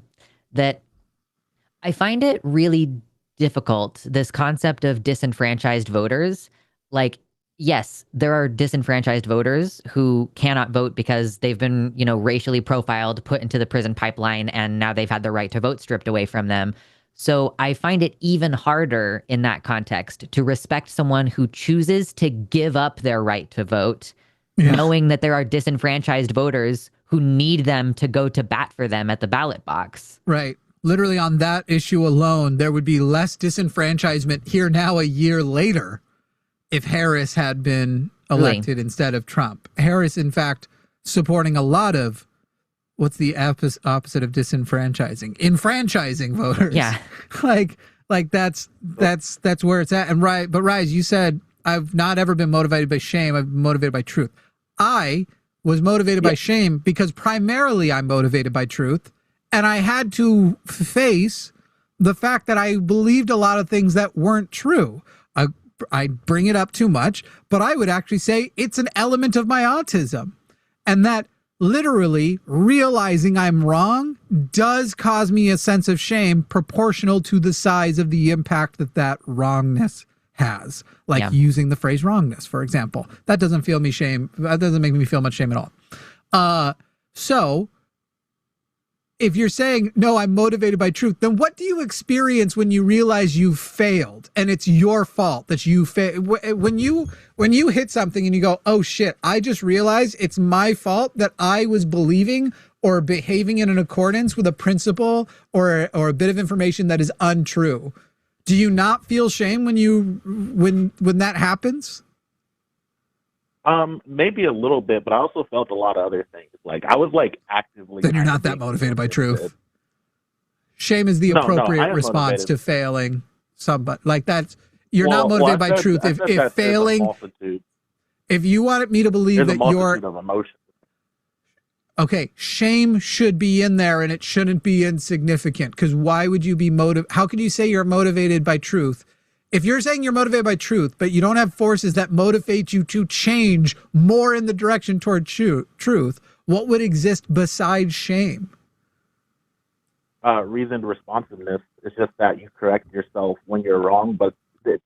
that I find it really difficult, this concept of disenfranchised voters. Like, yes, there are disenfranchised voters who cannot vote because they've been, racially profiled, put into the prison pipeline, and now they've had the right to vote stripped away from them. So I find it even harder in that context to respect someone who chooses to give up their right to vote, knowing that there are disenfranchised voters who need them to go to bat for them at the ballot box. Right. Literally on that issue alone, there would be less disenfranchisement here now a year later if Harris had been elected instead of Trump. Harris, in fact, supporting a lot of what's the opposite of disenfranchising? Enfranchising voters. Yeah. like that's where it's at. And but Rise, you said I've not ever been motivated by shame. I've been motivated by truth. I was motivated by shame because primarily I'm motivated by truth. And I had to face the fact that I believed a lot of things that weren't true. I bring it up too much, but I would actually say it's an element of my autism. And that literally realizing I'm wrong does cause me a sense of shame proportional to the size of the impact that wrongness has. Like using the phrase wrongness, for example. That doesn't feel me shame. That doesn't make me feel much shame at all. So if you're saying, no, I'm motivated by truth, then what do you experience when you realize you failed and it's your fault that you failed? When you hit something and you go, oh shit, I just realized it's my fault that I was believing or behaving in accordance with a principle or a bit of information that is untrue. Do you not feel shame when that happens? Maybe a little bit, but I also felt a lot of other things. Like I was like actively. Then you're not that motivated by truth. Shame is the appropriate response to failing somebody. Like that's you're not motivated by truth. If failing, if you wanted me to believe that you're of emotions. Okay, shame should be in there and it shouldn't be insignificant, because why would you be how can you say you're motivated by truth? If you're saying you're motivated by truth, but you don't have forces that motivate you to change more in the direction toward truth, what would exist besides shame? Reasoned responsiveness. It's just that you correct yourself when you're wrong, but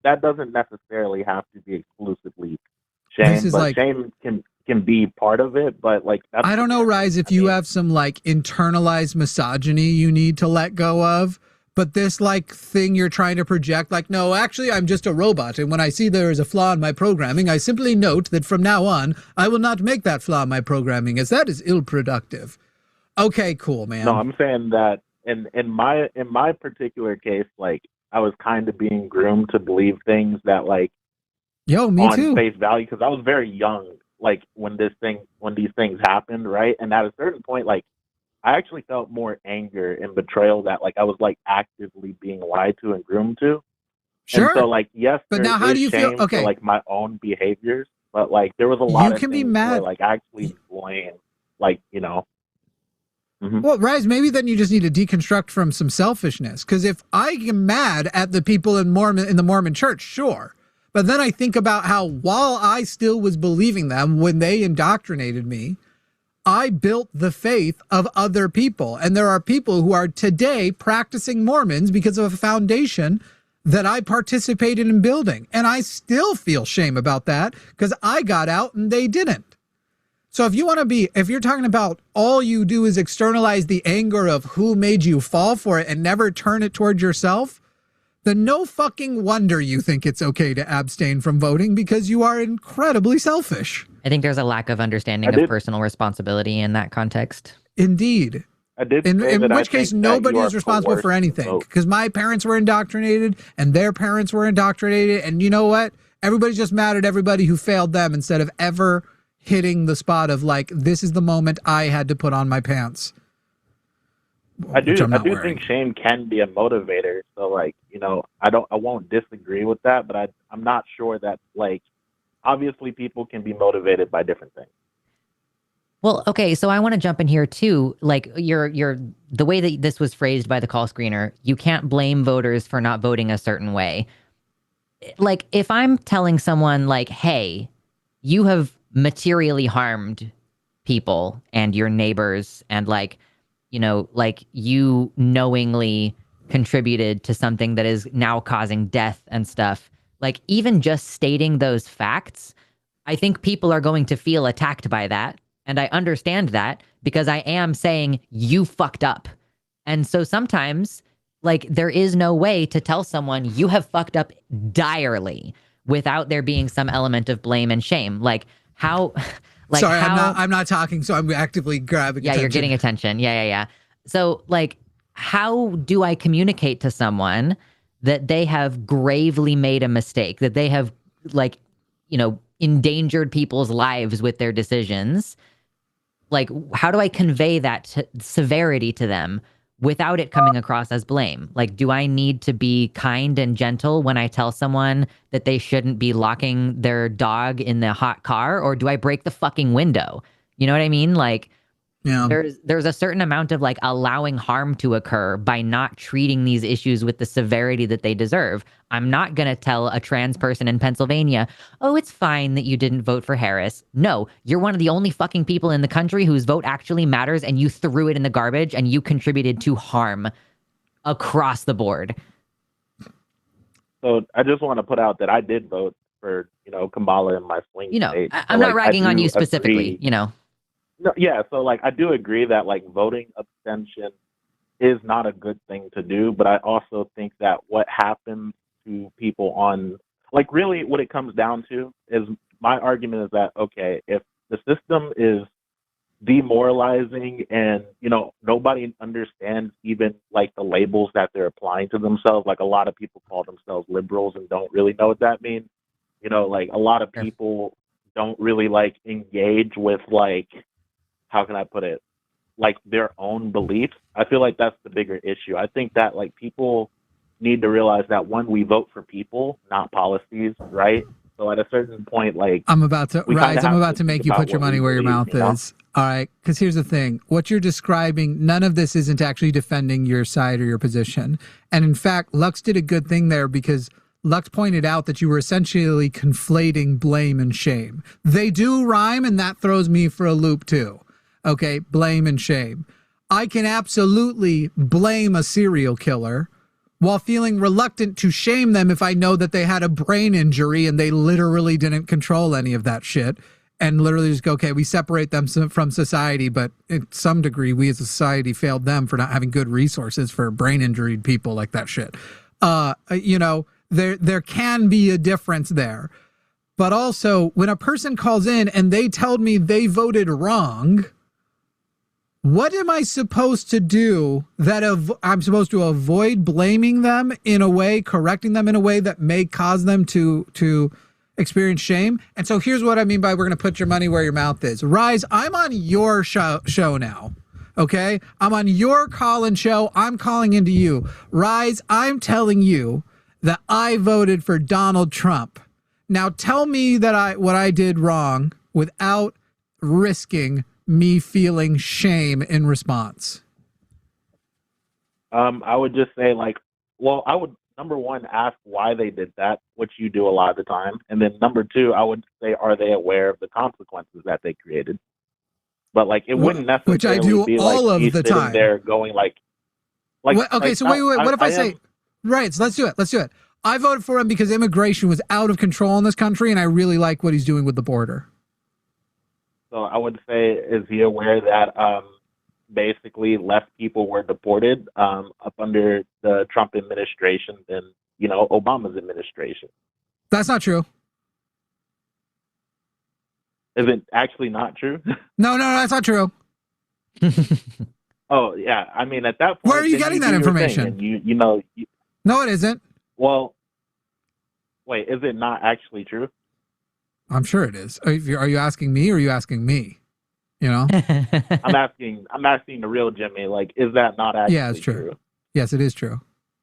that doesn't necessarily have to be exclusively shame. But shame can be part of it, but like that's, I don't know, Rise, if you have some like internalized misogyny you need to let go of, but this like thing you're trying to project, like, no, actually I'm just a robot, and when I see there is a flaw in my programming, I simply note that from now on I will not make that flaw in my programming, as that is ill-productive. Okay, cool, man. No, I'm saying that in my particular case, like I was kind of being groomed to believe things that like me on too. face value, because I was very young, like when these things happened, right? And at a certain point, like I actually felt more anger and betrayal that like I was like actively being lied to and groomed to. Sure. And so like, yes, but now how do you feel? Okay, for, like my own behaviors, but like there was a lot you of can things be mad. where, like actually blame, like, you know. Mm-hmm. Well, Rise, maybe then you just need to deconstruct from some selfishness. Because if I am mad at the people in the Mormon church, sure. But then I think about how while I still was believing them when they indoctrinated me, I built the faith of other people. And there are people who are today practicing Mormons because of a foundation that I participated in building. And I still feel shame about that because I got out and they didn't. So if you're talking about all you do is externalize the anger of who made you fall for it and never turn it towards yourself, then no fucking wonder you think it's okay to abstain from voting, because you are incredibly selfish. I think there's a lack of understanding of personal responsibility in that context. Indeed. I did. In which case, nobody is responsible for anything, because my parents were indoctrinated and their parents were indoctrinated. And you know what? Everybody's just mad at everybody who failed them instead of ever hitting the spot of like, this is the moment I had to put on my pants. I do think shame can be a motivator. So like, you know, I won't disagree with that, but I'm not sure that like, obviously people can be motivated by different things. Well, okay, so I want to jump in here too. Like the way that this was phrased by the call screener, you can't blame voters for not voting a certain way. Like if I'm telling someone like, hey, you have materially harmed people and your neighbors, and like, you know, like you knowingly contributed to something that is now causing death and stuff. Like even just stating those facts, I think people are going to feel attacked by that. And I understand that because I am saying you fucked up. And so sometimes like there is no way to tell someone you have fucked up direly without there being some element of blame and shame. Like how, like, sorry, I'm not talking, so I'm actively grabbing attention. You're getting attention. Yeah. So like, how do I communicate to someone that they have gravely made a mistake, that they have like, you know, endangered people's lives with their decisions? Like, how do I convey that severity to them without it coming across as blame? Like, do I need to be kind and gentle when I tell someone that they shouldn't be locking their dog in the hot car, or do I break the fucking window? You know what I mean? Like, yeah. There's a certain amount of like allowing harm to occur by not treating these issues with the severity that they deserve. I'm not going to tell a trans person in Pennsylvania, oh, it's fine that you didn't vote for Harris. No, you're one of the only fucking people in the country whose vote actually matters, and you threw it in the garbage and you contributed to harm across the board. So I just want to put out that I did vote for, you know, Kamala in my swing state. I'm not ragging on you specifically, you know. No, yeah, so like I do agree that like voting abstention is not a good thing to do, but I also think that what happens to people on like really what it comes down to is my argument is that okay, if the system is demoralizing and you know nobody understands even like the labels that they're applying to themselves, like a lot of people call themselves liberals and don't really know what that means. You know, like a lot of people don't really like engage with like, how can I put it, like their own beliefs. I feel like that's the bigger issue. I think that like people need to realize that when we vote for people, not policies, right? So at a certain point, like I'm about to make you put your money where your mouth is. All right, because here's the thing. What you're describing, none of this isn't actually defending your side or your position. And in fact, Lux did a good thing there because Lux pointed out that you were essentially conflating blame and shame. They do rhyme, and that throws me for a loop too. Okay, blame and shame. I can absolutely blame a serial killer while feeling reluctant to shame them if I know that they had a brain injury and they literally didn't control any of that shit. And literally just go, okay, we separate them from society, but in some degree, we as a society failed them for not having good resources for brain injured people like that shit. You know, there can be a difference there. But also, when a person calls in and they tell me they voted wrong, what am I supposed to do that I'm supposed to avoid blaming them in a way, correcting them in a way that may cause them to experience shame? And so here's what I mean by we're going to put your money where your mouth is. Rise, I'm on your show now. Okay? I'm on your call-in show. I'm calling into you. Rise, I'm telling you that I voted for Donald Trump. Now tell me that what I did wrong without risking me feeling shame in response. I would just say I would number one ask why they did that, which you do a lot of the time, and then number two, I would say, are they aware of the consequences that they created? But it wouldn't necessarily which I do be all of me the sitting time. There going okay, so wait. What if I say, right? So let's do it. I voted for him because immigration was out of control in this country, and I really like what he's doing with the border. So I would say, is he aware that basically less people were deported up under the Trump administration than, Obama's administration? That's not true. Is it actually not true? No, that's not true. Oh, yeah. I mean, at that point, where are you getting that information? No, it isn't. Well, wait, is it not actually true? I'm sure it is. Are you asking me or are you asking me? I'm asking the real Jimmy. Is that not actually yeah, it's true? Yes, it is true.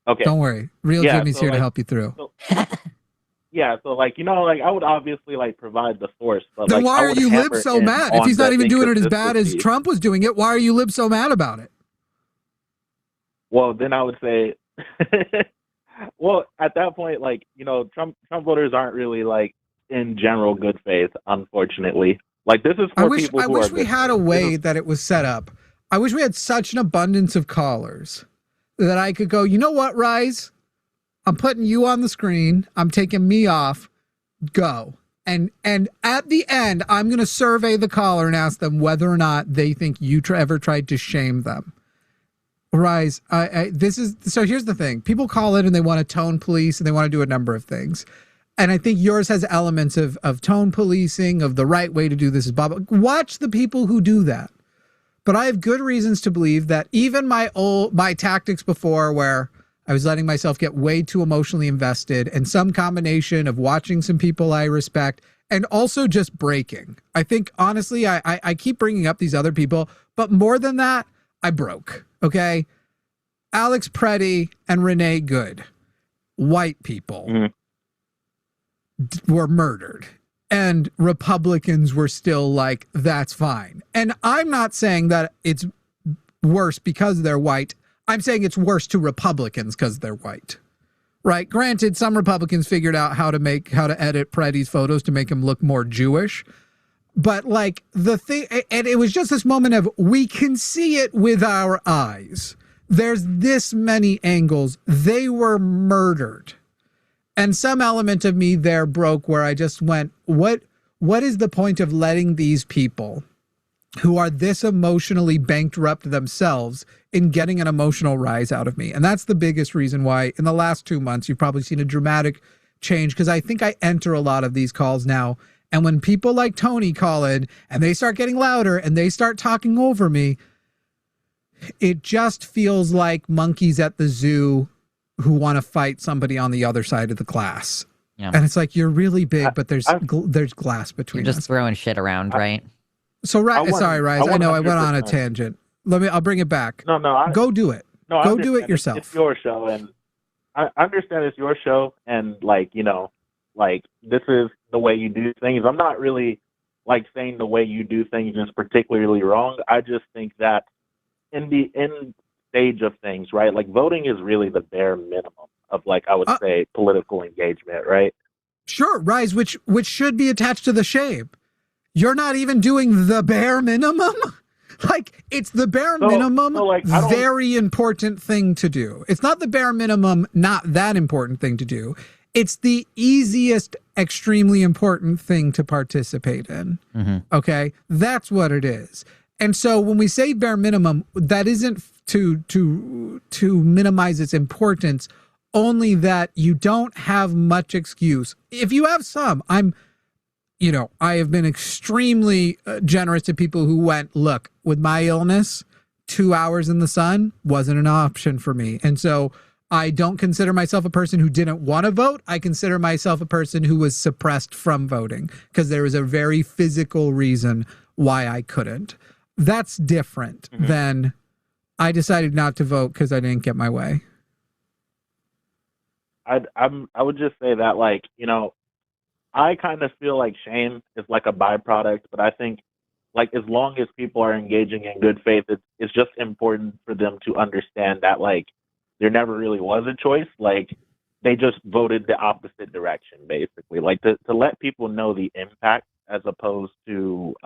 Okay. Don't worry. Real Jimmy's here to help you through. Yeah, so I would obviously provide the source, but then why are you lib so mad? If he's not even doing it as bad as Trump was doing it, why are you lib so mad about it? Well, then I would say well, at that point, Trump voters aren't really in general good faith, unfortunately. This is for people who I wish we had a way that it was set up. I wish we had such an abundance of callers that I could go, you know what, Rise? I'm putting you on the screen. I'm taking me off. Go. And at the end, I'm going to survey the caller and ask them whether or not they think you ever tried to shame them. Rise, so here's the thing. People call in and they want to tone police and they want to do a number of things. And I think yours has elements of tone policing, of the right way to do this is blah, blah. Watch the people who do that. But I have good reasons to believe that even my tactics before, where I was letting myself get way too emotionally invested, and some combination of watching some people I respect and also just breaking. I think, honestly, I keep bringing up these other people, but more than that, I broke, okay? Alex Preddy and Renee Good, white people. Mm-hmm. Were murdered, and Republicans were still like, that's fine. And I'm not saying that it's worse because they're white. I'm saying it's worse to Republicans because they're white, right? Granted, some Republicans figured out how to edit Preddy's photos to make him look more Jewish. But the thing, and it was just this moment of, we can see it with our eyes. There's this many angles. They were murdered. And some element of me there broke, where I just went, what is the point of letting these people who are this emotionally bankrupt themselves in getting an emotional rise out of me? And that's the biggest reason why in the last 2 months, you've probably seen a dramatic change, because I think I enter a lot of these calls now. And when people like Tony call in and they start getting louder and they start talking over me, it just feels like monkeys at the zoo who want to fight somebody on the other side of the glass. Yeah. And it's like, you're really big, but there's glass between us. You're just throwing shit around, right? So, sorry, Rise. I know I went on a tangent. I'll bring it back. No. Go do it. No, go do it yourself. It's your show, and I understand it's your show, and this is the way you do things. I'm not really like saying the way you do things is particularly wrong. I just think that in the end stage of things, right? Like voting is really the bare minimum of, like, I would say political engagement, right? Sure, Rise, which should be attached to the shame. You're not even doing the bare minimum. Like, it's the bare minimum, very important thing to do. It's not the bare minimum, not that important thing to do. It's the easiest, extremely important thing to participate in. Mm-hmm. Okay? That's what it is. And so when we say bare minimum, that isn't to minimize its importance, only that you don't have much excuse. If you have some, I have been extremely generous to people who went, look, with my illness, 2 hours in the sun wasn't an option for me. And so I don't consider myself a person who didn't want to vote. I consider myself a person who was suppressed from voting because there was a very physical reason why I couldn't. That's different than I decided not to vote because I didn't get my way. I would just say that, like, I kind of feel like shame is like a byproduct, but I think, like, as long as people are engaging in good faith, it's just important for them to understand that, like, there never really was a choice. Like, they just voted the opposite direction, basically. Like, to let people know the impact as opposed to,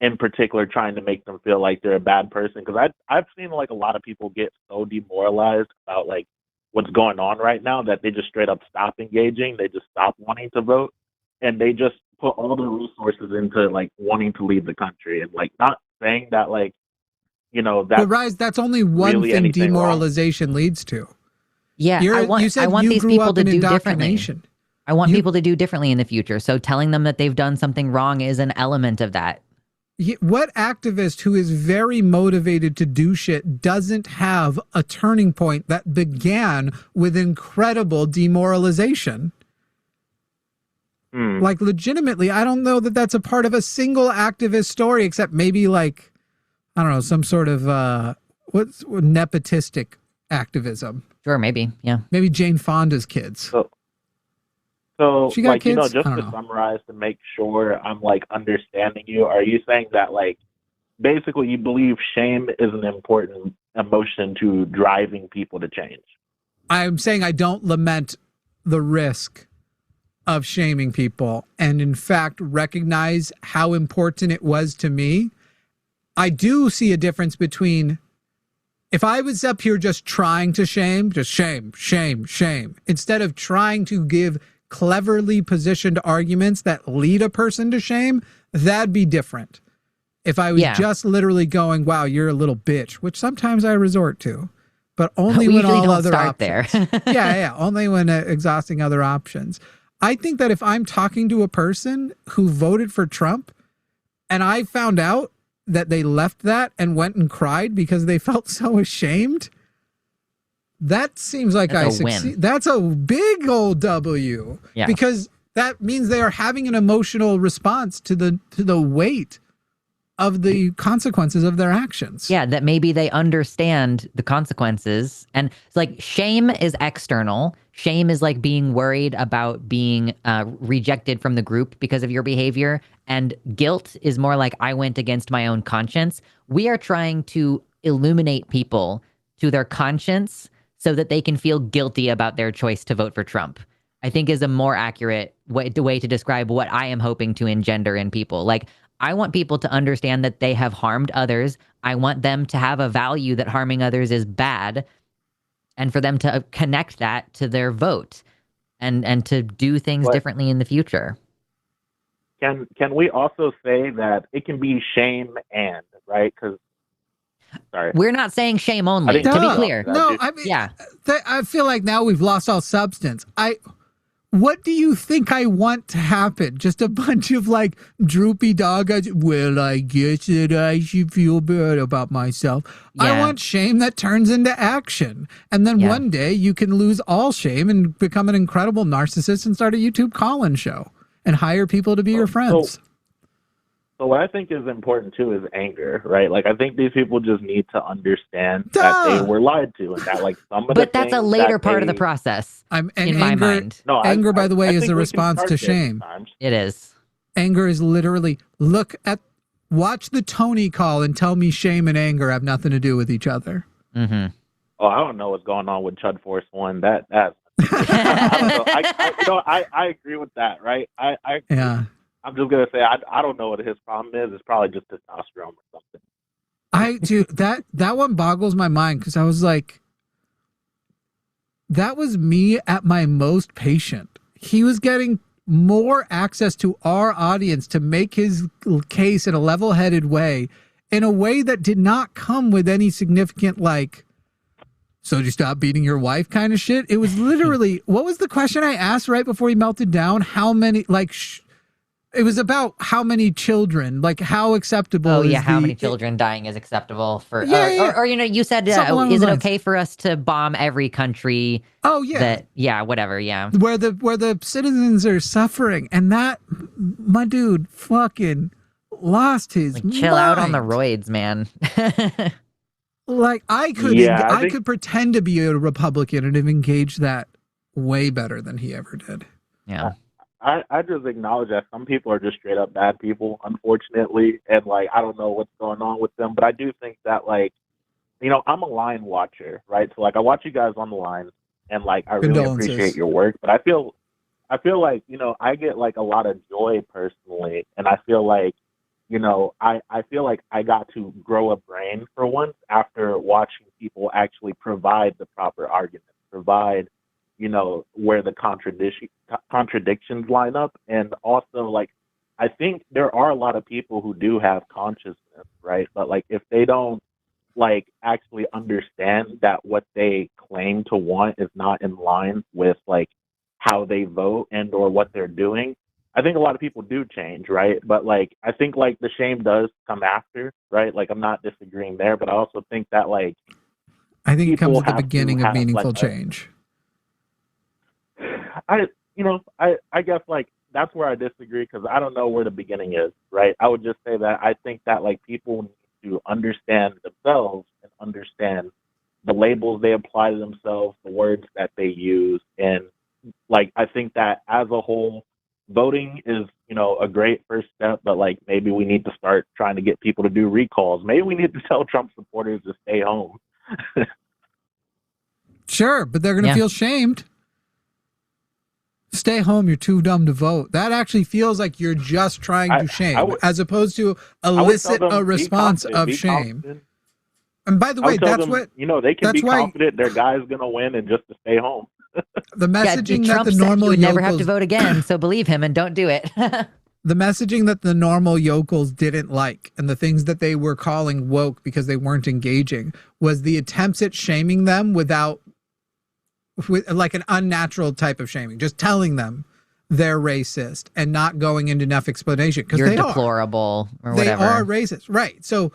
in particular, trying to make them feel like they're a bad person. Because I've seen, like, a lot of people get so demoralized about, like, what's going on right now that they just straight up stop engaging. They just stop wanting to vote, and they just put all the resources into, like, wanting to leave the country. And, like, not saying that, like, but Rise, that's only one really thing demoralization leads to. Yeah, I want these people to do differently. I want people to do differently in the future. So telling them that they've done something wrong is an element of that. What activist who is very motivated to do shit doesn't have a turning point that began with incredible demoralization? Like, legitimately, I don't know that that's a part of a single activist story, except maybe, like, I don't know, some sort of what's nepotistic activism. Sure, maybe, yeah. Maybe Jane Fonda's kids. So, she got like, kids? just to summarize, to make sure I'm, like, understanding you, are you saying that, like, basically you believe shame is an important emotion to driving people to change? I'm saying I don't lament the risk of shaming people, and in fact recognize how important it was to me. I do see a difference between, if I was up here just trying to shame, just shame, instead of trying to give cleverly positioned arguments that lead a person to shame, that'd be different. If I was just literally going, wow, you're a little bitch, which sometimes I resort to, but only when all other options. Yeah, only when exhausting other options. I think that if I'm talking to a person who voted for Trump and I found out that they left that and went and cried because they felt so ashamed, that seems like I succeed. That's a big old W. Yeah. Because that means they are having an emotional response to the weight of the consequences of their actions. Yeah, that maybe they understand the consequences. And it's like, shame is external. Shame is like being worried about being rejected from the group because of your behavior. And guilt is more like, I went against my own conscience. We are trying to illuminate people to their conscience so that they can feel guilty about their choice to vote for Trump, I think is a more accurate way to describe what I am hoping to engender in people. Like, I want people to understand that they have harmed others. I want them to have a value that harming others is bad, and for them to connect that to their vote and to do things differently in the future. Can we also say that it can be shame and, right? Because sorry, we're not saying shame only, to be clear. No, I mean, yeah. I feel like now we've lost all substance. What do you think I want to happen? Just a bunch of, like, droopy dog eyes? Well, I guess that I should feel bad about myself. Yeah. I want shame that turns into action. And then one day you can lose all shame and become an incredible narcissist and start a YouTube call-in show and hire people to be your friends. So what I think is important, too, is anger, right? Like, I think these people just need to understand that they were lied to, and that, like, some of the But that's a later part of the process, in my mind. No, anger, by the way, is a response to shame. It is. Anger is literally watch the Tony call and tell me shame and anger have nothing to do with each other. Mm-hmm. Oh, I don't know what's going on with Chud Force One. That's I don't know. I agree with that, right? Yeah. I'm just gonna say I don't know what his problem is. It's probably just testosterone or something. That one boggles my mind because I was like, that was me at my most patient. He was getting more access to our audience to make his case in a level-headed way, in a way that did not come with any significant, like, so did you stop beating your wife kind of shit? It was literally, what was the question I asked right before he melted down? How many, like, it was about how many children, like how acceptable. Oh yeah, how many children dying is acceptable for? Or you said, is it okay for us to bomb every country? Oh yeah, whatever, yeah. Where the citizens are suffering, and that my dude fucking lost his mind. Chill out on the roids, man. Like I could pretend to be a Republican and have engaged that way better than he ever did. Yeah. I just acknowledge that some people are just straight up bad people, unfortunately, and like I don't know what's going on with them, but I do think that like, you know, I'm a line watcher, right? So like I watch you guys on the line, and like I really appreciate your work, but I feel like, you know, I get like a lot of joy personally, and I feel like, you know, I feel like I got to grow a brain for once after watching people actually provide the proper arguments, provide, you know, where the contradictions line up. And also, like, I think there are a lot of people who do have consciousness, right? But, like, if they don't, like, actually understand that what they claim to want is not in line with, like, how they vote and or what they're doing, I think a lot of people do change, right? But, like, I think, like, the shame does come after, right? Like, I'm not disagreeing there, but I also think that, like, I think it comes at the beginning of meaningful change. I guess like that's where I disagree because I don't know where the beginning is, right? I would just say that I think that like people need to understand themselves and understand the labels they apply to themselves, the words that they use, and like I think that as a whole, voting is, you know, a great first step, but like maybe we need to start trying to get people to do recalls. Maybe we need to tell Trump supporters to stay home. Sure, but they're going to feel shamed. Stay home, you're too dumb to vote. That actually feels like you're just trying to shame, as opposed to elicit a response of shame. Confident. And by the way, that's them, what, you know, they can be confident their guy's going to win and just to stay home. The messaging that Trump the normal said you would never have yokels, to vote again, so believe him and don't do it. the messaging that the normal yokels didn't like, and the things that they were calling woke because they weren't engaging, was the attempts at shaming them with like an unnatural type of shaming, just telling them they're racist and not going into enough explanation because you're deplorable or whatever. They are racist, right? So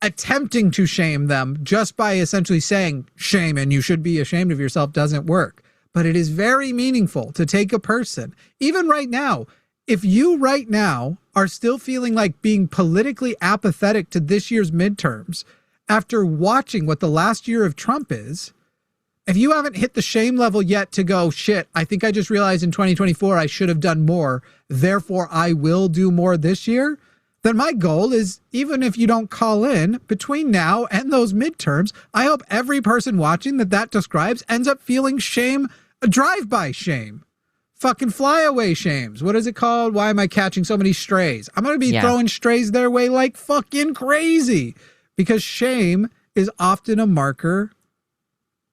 attempting to shame them just by essentially saying shame and you should be ashamed of yourself doesn't work. But it is very meaningful to take a person, even right now, if you right now are still feeling like being politically apathetic to this year's midterms after watching what the last year of Trump is, if you haven't hit the shame level yet to go, shit, I think I just realized in 2024 I should have done more, therefore I will do more this year, then my goal is, even if you don't call in, between now and those midterms, I hope every person watching that describes ends up feeling shame, a drive-by shame. Fucking flyaway shames. What is it called? Why am I catching so many strays? I'm going to be throwing strays their way like fucking crazy, because shame is often a marker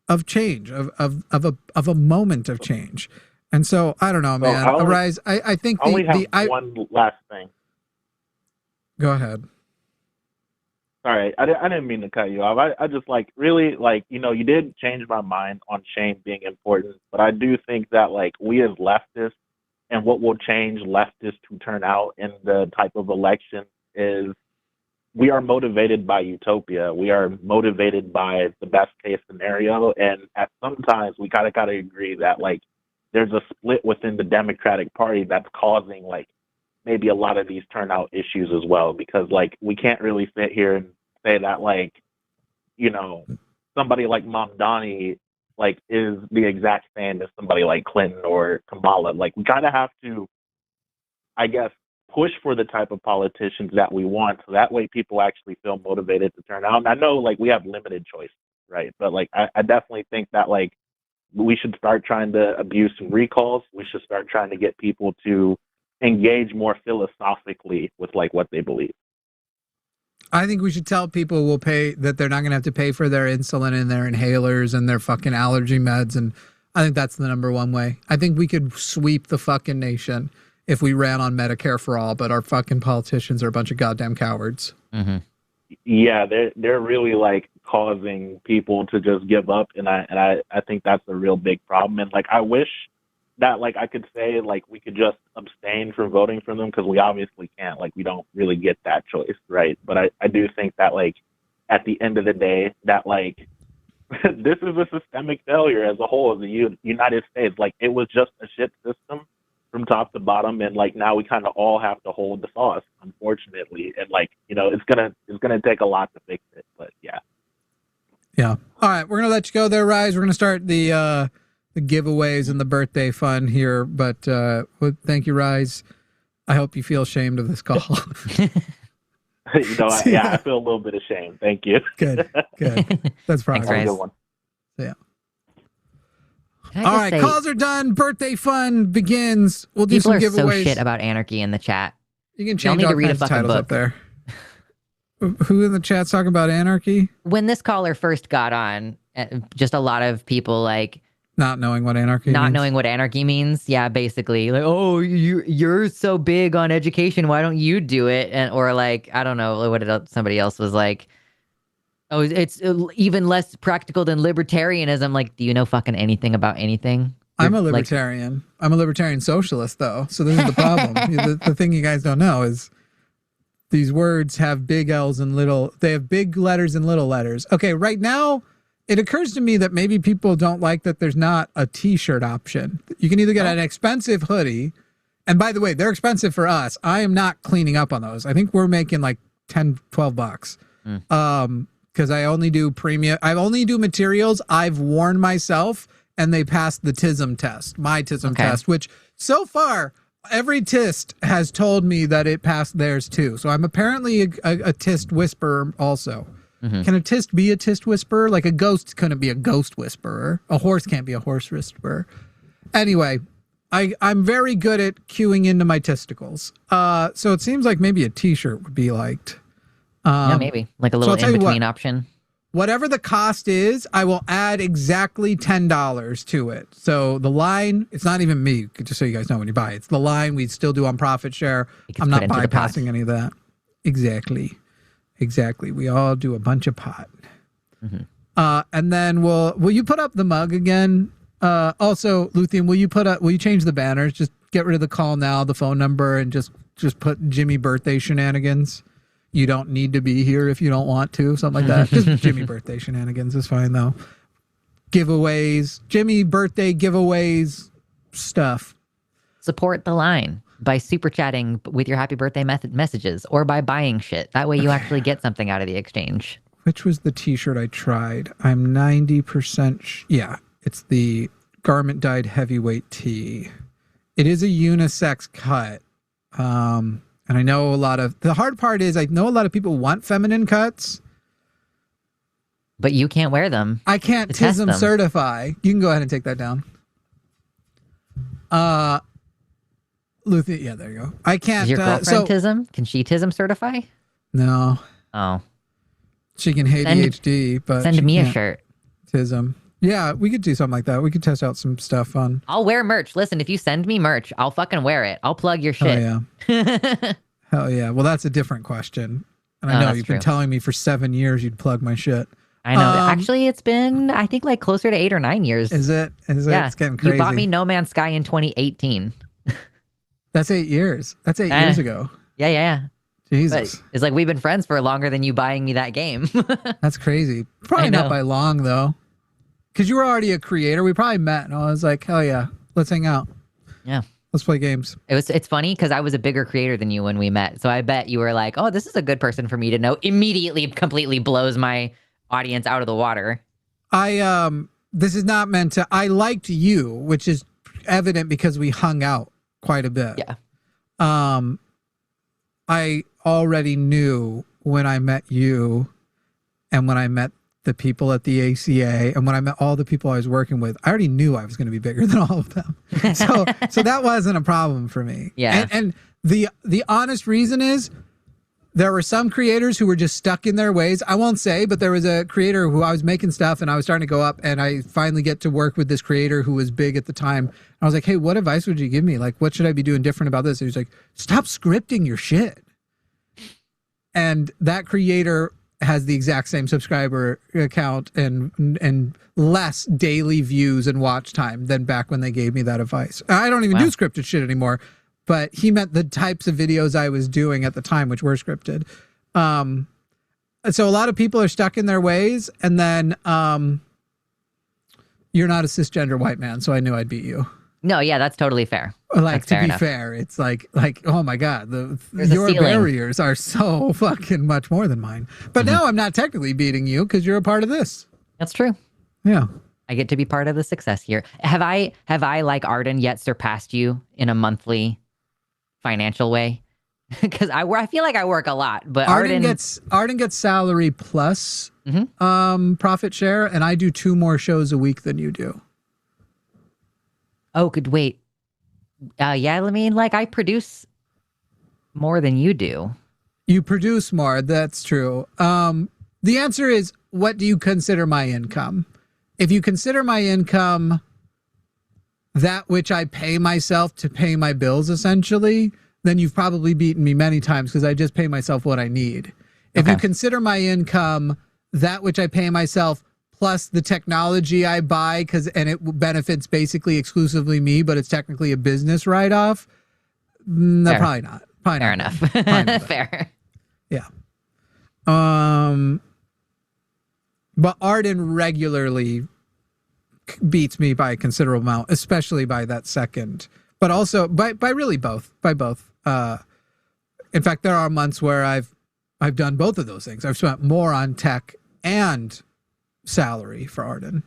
of change, of a moment of change. And so I don't know, man. Arise. I think I only have one last thing. Go ahead. Sorry, I didn't mean to cut you off. I just like really like, you know, you did change my mind on shame being important, but I do think that like we as leftists and what will change leftists to turn out in the type of election is we are motivated by utopia. We are motivated by the best case scenario. And at sometimes we gotta agree that like there's a split within the Democratic Party that's causing like maybe a lot of these turnout issues as well, because like we can't really sit here and say that like, you know, somebody like Mamdani like is the exact same as somebody like Clinton or Kamala. Like we kind of have to, I guess, push for the type of politicians that we want, so that way people actually feel motivated to turn out. And I know like we have limited choice, right? But like I definitely think that like we should start trying to abuse some recalls. We should start trying to get people to engage more philosophically with like what they believe. I think we should tell people we'll pay, that they're not going to have to pay for their insulin and their inhalers and their fucking allergy meds. And I think that's the number one way. I think we could sweep the fucking nation if we ran on Medicare for all, but our fucking politicians are a bunch of goddamn cowards. Mm-hmm. Yeah, they're really like causing people to just give up, and I think that's a real big problem. And like I wish that like I could say like we could just abstain from voting for them, because we obviously can't. Like we don't really get that choice, right? But I do think that like at the end of the day that like this is a systemic failure as a whole of the United States. Like it was just a shit system from top to bottom, and like now we kind of all have to hold the sauce, unfortunately. And like, you know, it's gonna take a lot to fix it, but yeah. All right, we're gonna let you go there, Rise. We're gonna start the giveaways and the birthday fun here, but well, thank you, Rise. I hope you feel ashamed of this call. You know, I feel a little bit ashamed. Thank you. Good. That's probably Thanks, a good one. Yeah. Can I All just right, say, calls are done. Birthday fun begins. We'll do people some are so giveaways. shit about anarchy in the chat. You can Y'all change need all to read a kinds of fucking titles book. up there. Who in the chat's talking about anarchy? When this caller first got on, just a lot of people like Not knowing what anarchy means. knowing what anarchy means. Yeah, basically like, oh, you're so big on education. Why don't you do it? And or like, I don't know what somebody else was like. Oh, it's even less practical than libertarianism. Like, do you know fucking anything about anything? I'm a libertarian. I'm a libertarian socialist, though. So this is the problem. The thing you guys don't know is these words have big L's and little. They have big letters and little letters. Okay, right now, it occurs to me that maybe people don't like that there's not a T-shirt option. You can either get an expensive hoodie, and by the way, they're expensive for us. I am not cleaning up on those. I think we're making like $10-12. Because I only do premium. I only do materials I've worn myself, and they passed the TISM test, my TISM test, which so far every TIST has told me that it passed theirs too. So I'm apparently a TIST whisperer also. Mm-hmm. Can a TIST be a TIST whisperer? Like a ghost couldn't be a ghost whisperer. A horse can't be a horse whisperer. Anyway, I'm very good at queuing into my testicles. So it seems like maybe a T-shirt would be liked. Yeah, maybe like a little in-between option. Whatever the cost is, I will add exactly $10 to it. So the line, it's not even me, just so you guys know when you buy it. It's the line we still do on profit share. I'm not bypassing any of that. Exactly. We all do a bunch of pot. Mm-hmm. And then will you put up the mug again? Also, Luthien, will you change the banners? Just get rid of the call now, the phone number, and just put Jimmy birthday shenanigans. You don't need to be here if you don't want to, something like that. Just Jimmy birthday shenanigans is fine, though. Giveaways, Jimmy birthday giveaways, stuff. Support the line by super chatting with your happy birthday messages or by buying shit. That way you actually get something out of the exchange. Which was the T-shirt I tried? I'm 90%. Yeah, it's the garment dyed heavyweight tee. It is a unisex cut. And I know the hard part is I know a lot of people want feminine cuts. But you can't wear them. I can't TISM certify. You can go ahead and take that down. Luthien, yeah, there you go. I can't. Is your girlfriend TISM? Can she TISM certify? No. Oh. She can ADHD, but send me a shirt. TISM. Yeah, we could do something like that. We could test out some stuff on. I'll wear merch. Listen, if you send me merch, I'll fucking wear it. I'll plug your shit. Oh, yeah. Hell yeah. Well, that's a different question. And I know you've been telling me for 7 years you'd plug my shit. I know. Actually, it's been, I think, like closer to 8 or 9 years. Is it? Yeah. It's getting crazy. You bought me No Man's Sky in 2018. That's 8 years. That's 8 years ago. Yeah. Jesus. But it's like we've been friends for longer than you buying me that game. That's crazy. Probably not by long, though. Because you were already a creator. We probably met, and I was like, hell yeah, let's hang out. Yeah. Let's play games. It's funny because I was a bigger creator than you when we met. So I bet you were like, oh, this is a good person for me to know. Immediately completely blows my audience out of the water. This is not meant to, I liked you, which is evident because we hung out quite a bit. Yeah. I already knew when I met you and when I met the people at the ACA and when I met all the people I was working with, I already knew I was going to be bigger than all of them. So that wasn't a problem for me. Yeah. And the honest reason is there were some creators who were just stuck in their ways. I won't say, but there was a creator who I was making stuff and I was starting to go up, and I finally get to work with this creator who was big at the time. And I was like, hey, what advice would you give me? Like, what should I be doing different about this? And he was like, stop scripting your shit. And that creator has the exact same subscriber account and less daily views and watch time than back when they gave me that advice. I don't even do scripted shit anymore, but he meant the types of videos I was doing at the time, which were scripted. So a lot of people are stuck in their ways, and then you're not a cisgender white man, so I knew I'd beat you. No, yeah, that's totally fair. Like, that's to fair be enough. fair, it's like, oh my God, There's a your ceiling. barriers are so fucking much more than mine. But now I'm not technically beating you because you're a part of this. That's true. Yeah. I get to be part of the success here. Have I, like Arden, yet surpassed you in a monthly financial way? Because I feel like I work a lot, but Arden gets salary plus profit share, and I do 2 more shows a week than you do. Oh, good. Wait. Yeah, I mean, like, I produce more than you do. You produce more. That's true. The answer is, what do you consider my income? If you consider my income that which I pay myself to pay my bills, essentially, then you've probably beaten me many times because I just pay myself what I need. If you consider my income that which I pay myself plus the technology I buy, and it benefits basically exclusively me, but it's technically a business write-off, no, probably not. Fair enough. Fair. Yeah. But Arden regularly beats me by a considerable amount, especially by that second, but also by really both. In fact, there are months where I've done both of those things. I've spent more on tech and salary for Arden.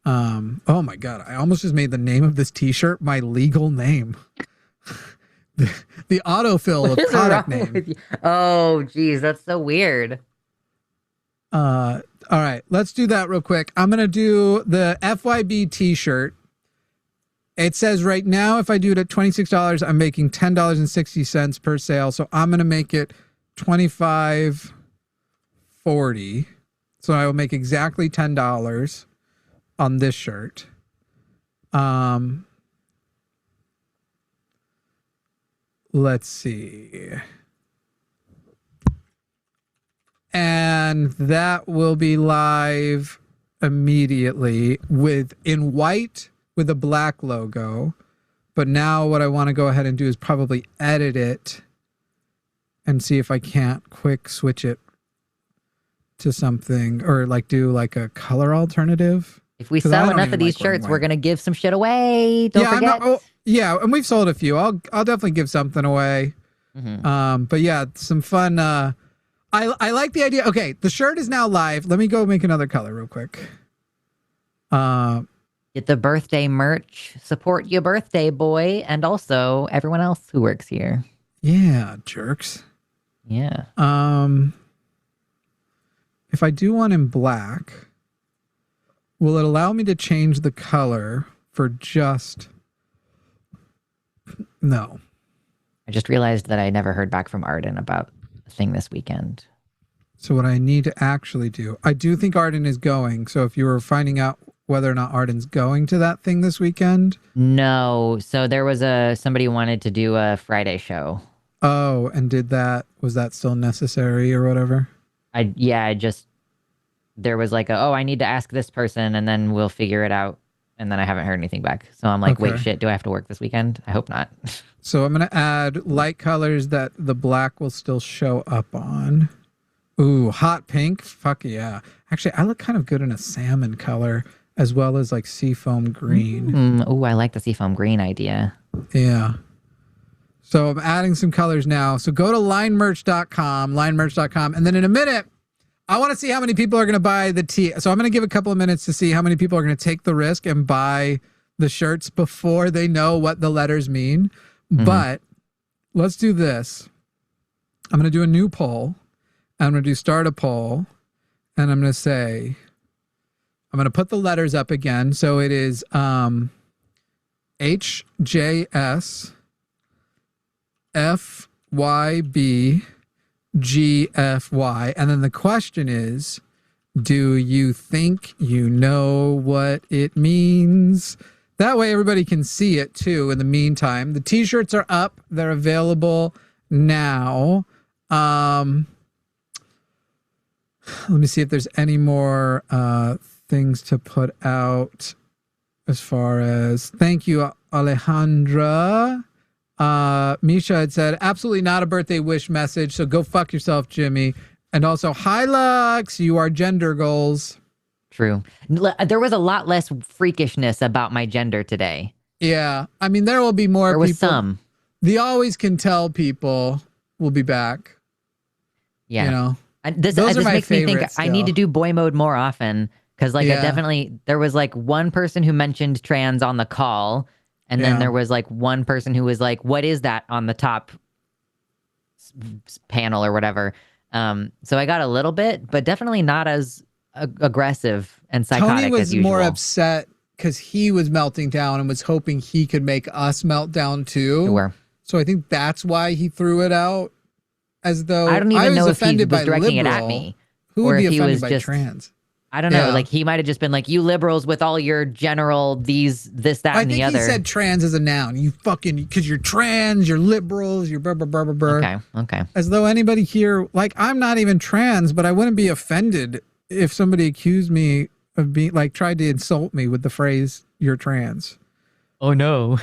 Oh my God, I almost just made the name of this t-shirt my legal name. the autofill of product name. Oh geez, that's so weird. All right, let's do that real quick. I'm gonna do the FYB t-shirt. It says right now, if I do it at $26, I'm making $10.60 per sale. So I'm gonna make it $25.40. So I will make exactly $10 on this shirt. Let's see. And that will be live immediately in white with a black logo. But now what I want to go ahead and do is probably edit it and see if I can't quick switch it to something, or like do like a color alternative. If we sell enough of these shirts, we're gonna give some shit away. Don't forget. And we've sold a few. I'll definitely give something away. But yeah, some fun. I like the idea. Okay, the shirt is now live. Let me go make another color real quick. Get the birthday merch. Support your birthday boy, and also everyone else who works here. Yeah, jerks. Yeah. If I do one in black, will it allow me to change the color for just... No. I just realized that I never heard back from Arden about a thing this weekend. So what I need to actually do... I do think Arden is going, so if you were finding out whether or not Arden's going to that thing this weekend... No. So there was somebody wanted to do a Friday show. Oh, and was that still necessary or whatever? There was like I need to ask this person and then we'll figure it out. And then I haven't heard anything back. So I'm like, wait, shit, do I have to work this weekend? I hope not. So I'm going to add light colors that the black will still show up on. Ooh, hot pink. Fuck yeah. Actually, I look kind of good in a salmon color as well as like seafoam green. Ooh, I like the seafoam green idea. Yeah. So I'm adding some colors now. So go to linemerch.com, and then in a minute, I want to see how many people are going to buy the tee. So I'm going to give a couple of minutes to see how many people are going to take the risk and buy the shirts before they know what the letters mean. But let's do this. I'm going to do a new poll. I'm going to do start a poll. And I'm going to say, I'm going to put the letters up again. So it is HJS FYBGFY. And then the question is, do you think you know what it means? That way everybody can see it too in the meantime. The t-shirts are up. They're available now. Let me see if there's any more things to put out as far as thank you, Alejandra. Misha had said, absolutely not a birthday wish message, so go fuck yourself, Jimmy. And also, hi, Lux, you are gender goals. True. There was a lot less freakishness about my gender today. Yeah. I mean, there will be more there was people. Some. The always can tell people will be back. Yeah. You know? This makes me think I need to do boy mode more often. Because, like, there was, like, one person who mentioned trans on the call. And then there was, like, one person who was like, what is that on the top panel or whatever? So I got a little bit, but definitely not as aggressive and psychotic Tony was as usual. more upset because he was melting down and was hoping he could make us melt down too. Sure. So I think that's why he threw it out as though I don't even know if he was directing liberal. it at me. Who would or be if he offended was by just trans? I don't know. Like, he might have just been like, you liberals with all your general this, that, and the other. I think he said trans as a noun. You fucking, because you're trans, you're liberals, you're blah, blah, blah, blah, blah. Okay. As though anybody here, like, I'm not even trans, but I wouldn't be offended if somebody accused me of being, like, tried to insult me with the phrase, you're trans. Oh, no.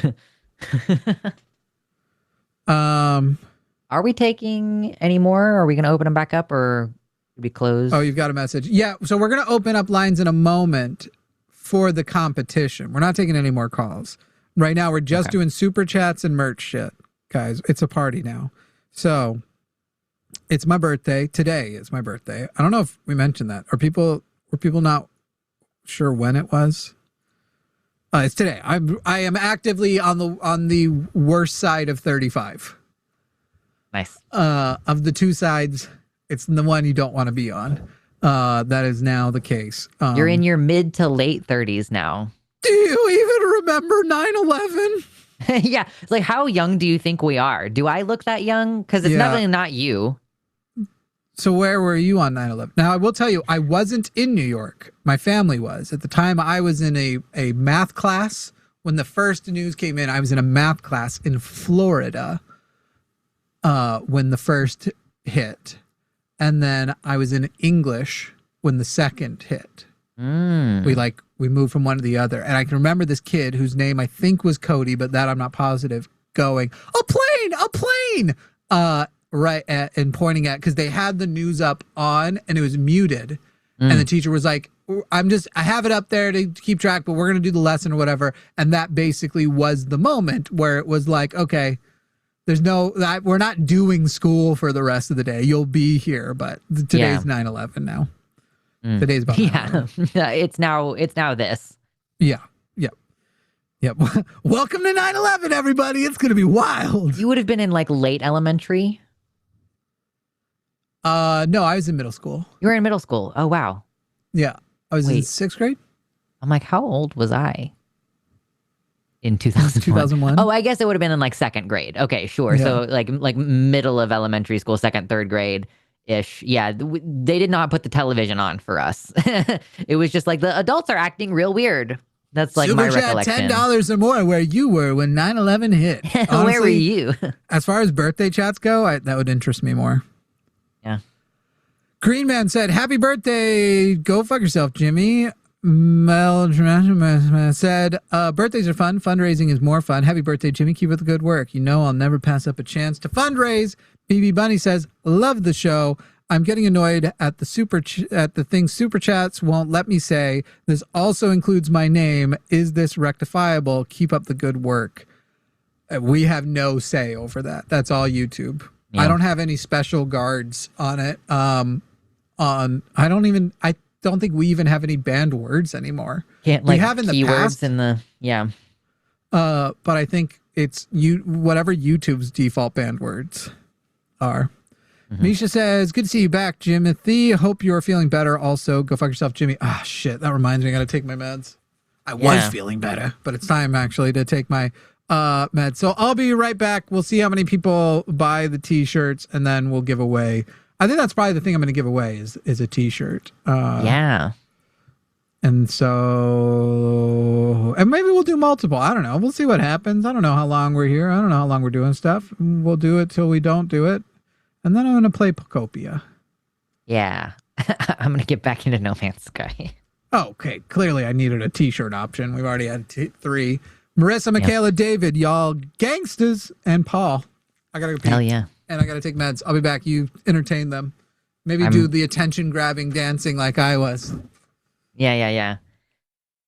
Are we taking any more? Are we going to open them back up or be closed? Oh, you've got a message. Yeah, so we're going to open up lines in a moment for the competition. We're not taking any more calls. Right now, we're just doing super chats and merch shit, guys. It's a party now. So, it's my birthday. Today is my birthday. I don't know if we mentioned that. Were people not sure when it was? It's today. I am actively on the worst side of 35. Nice. Of the two sides, it's the one you don't want to be on. That is now the case. You're in your mid to late 30s now. Do you even remember 9/11? Yeah. It's like, how young do you think we are? Do I look that young? Because it's definitely not you. So where were you on 9/11? Now, I will tell you, I wasn't in New York. My family was. At the time, I was in a math class. When the first news came in, I was in a math class in Florida when the first hit. And then I was in English when the second hit. We moved from one to the other. And I can remember this kid whose name I think was Cody, but that I'm not positive, going, a plane! Right at, and pointing at, because they had the news up on and it was muted. And the teacher was like, I have it up there to keep track, but we're going to do the lesson or whatever. And that basically was the moment where it was like, okay, we're not doing school for the rest of the day. You'll be here, but today's 9/11 now. Today's about 9/11. It's now this. Yeah. Welcome to 9/11, everybody. It's going to be wild. You would have been in like late elementary. No, I was in middle school. You were in middle school. Oh, wow. Yeah. I was in 6th grade. I'm like, how old was I? In 2001. 2001. Oh, I guess it would have been in like 2nd grade. Okay, sure. Yeah. So like middle of elementary school, 2nd, 3rd grade ish. Yeah, they did not put the television on for us. It was just like the adults are acting real weird. That's like my recollection. $10 or more where you were when 9/11 hit. Honestly, where were you? As far as birthday chats go, that would interest me more. Yeah. Green Man said, happy birthday. Go fuck yourself, Jimmy. Mel said, birthdays are fun. Fundraising is more fun. Happy birthday, Jimmy. Keep up the good work. You know I'll never pass up a chance to fundraise. BB Bunny says, love the show. I'm getting annoyed at the thing super chats won't let me say. This also includes my name. Is this rectifiable? Keep up the good work. We have no say over that. That's all YouTube. Yeah. I don't have any special guards on it. I don't think we even have any banned words anymore. Can't like we have in the past in the but I think it's whatever YouTube's default banned words are. Misha says, good to see you back, Jimothy. Hope you're feeling better. Also, go fuck yourself, Jimmy. Ah, shit. That reminds me, I got to take my meds. I was feeling better, but it's time actually to take my meds. So I'll be right back. We'll see how many people buy the t-shirts, and then we'll give away. I think that's probably the thing I'm going to give away is a t-shirt. And so, and maybe we'll do multiple. I don't know. We'll see what happens. I don't know how long we're here. I don't know how long we're doing stuff. We'll do it till we don't do it. And then I'm going to play Pocopia. Yeah. I'm going to get back into No Man's Sky. Oh, okay. Clearly I needed a t-shirt option. We've already had 3. Marissa, Michaela, David, y'all gangsters, and Paul. I got to go pee. Hell yeah. And I got to take meds. I'll be back. You entertain them. Maybe do the attention-grabbing dancing like I was. Yeah.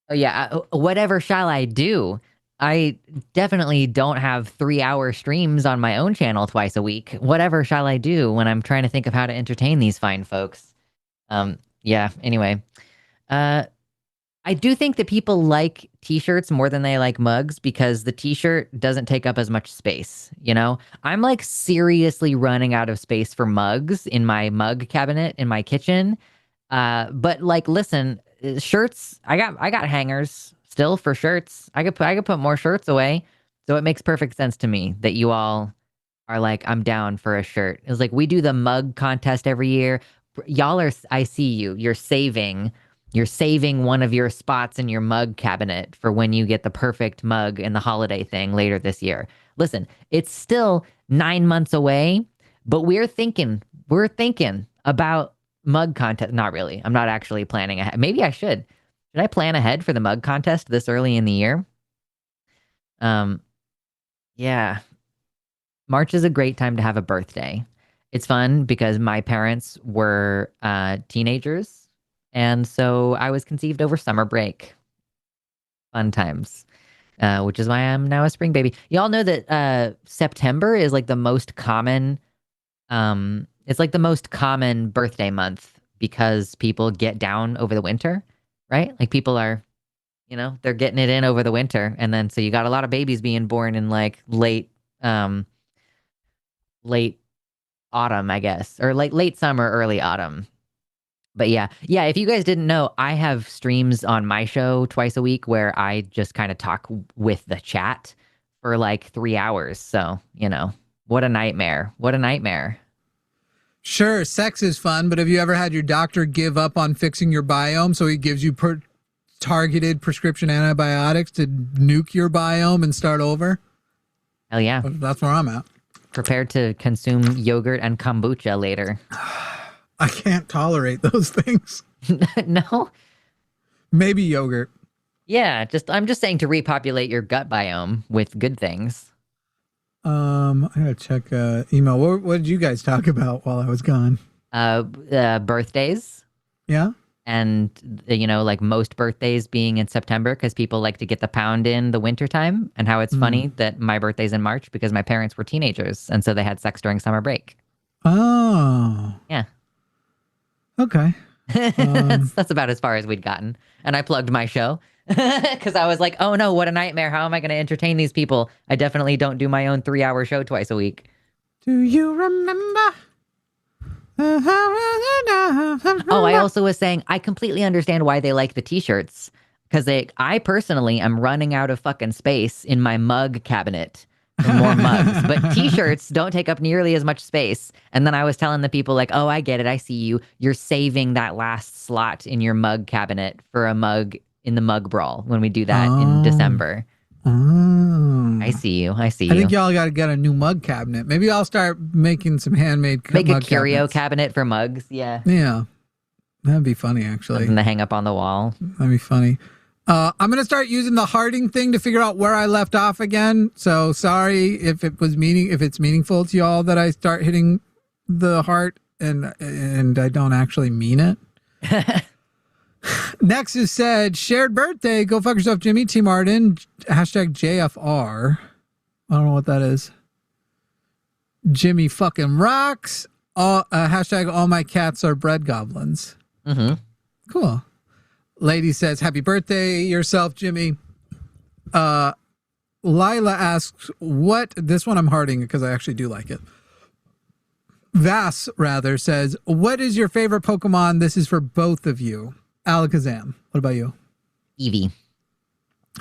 Oh, yeah. Whatever shall I do? I definitely don't have 3-hour streams on my own channel twice a week. Whatever shall I do when I'm trying to think of how to entertain these fine folks? Yeah, anyway. I do think that people like t-shirts more than they like mugs because the t-shirt doesn't take up as much space, you know? I'm like seriously running out of space for mugs in my mug cabinet in my kitchen. But like, listen, shirts, I got hangers still for shirts. I could put more shirts away. So it makes perfect sense to me that you all are like, I'm down for a shirt. It's like, we do the mug contest every year. Y'all are, I see you. You're saving one of your spots in your mug cabinet for when you get the perfect mug in the holiday thing later this year. Listen, it's still 9 months away, but we're thinking about mug contest. Not really. I'm not actually planning ahead. Maybe I should. Should I plan ahead for the mug contest this early in the year? Yeah. March is a great time to have a birthday. It's fun because my parents were teenagers, and so I was conceived over summer break. Fun times. Which is why I'm now a spring baby. Y'all know that September is like the most common it's like the most common birthday month because people get down over the winter, right? Like people are, you know, they're getting it in over the winter. And then so you got a lot of babies being born in like late autumn, I guess, or like late summer, early autumn. But yeah, if you guys didn't know, I have streams on my show twice a week where I just kind of talk with the chat for like 3 hours. So, you know, what a nightmare. What a nightmare. Sure, sex is fun, but have you ever had your doctor give up on fixing your biome so he gives you targeted prescription antibiotics to nuke your biome and start over? Hell yeah. That's where I'm at. Prepared to consume yogurt and kombucha later. I can't tolerate those things. No? Maybe yogurt. Yeah, I'm just saying to repopulate your gut biome with good things. I gotta check email. What did you guys talk about while I was gone? Birthdays. Yeah. And, you know, like most birthdays being in September because people like to get the pound in the wintertime, and how it's funny that my birthday's in March because my parents were teenagers and so they had sex during summer break. Oh. Yeah. Okay. That's about as far as we'd gotten. And I plugged my show because I was like, oh no, what a nightmare. How am I going to entertain these people? I definitely don't do my own 3-hour show twice a week. Do you remember? Oh, I also was saying I completely understand why they like the t-shirts because I personally am running out of fucking space in my mug cabinet for more mugs, but t-shirts don't take up nearly as much space. And then I was telling the people like, oh, I get it. I see you. You're saving that last slot in your mug cabinet for a mug in the mug brawl when we do that in December. Oh. I see you. I think y'all got to get a new mug cabinet. Maybe I'll start making some handmade Make mug a curio cabinets. cabinet for mugs. Yeah. Yeah. That'd be funny, actually. Something to hang up on the wall. That'd be funny. I'm going to start using the hearting thing to figure out where I left off again. So sorry if it's meaningful to y'all that I start hitting the heart and I don't actually mean it. Next is said, shared birthday. Go fuck yourself, Jimmy. T. Martin. Hashtag JFR. I don't know what that is. Jimmy fucking rocks. Hashtag all my cats are bread goblins. Mm-hmm. Cool. Lady says, happy birthday yourself, Jimmy. Lila asks, this one I'm hearting because I actually do like it. Vass, rather, says, what is your favorite Pokemon? This is for both of you. Alakazam. What about you? Eevee.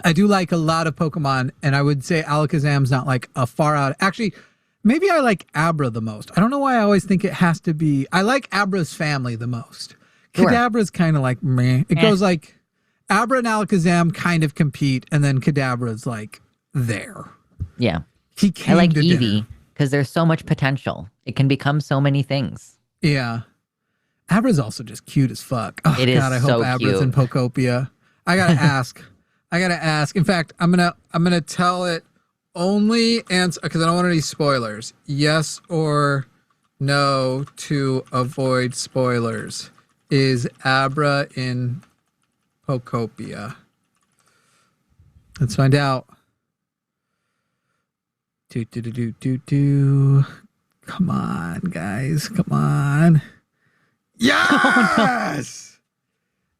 I do like a lot of Pokemon, and I would say Alakazam's not like a far out. Actually, maybe I like Abra the most. I don't know why I always think it has to be. I like Abra's family the most. Sure. Kadabra's kind of like meh. It goes like Abra and Alakazam kind of compete, and then Kadabra's like there. Yeah. He came I like to Eevee because there's so much potential. It can become so many things. Yeah. Abra's also just cute as fuck. Oh, It is God, I hope so Abra's cute. in Pokopia. I gotta ask. In fact, I'm gonna tell it only answer because I don't want any spoilers. Yes or no to avoid spoilers. Is Abra in Pokopia? Let's find out. Come on, guys. Come on. Yes!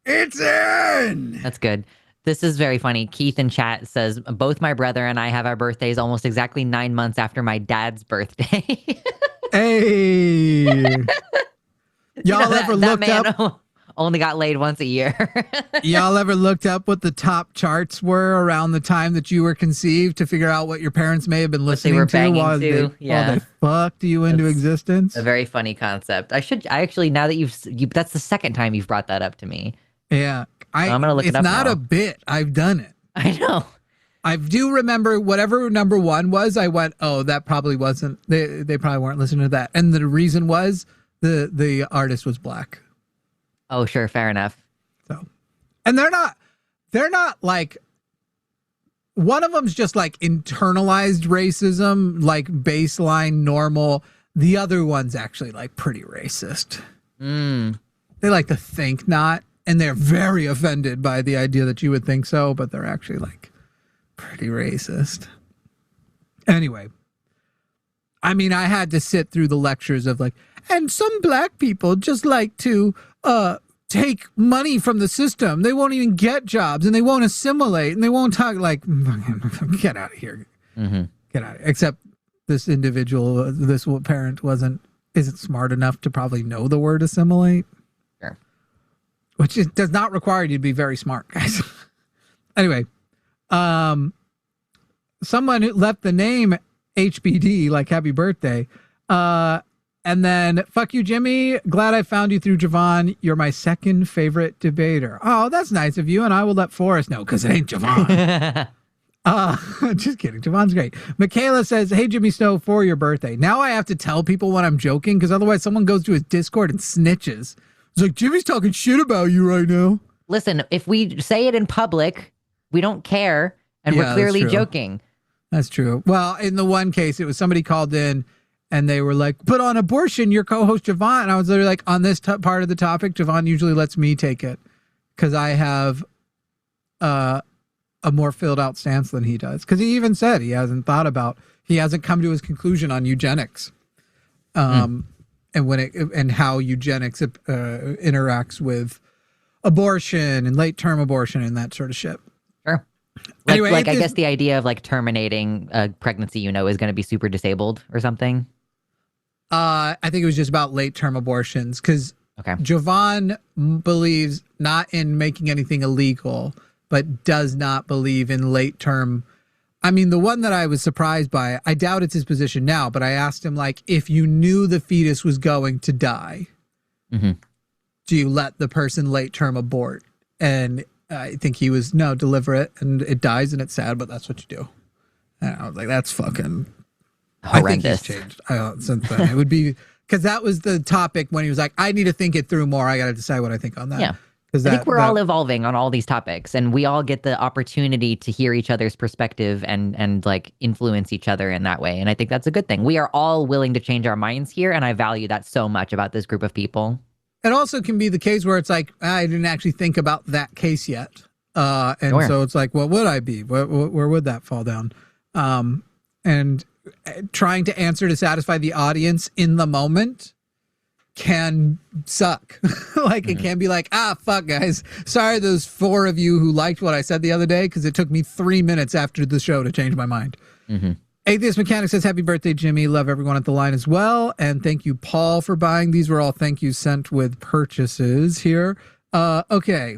It's in! That's good. This is very funny. Keith in chat says, both my brother and I have our birthdays almost exactly 9 months after my dad's birthday. Hey! Y'all ever that looked man up? Only got laid once a year. Y'all ever looked up what the top charts were around the time that you were conceived to figure out what your parents may have been What they listening were to banging while to? Yeah. they fucked you into That's existence? A very funny concept. I actually, now that that's the second time you've brought that up to me. Yeah. I'm gonna look it it's up not now. a bit. I've done it. I know. I do remember whatever number one was, I went, oh, that probably wasn't, they probably weren't listening to that. And the reason was the artist was black. Oh, sure. Fair enough. So, and they're not like, one of them's just like internalized racism, like baseline normal. The other one's actually like pretty racist. They like to think not, and they're very offended by the idea that you would think so, but they're actually like pretty racist. Anyway, I mean, I had to sit through the lectures of like, and some black people just like to take money from the system. They won't even get jobs, and they won't assimilate, and they won't talk. Like, get out of here. Get out of here. Except this individual, this parent isn't smart enough to probably know the word assimilate. Sure. Which does not require you to be very smart, guys. Anyway, someone who left the name HBD, like happy birthday. And then, fuck you, Jimmy. Glad I found you through Javon. You're my second favorite debater. Oh, that's nice of you. And I will let Forrest know because it ain't Javon. Just kidding. Javon's great. Michaela says, hey, Jimmy Snow, for your birthday. Now I have to tell people when I'm joking because otherwise someone goes to his Discord and snitches. It's like, Jimmy's talking shit about you right now. Listen, if we say it in public, we don't care. And we're clearly joking. That's true. Well, in the one case, it was somebody called in and they were like, but on abortion, your co-host Javon. And I was literally like, on this part of the topic, Javon usually lets me take it because I have a more filled out stance than he does. Because he even said he hasn't come to his conclusion on eugenics. And and how eugenics interacts with abortion and late term abortion and that sort of shit. Sure. Anyway, I guess the idea of like terminating a pregnancy, is going to be super disabled or something. I think it was just about late term abortions because Javon believes not in making anything illegal, but does not believe in late term. I mean, the one that I was surprised by, I doubt it's his position now, but I asked him, like, if you knew the fetus was going to die, do you let the person late term abort? And I think he was, no, deliver it, and it dies, and it's sad, but that's what you do. And I was like, that's fucking horrendous. I think he's changed since then. It would be, because that was the topic when he was like, I need to think it through more. I got to decide what I think on that. Yeah. I think we're all evolving on all these topics, and we all get the opportunity to hear each other's perspective and like influence each other in that way. And I think that's a good thing. We are all willing to change our minds here, and I value that so much about this group of people. It also can be the case where it's like, I didn't actually think about that case yet. So it's like, what would I be? Where would that fall down? And trying to answer to satisfy the audience in the moment can suck. Like it can be like, fuck guys. Sorry, those 4 of you who liked what I said the other day, because it took me 3 minutes after the show to change my mind. Atheist Mechanic says, happy birthday, Jimmy. Love everyone at the line as well. And thank you, Paul, for buying. These were all thank yous sent with purchases here. Okay.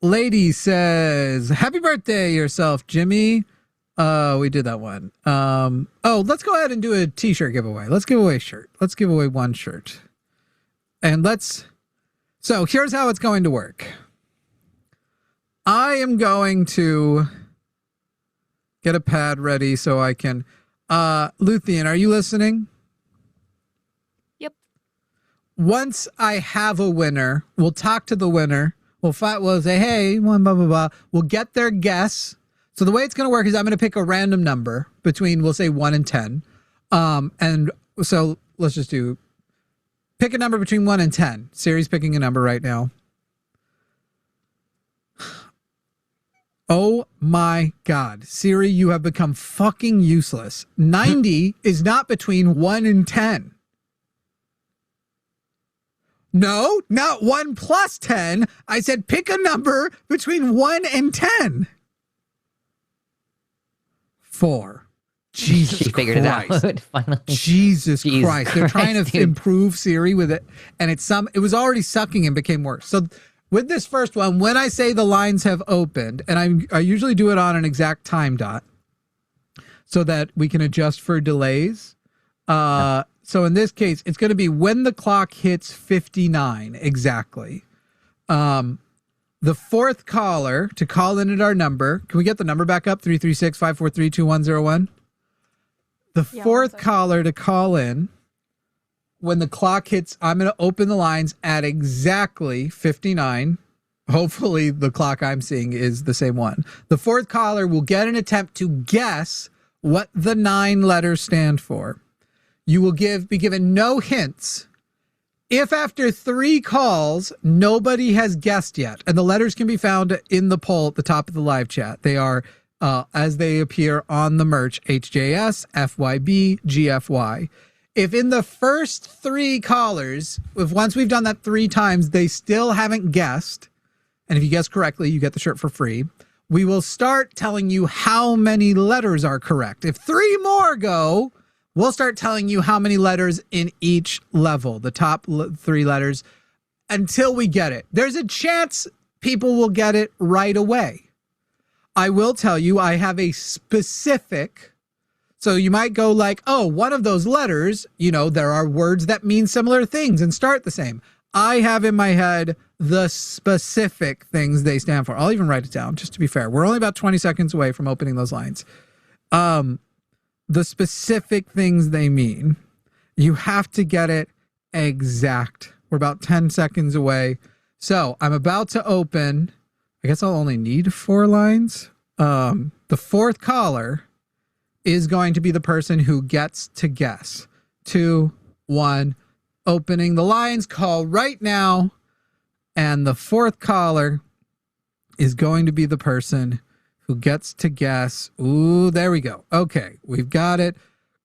Lady says, happy birthday yourself, Jimmy. We did that one. Let's go ahead and do a t-shirt giveaway. Let's give away a shirt. Let's give away one shirt. And so here's how it's going to work. I am going to get a pad ready so I can, Luthien, are you listening? Yep. Once I have a winner, we'll talk to the winner. We'll say, hey, one, blah, blah, blah. We'll get their guess. So the way it's going to work is I'm going to pick a random number between, we'll say 1 and 10. And so let's just pick a number between 1 and 10. Siri's picking a number right now. Oh my God. Siri, you have become fucking useless. 90 is not between 1 and 10. No, not 1 plus 10. I said pick a number between 1 and 10. 4. Jesus Christ. She figured it out, finally. Jesus Christ. They're trying to dude. improve Siri with it. And it was already sucking and became worse. So with this first one, when I say the lines have opened, and I usually do it on an exact time dot so that we can adjust for delays. So in this case, it's going to be when the clock hits 59 exactly. The fourth caller to call in at our number. Can we get the number back up? 336-543-2101. The fourth caller to call in when the clock hits, I'm going to open the lines at exactly 59. Hopefully the clock I'm seeing is the same one. The fourth caller will get an attempt to guess what the 9 letters stand for. You will be given no hints. If after 3 calls, nobody has guessed yet, and the letters can be found in the poll at the top of the live chat. They are, as they appear on the merch, HJS, FYB, GFY. If in the first 3 callers, once we've done that 3 times, they still haven't guessed, and if you guess correctly, you get the shirt for free, we will start telling you how many letters are correct. If 3 more go, we'll start telling you how many letters in each level, the top 3 letters, until we get it. There's a chance people will get it right away. I will tell you, I have a specific, so you might go like, oh, one of those letters, there are words that mean similar things and start the same. I have in my head the specific things they stand for. I'll even write it down, just to be fair. We're only about 20 seconds away from opening those lines. The specific things they mean. You have to get it exact. We're about 10 seconds away. So I'm about to open. I guess I'll only need 4 lines. The fourth caller is going to be the person who gets to guess. 2, 1, opening the lines. Call right now. And the fourth caller is going to be the person who gets to guess. Ooh, there we go. Okay, we've got it.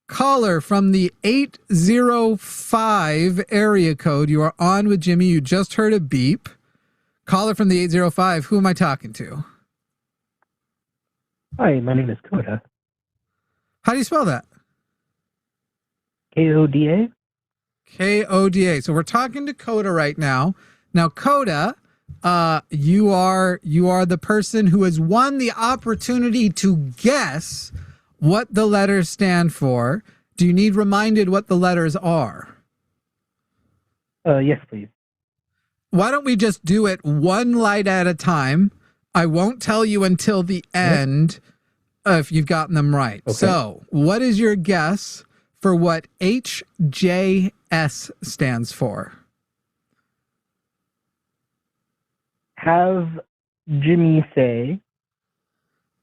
Caller from the 805 area code. You are on with Jimmy. You just heard a beep. Caller from the 805. Who am I talking to? Hi, my name is Coda. How do you spell that? Koda. Koda. So we're talking to Coda right now. Now, Coda, you are the person who has won the opportunity to guess what the letters stand for. Do you need reminded what the letters are? Yes, please. Why don't we just do it one light at a time? I won't tell you until the end if you've gotten them right. Okay. So, what is your guess for what HJS stands for? Have Jimmy say.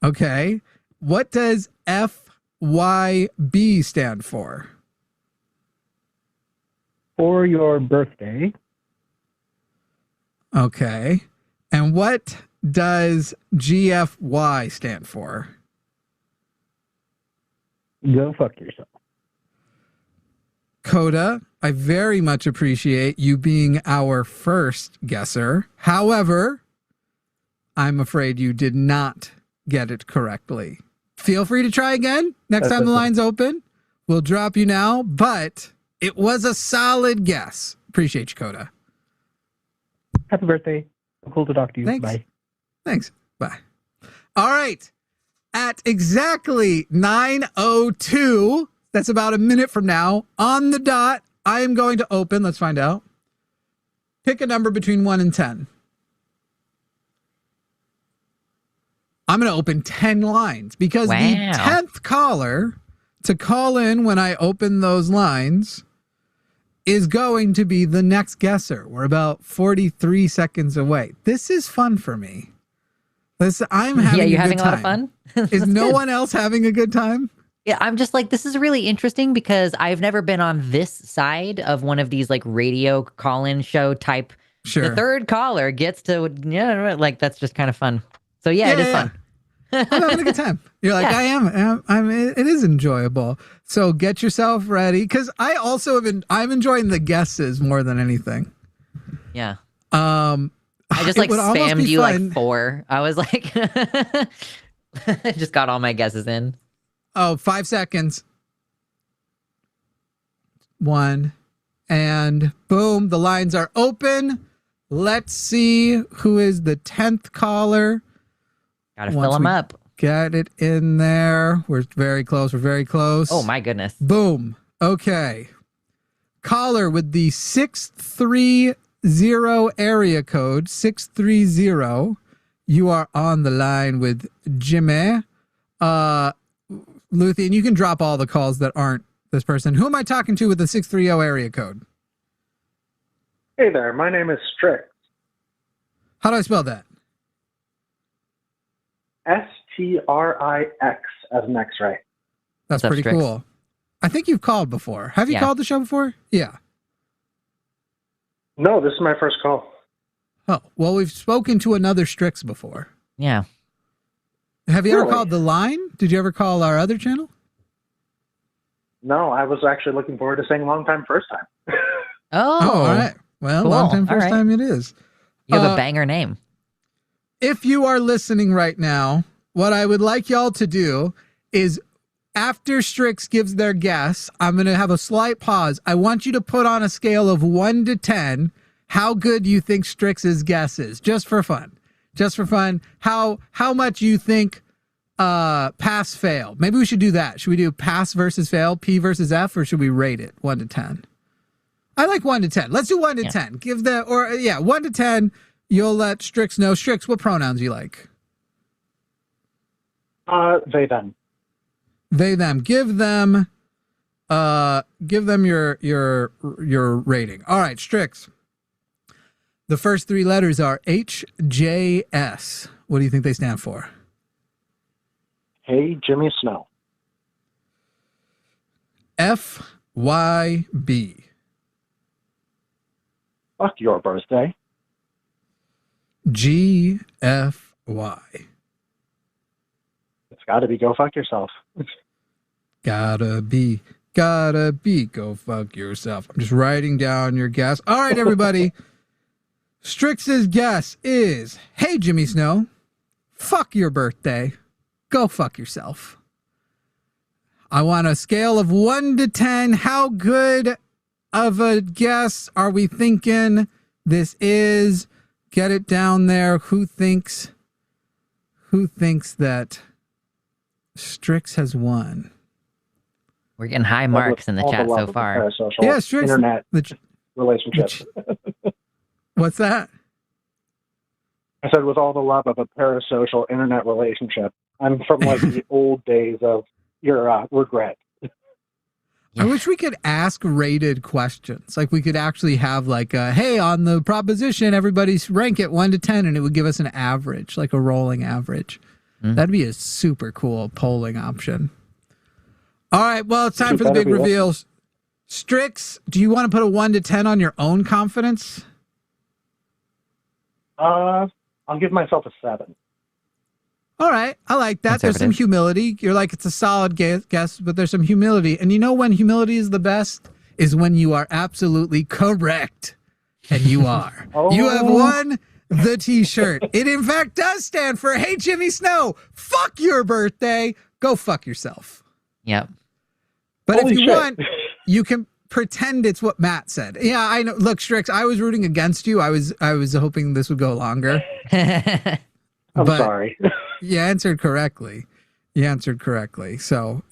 Okay. What does FYB stand for? For your birthday. Okay. And what does GFY stand for? Go fuck yourself. Coda, I very much appreciate you being our first guesser. However, I'm afraid you did not get it correctly. Feel free to try again. Next time the line's open, we'll drop you now, but it was a solid guess. Appreciate you, Coda. Happy birthday. Cool to talk to you. Thanks. Bye. Thanks. Bye. All right. At exactly 9:02, that's about a minute from now, on the dot, I am going to open. Let's find out. Pick a number between 1 and 10. I'm going to open 10 lines because the 10th caller to call in when I open those lines is going to be the next guesser. We're about 43 seconds away. This is fun for me. I'm having you're a having good a lot time. of fun. Is no one else having a good time? Yeah, I'm just like, this is really interesting because I've never been on this side of one of these like radio call-in show type. Sure. The third caller gets to, like, that's just kind of fun. So yeah, it is fun. I'm having a good time. You're like, I am. It is enjoyable. So get yourself ready. Cause I also I'm enjoying the guesses more than anything. Yeah. I just like spammed you like 4. I was like, I just got all my guesses in. Oh, 5 seconds. 1 and boom, the lines are open. Let's see who is the 10th caller. Gotta fill them up. Get it in there. We're very close. We're very close. Oh my goodness. Boom. Okay. Caller with the 630 area code, 630. You are on the line with Jimmy. Luthien, you can drop all the calls that aren't this person. Who am I talking to with the 630 area code? Hey there, my name is Strix. How do I spell that? Strix as an X-ray. That's pretty cool. I think you've called before. Have you called the show before? Yeah. No, this is my first call. Oh, well, we've spoken to another Strix before. Yeah. Have you ever called the line? Did you ever call our other channel? No, I was actually looking forward to saying long time first time. Oh, all right. Well, cool. long time first time it is. You have a banger name. If you are listening right now, what I would like y'all to do is after Strix gives their guess, I'm going to have a slight pause. I want you to put on a scale of 1 to 10 how good you think Strix's guess is, just for fun. Just for fun. How much you think pass fail. Maybe we should do that. Should we do pass versus fail, P versus F, or should we rate it 1 to 10? I like 1 to 10. Let's do 1 to 10. Give 1 to 10. You'll let Strix know. Strix, what pronouns you like? They, them. They, them. Give them your rating. All right, Strix. The first 3 letters are HJS. What do you think they stand for? Hey, Jimmy Snow. FYB. Fuck your birthday. GFY. It's got to be go fuck yourself. Gotta be, go fuck yourself. I'm just writing down your guess. All right, everybody. Strix's guess is, hey, Jimmy Snow, fuck your birthday. Go fuck yourself. I want a scale of 1 to 10. How good of a guess are we thinking this is? Get it down there. Who thinks that Strix has won? We're getting high marks in the chat so far. Yeah, Strix. Internet relationship. What's that? I said with all the love of a parasocial internet relationship. I'm from like the old days of your regret. I wish we could ask rated questions. Like we could actually have like, hey, on the proposition, everybody's rank it 1 to 10, and it would give us an average, like a rolling average. That'd be a super cool polling option. All right, well, it's time for the big reveals. Strix, do you want to put a 1 to 10 on your own confidence? I'll give myself a 7. All right, I like that. There's some humility. You're like, it's a solid guess, but there's some humility. And you know when humility is the best? Is when you are absolutely correct. And you are. You have won the t-shirt. It in fact does stand for Hey Jimmy Snow, fuck your birthday. Go fuck yourself. Yep. But Holy if you shit. want, you can pretend it's what Matt said. Yeah, I know. Look, Strix, I was rooting against you. I was hoping this would go longer. I'm But sorry. You answered correctly. So,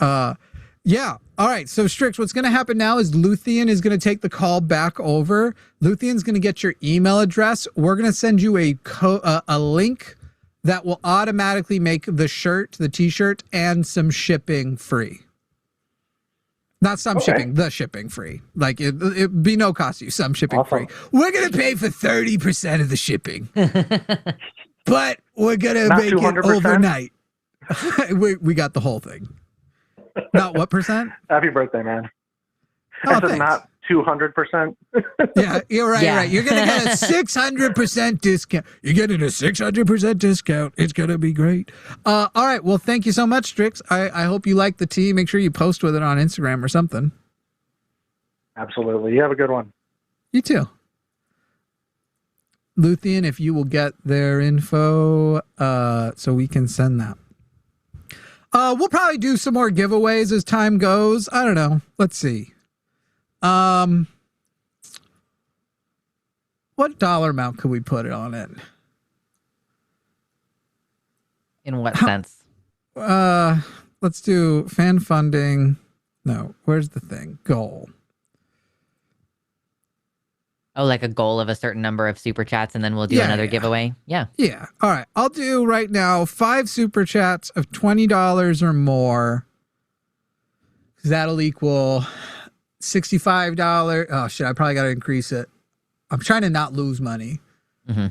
yeah. All right. So, Strix, what's going to happen now is Luthien is going to take the call back over. Luthien's going to get your email address. We're going to send you a link that will automatically make the t-shirt, and some shipping free. Not some shipping, the shipping free. Like it'd be no cost to you, some shipping free. We're going to pay for 30% of the shipping, but we're going to make 200%? It overnight. we got the whole thing. Not what percent? Happy birthday, man. Oh, I said not 200%. Yeah, you're right. Right. You're going to get a 600% discount. You're getting a 600% discount. It's going to be great. All right. Well, thank you so much, Strix. I hope you like the tea. Make sure you post with it on Instagram or something. Absolutely. You have a good one. You too. Luthien, if you will get their info so we can send that. We'll probably do some more giveaways as time goes. I don't know. Let's see. What dollar amount could we put it on it? In what sense? Let's do fan funding. No, where's the thing? Goal. Oh, like a goal of a certain number of super chats, and then we'll do another giveaway. Yeah. Yeah. All right. I'll do right now 5 super chats of $20 or more. That'll equal $65. Oh shit! I probably got to increase it. I'm trying to not lose money. Mm-hmm.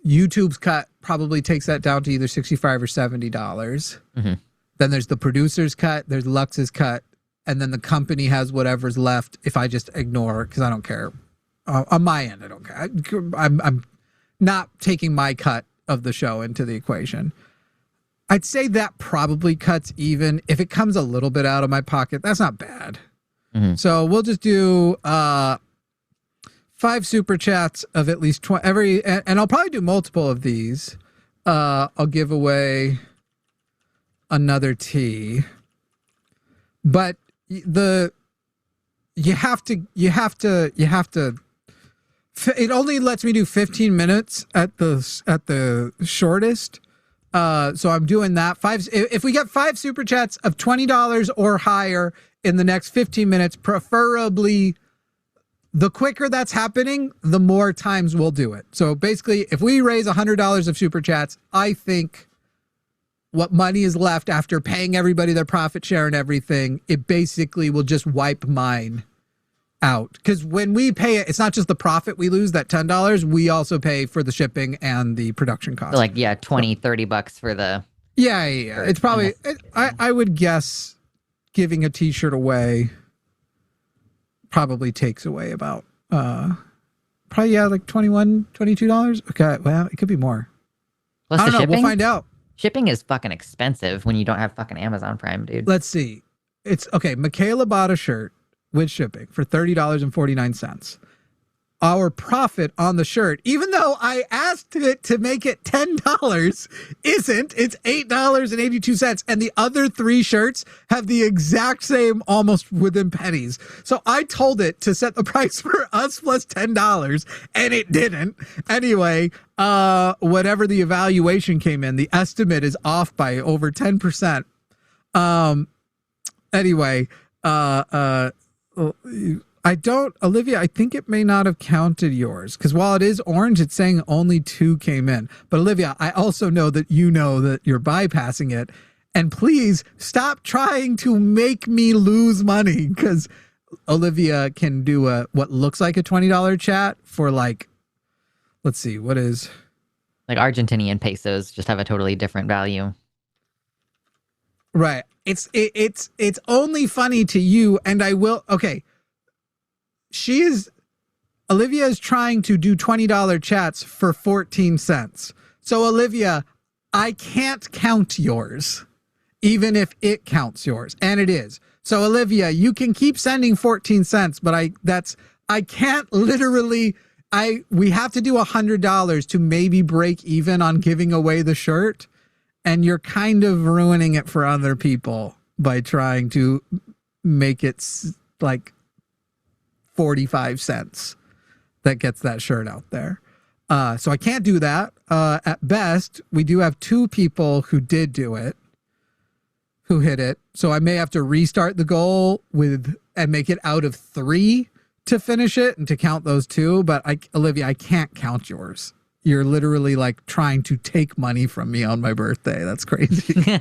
YouTube's cut probably takes that down to either $65 or $70. Mm-hmm. Then there's the producer's cut. There's Lux's cut. And then the company has whatever's left if I just ignore it because I don't care. On my end, I don't care. I'm not taking my cut of the show into the equation. I'd say that probably cuts even. If it comes a little bit out of my pocket, that's not bad. Mm-hmm. So we'll just do 5 super chats of at least 20 and I'll probably do multiple of these. I'll give away another tea. But you have to it only lets me do 15 minutes at the shortest. So I'm doing that. If we get 5 super chats of $20 or higher in the next 15 minutes, preferably the quicker that's happening, the more times we'll do it. So basically, if we raise $100 of super chats, I think what money is left after paying everybody their profit share and everything, it basically will just wipe mine out. Because when we pay it, it's not just the profit we lose, that $10, we also pay for the shipping and the production cost. So like, yeah, $20-$30 for the... Yeah. It's probably, I would guess giving a t-shirt away probably takes away about, probably, like $21, $22. Okay, well, it could be more. Plus I don't know, shipping? we'll find out. Shipping is fucking expensive when you don't have fucking Amazon Prime, dude. Let's see. It's okay. Michaela bought a shirt with shipping for $30.49. Our profit on the shirt, even though I asked it to make it $10, isn't. It's $8.82. And the other 3 shirts have the exact same, almost within pennies. So I told it to set the price for us plus $10, and it didn't. Anyway, whatever the evaluation came in, the estimate is off by over 10%. Anyway, Olivia, I think it may not have counted yours because while it is orange, it's saying only 2 came in. But Olivia, I also know that you know that you're bypassing it. And please stop trying to make me lose money because Olivia can do what looks like a $20 chat for like, let's see, what is... Like Argentinian pesos just have a totally different value. Right. It's only funny to you, and I will... Okay. Olivia is trying to do $20 chats for 14 cents. So Olivia, I can't count yours, even if it counts yours. And it is. So Olivia, you can keep sending 14 cents, but I can't literally we have to do $100 to maybe break even on giving away the shirt, and you're kind of ruining it for other people by trying to make it like 45 cents that gets that shirt out there. So I can't do that. At best, we do have 2 people who did do it, who hit it. So I may have to restart the goal and make it out of 3 to finish it and to count those 2. But Olivia, I can't count yours. You're literally like trying to take money from me on my birthday. That's crazy.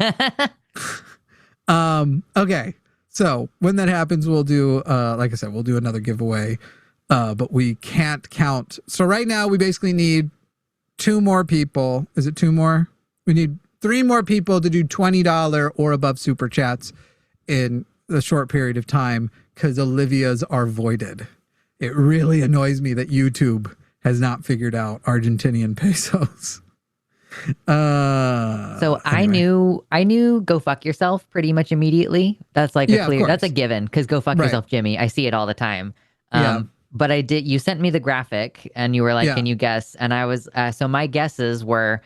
Okay. So when that happens, we'll do, like I said, we'll do another giveaway. But we can't count. So right now we basically need 2 more people. Is it 2 more? We need 3 more people to do $20 or above super chats in a short period of time because Olivia's are voided. It really annoys me that YouTube has not figured out Argentinian pesos. So anyway. I knew go fuck yourself pretty much immediately. That's like that's a given because go fuck yourself, Jimmy. I see it all the time. But you sent me the graphic and you were like, can you guess? And I was, so my guesses were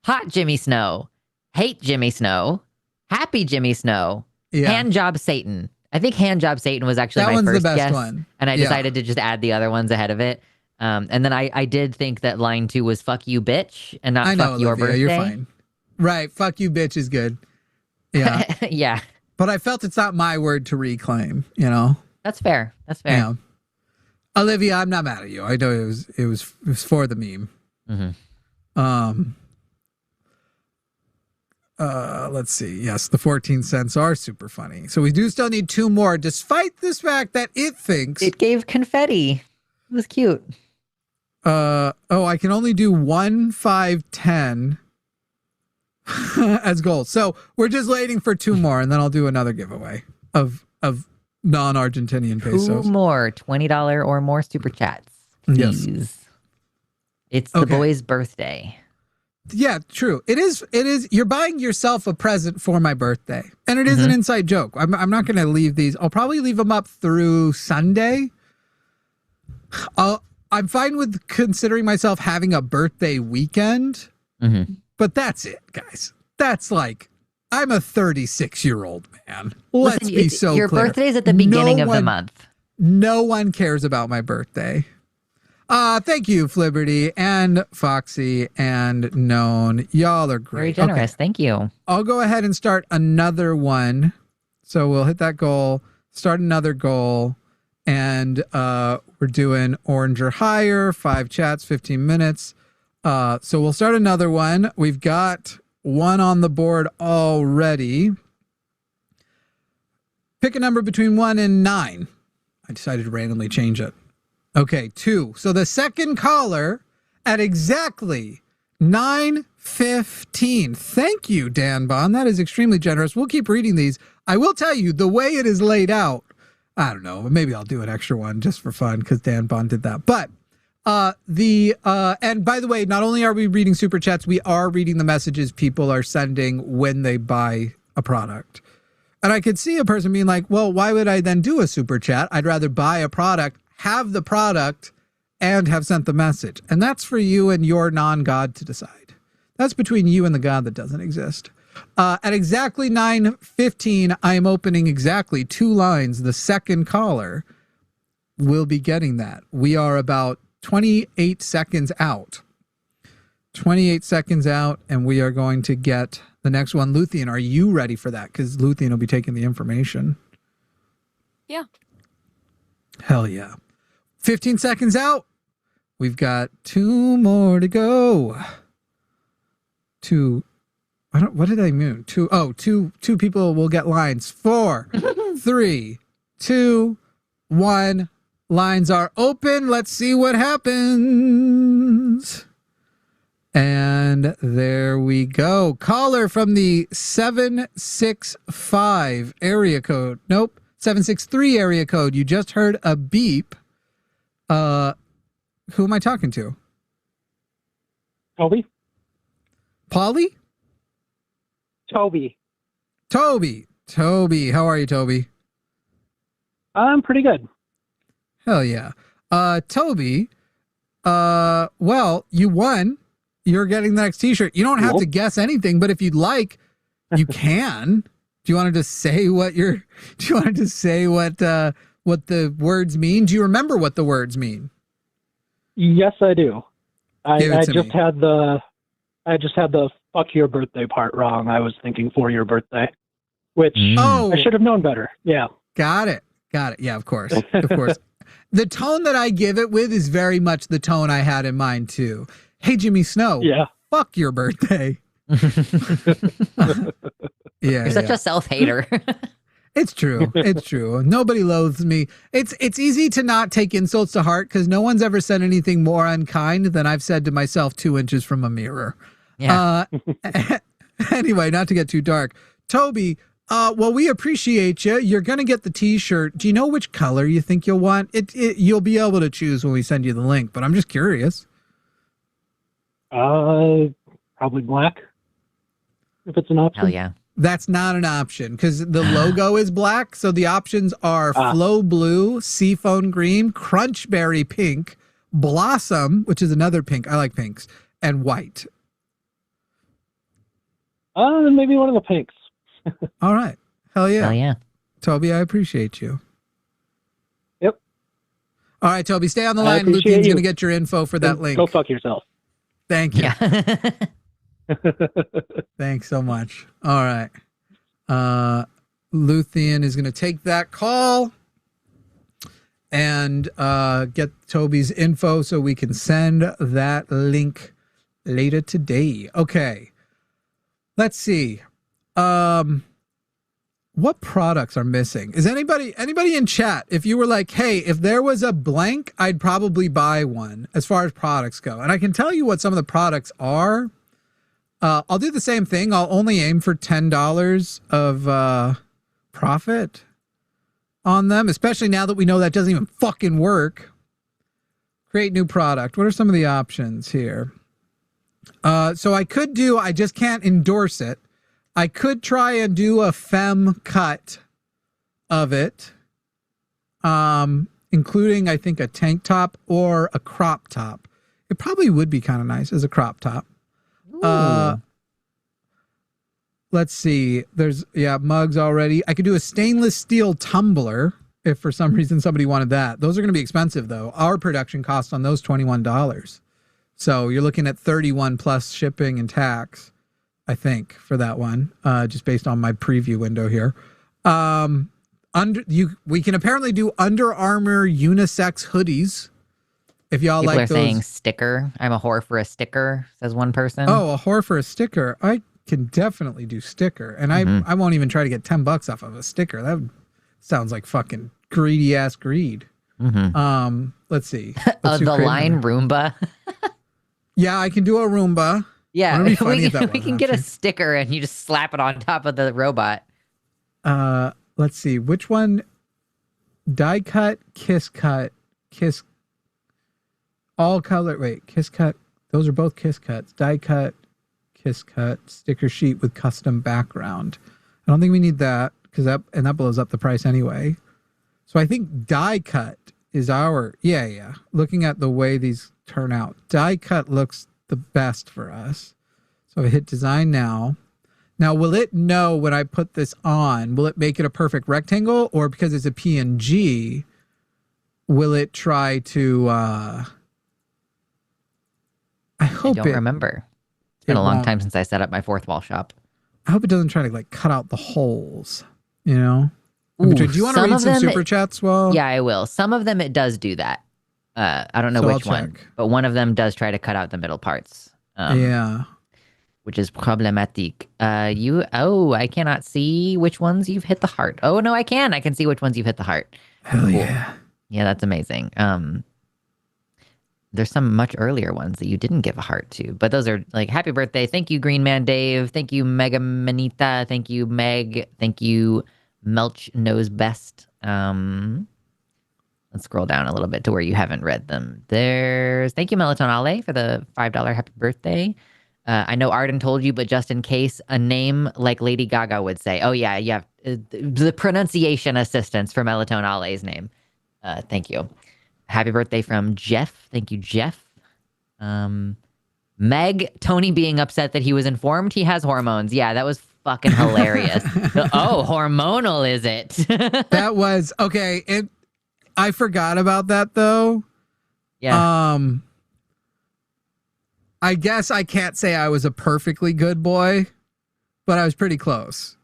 hot Jimmy Snow, hate Jimmy Snow, happy Jimmy Snow, hand job Satan. I think hand job Satan was actually my first guess. One. And I decided to just add the other ones ahead of it. And then I did think that line 2 was fuck you bitch and not fuck your birthday. You're fine. Right. Fuck you bitch is good. Yeah. Yeah. But I felt it's not my word to reclaim, you know? That's fair. That's fair. Yeah. Olivia, I'm not mad at you. I know it was for the meme. Mm-hmm. Let's see. Yes, the 14 cents are super funny. So we do still need 2 more, despite this fact that it thinks it gave confetti. It was cute. I can only do 1, 5, 10 as goals. So we're just waiting for 2 more, and then I'll do another giveaway of non-Argentinian pesos. 2 more $20 or more super chats, please. Yes. It's the boy's birthday. Yeah, true. It is. You're buying yourself a present for my birthday, and it is an inside joke. I'm not going to leave these. I'll probably leave them up through Sunday. I'm fine with considering myself having a birthday weekend, but that's it, guys. That's like, I'm a 36-year-old man. Let's be so clear. Your birthday's at the beginning of the month. No one cares about my birthday. Thank you, Flibberty and Foxy and Known. Y'all are great. Very generous. Okay. Thank you. I'll go ahead and start another one. So we'll hit that goal, start another goal, and we're doing orange or higher, 5 chats, 15 minutes. So we'll start another one. We've got 1 on the board already. Pick a number between 1 and 9. I decided to randomly change it. Okay, 2. So the second caller at exactly 9:15. Thank you, Dan Bond. That is extremely generous. We'll keep reading these. I will tell you, the way it is laid out, I don't know, maybe I'll do an extra one just for fun because Dan Bond did that. But and by the way, not only are we reading super chats, we are reading the messages people are sending when they buy a product. And I could see a person being like, well, why would I then do a super chat? I'd rather buy a product, have the product, and have sent the message. And that's for you and your non-God to decide. That's between you and the God that doesn't exist. At exactly 9:15, I am opening exactly 2 lines. The second caller will be getting that. We are about 28 seconds out. 28 seconds out, and we are going to get the next one. Luthien, are you ready for that? Because Luthien will be taking the information. Yeah. Hell yeah. 15 seconds out. We've got 2 more to go. What did I mean? 2 people will get lines. 4, 3, 2, 1. Lines are open. Let's see what happens. And there we go. Caller from the 765 area code. Nope. 763 area code. You just heard a beep. Who am I talking to? Toby? Polly? Toby. Toby. How are you, Toby? I'm pretty good. Hell yeah. Toby, Well, you won. You're getting the next T-shirt. You don't have to guess anything, but if you'd like, you can. Do you want to just say what you're? Do you want to just say what the words mean? Do you remember what the words mean? Yes, I do. I Give it to just me. had the fuck your birthday part wrong. I was thinking for your birthday, which Oh. I should have known better. Yeah. Got it. Yeah, of course. Of course. The tone that I give it with is very much the tone I had in mind too. Hey, Jimmy Snow. Yeah. Fuck your birthday. You're such a self-hater. It's true. It's true. Nobody loathes me. It's easy to not take insults to heart because no one's ever said anything more unkind than I've said to myself 2 inches from a mirror. Yeah. Anyway, not to get too dark. Toby, well, we appreciate you. You're going to get the T-shirt. Do you know which color you think you'll want? You'll be able to choose when we send you the link, but I'm just curious. Probably black, if it's an option. Hell yeah. That's not an option because the logo is black. So the options are Flow Blue, Seafoam Green, Crunchberry Pink, Blossom, which is another pink. I like pinks, and white. Maybe one of the pinks. All right. Hell yeah. Hell yeah. Toby, I appreciate you. Yep. All right, Toby, stay on the I line. appreciate Luthiene's you. going to get your info for that link. Go fuck yourself. Thank you. Yeah. Thanks so much. All right. Luthien is going to take that call and get Toby's info so we can send that link later today. Okay. Let's see. What products are missing? Is anybody in chat? If you were like, hey, if there was a blank, I'd probably buy one as far as products go. And I can tell you what some of the products are. I'll do the same thing. I'll only aim for $10 of profit on them, especially now that we know that doesn't even fucking work. Create new product. What are some of the options here? So I just can't endorse it. I could try and do a femme cut of it, including, I think, a tank top or a crop top. It probably would be kind of nice as a crop top. Let's see. There's mugs already. I could do a stainless steel tumbler if for some reason somebody wanted that. Those are going to be expensive though. Our production cost on those $21. So you're looking at 31 plus shipping and tax, I think, for that one. Just based on my preview window here. We can apparently do Under Armour unisex hoodies. If y'all People like are those. saying sticker. I'm a whore for a sticker, says one person. Oh, a whore for a sticker. I can definitely do sticker. And I won't even try to get $10 off of a sticker. That sounds like fucking greedy ass greed. Let's see. Let's The line Roomba. Yeah, I can do a Roomba. Yeah, Be funny if that we was can an get a option. sticker and you just slap it on top of the robot. Let's see. Which one? Die cut, kiss all color. Wait, kiss cut. Those are both kiss cuts. Die cut, kiss cut, sticker sheet with custom background. I don't think we need that because that blows up the price anyway. So I think die cut is our, yeah. Looking at the way these turn out, die cut looks the best for us. So I hit design now. Now, will it know when I put this on, will it make it a perfect rectangle, or because it's a PNG, will it try to, I don't remember. It's been a long time since I set up my fourth wall shop. I hope it doesn't try to like cut out the holes, you know? Do you want to read some super chats? Well, yeah, I will. Some of them it does do that. I don't know which one, but one of them does try to cut out the middle parts. Yeah. Which is problematic. I cannot see which ones you've hit the heart. Oh, no, I can. I can see which ones you've hit the heart. Hell yeah. Yeah, that's amazing. There's some much earlier ones that you didn't give a heart to, but those are like, happy birthday. Thank you, Green Man Dave. Thank you, Mega Manita. Thank you, Meg. Thank you, Melch Knows Best. Let's scroll down a little bit to where you haven't read them. Thank you, Melatonale, for the $5 happy birthday. I know Arden told you, but just in case, a name like Lady Gaga would say. Oh, yeah. The pronunciation assistance for Melatonale's name. Thank you. Happy birthday from Jeff. Thank you, Jeff. Meg, Tony being upset that he was informed he has hormones. Yeah, that was fucking hilarious. Oh, hormonal is it? That was okay. I forgot about that though. Yeah. I guess I can't say I was a perfectly good boy, but I was pretty close.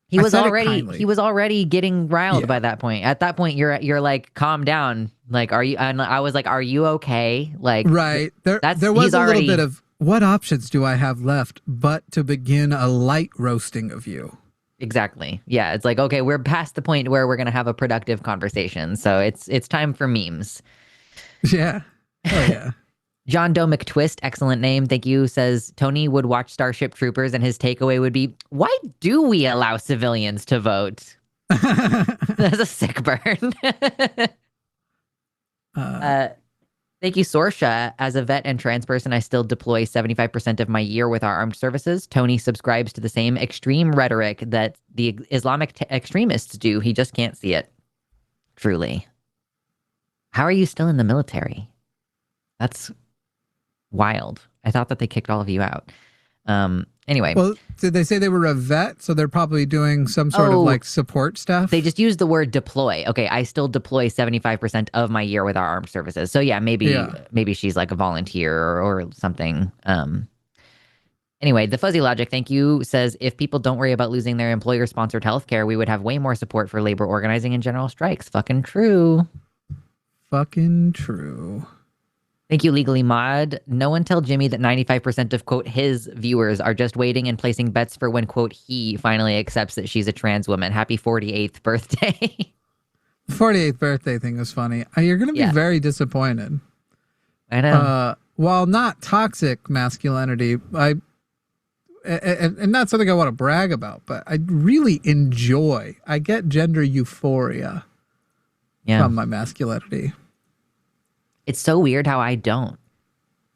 He was already getting riled by that point. At that point, you're like, calm down. Like, are you? And I was like, are you okay? Like, right. There was a little bit of what options do I have left but to begin a light roasting of you. Exactly. Yeah. It's like, okay, we're past the point where we're gonna have a productive conversation. So it's time for memes. Yeah. Oh yeah. John Doe McTwist, excellent name. Thank you. Says Tony would watch Starship Troopers and his takeaway would be, why do we allow civilians to vote? That's a sick burn. Thank you, Sorsha. As a vet and trans person, I still deploy 75% of my year with our armed services. Tony subscribes to the same extreme rhetoric that the Islamic extremists do. He just can't see it. Truly. How are you still in the military? That's wild. I thought that they kicked all of you out. Anyway. Well, did they say they were a vet? So they're probably doing some sort of like support stuff? They just used the word deploy. Okay, I still deploy 75% of my year with our armed services. So yeah, maybe she's like a volunteer or something. Anyway, the fuzzy logic, thank you, says if people don't worry about losing their employer-sponsored healthcare, we would have way more support for labor organizing and general strikes. Fucking true. Fucking true. Thank you, Legally Mod. No one tell Jimmy that 95% of, quote, his viewers are just waiting and placing bets for when, quote, he finally accepts that she's a trans woman. Happy 48th birthday. 48th birthday thing was funny. You're going to be very disappointed. I know. While not toxic masculinity, and not something I want to brag about, but I really enjoy, I get gender euphoria from my masculinity. It's so weird how I don't.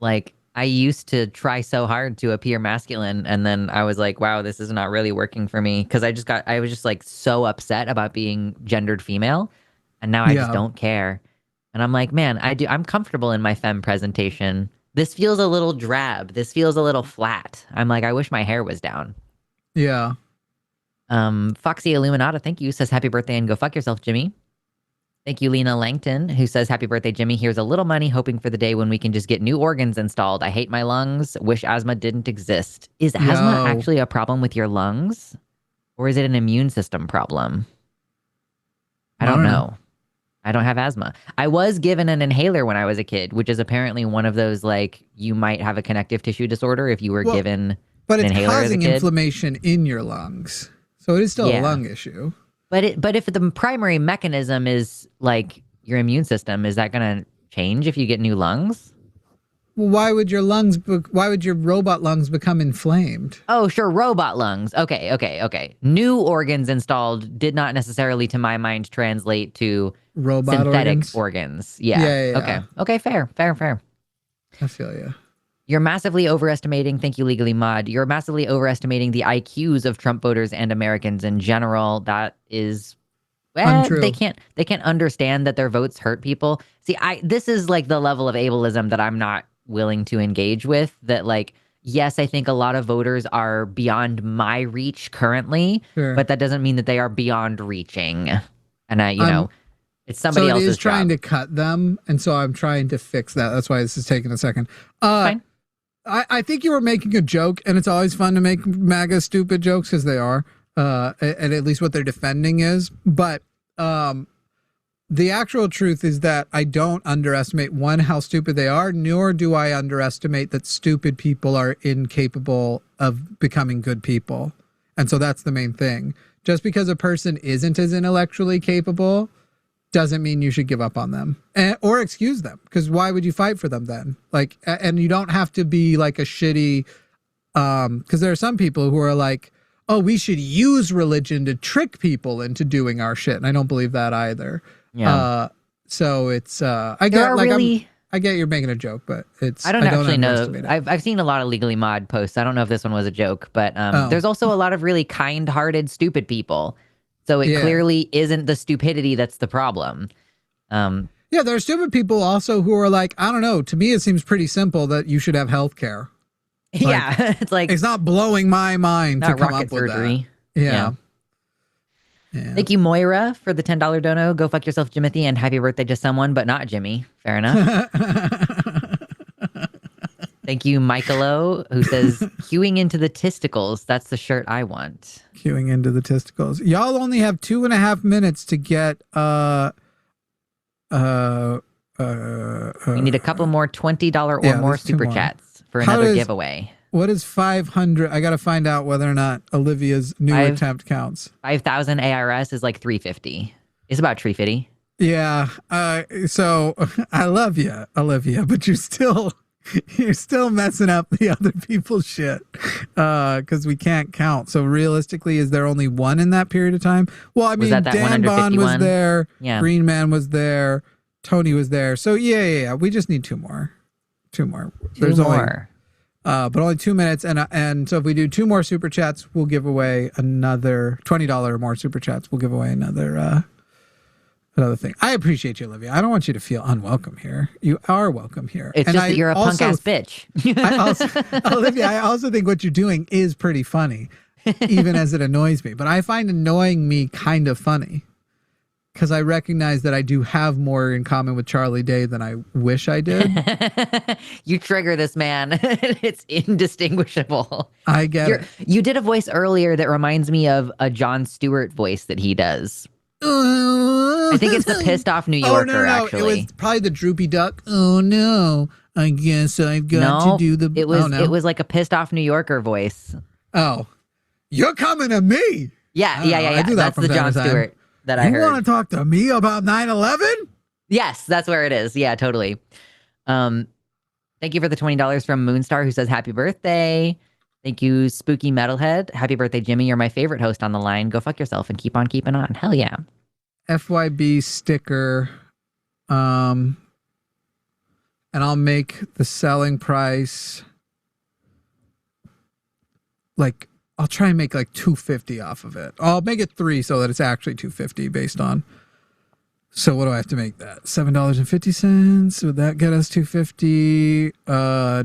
Like, I used to try so hard to appear masculine, and then I was like, wow, this is not really working for me. Because I was just like so upset about being gendered female, and now I just don't care. And I'm like, man, I'm comfortable in my femme presentation. This feels a little drab. This feels a little flat. I'm like, I wish my hair was down. Yeah. Foxy Illuminata, thank you, says happy birthday and go fuck yourself, Jimmy. Thank you, Lena Langton, who says, happy birthday, Jimmy. Here's a little money, hoping for the day when we can just get new organs installed. I hate my lungs. Wish asthma didn't exist. Is asthma actually a problem with your lungs? Or is it an immune system problem? I don't know. I don't have asthma. I was given an inhaler when I was a kid, which is apparently one of those, like, you might have a connective tissue disorder if you were given an inhaler as a kid. But it's causing inflammation in your lungs. So it is still a lung issue. But if the primary mechanism is like your immune system, is that going to change if you get new lungs? Well, why would your robot lungs become inflamed? Oh, sure, robot lungs. Okay. New organs installed did not necessarily, to my mind, translate to robot synthetic organs. Yeah. Okay, fair. I feel you. You're massively overestimating, thank you, Legally Mod, you're massively overestimating the IQs of Trump voters and Americans in general. That is, untrue. They can't understand that their votes hurt people. See, this is like the level of ableism that I'm not willing to engage with. That, like, yes, I think a lot of voters are beyond my reach currently, but that doesn't mean that they are beyond reaching. And it's somebody else's job. So it is trying to cut them, and so I'm trying to fix that. That's why this is taking a second. Fine. I think you were making a joke, and it's always fun to make MAGA stupid jokes, because they are, and at least what they're defending is. But the actual truth is that I don't underestimate, one, how stupid they are, nor do I underestimate that stupid people are incapable of becoming good people. And so that's the main thing. Just because a person isn't as intellectually capable doesn't mean you should give up on them or excuse them, because why would you fight for them then? Like, and you don't have to be like a shitty, because there are some people who are like, oh, we should use religion to trick people into doing our shit, and I don't believe that either. So it's I get you're making a joke, but I don't actually know. I've seen a lot of Legally Mod posts. I don't know if this one was a joke, but there's also a lot of really kind-hearted stupid people. So it clearly isn't the stupidity that's the problem. Yeah, there are stupid people also who are like, I don't know. To me, it seems pretty simple that you should have health care. Yeah, it's like it's not blowing my mind to not come rocket up with surgery. that. Yeah. Thank you, Moira, for the $10 dono. Go fuck yourself, Jimothy, and happy birthday to someone, but not Jimmy. Fair enough. Thank you, Michaelo, who says, queuing into the testicles. That's the shirt I want. Queuing into the testicles. Y'all only have 2.5 minutes to get we need a couple more $20 or more super chats for another giveaway. What is 500? I got to find out whether or not Olivia's new attempt counts. 5,000 ARS is like 350. It's about 350. Yeah. So I love you, Olivia, but you're still messing up the other people's shit because we can't count. So realistically, is there only one in that period of time? Well, I mean, Dan Bond was there. Yeah. Green Man was there. Tony was there. So yeah. We just need two more. There's more. But only 2 minutes. And so if we do 2 more super chats, we'll give away another $20 or more super chats. We'll give away another thing. I appreciate you, Olivia. I don't want you to feel unwelcome here. You are welcome here. It's just that you're a punk ass bitch. Olivia, I also think what you're doing is pretty funny, even as it annoys me. But I find annoying me kind of funny because I recognize that I do have more in common with Charlie Day than I wish I did. You trigger this man. It's indistinguishable. I get it. You did a voice earlier that reminds me of a Jon Stewart voice that he does. I think it's the pissed off New Yorker, actually. It was probably the droopy duck. Oh no, I guess I've got to do the... It was like a pissed off New Yorker voice. Oh, you're coming to me. Yeah. That's the Jon Stewart that I heard. You want to talk to me about 9/11? Yes, that's where it is. Yeah, totally. Thank you for the $20 from Moonstar, who says happy birthday. Thank you, Spooky Metalhead. Happy birthday, Jimmy. You're my favorite host on the line. Go fuck yourself and keep on keeping on. Hell yeah. FYB sticker. And I'll make the selling price like I'll try and make like $250 off of it. I'll make it 3 so that it's actually $250 based on. So what do I have to make that? $7.50. Would that get us $250?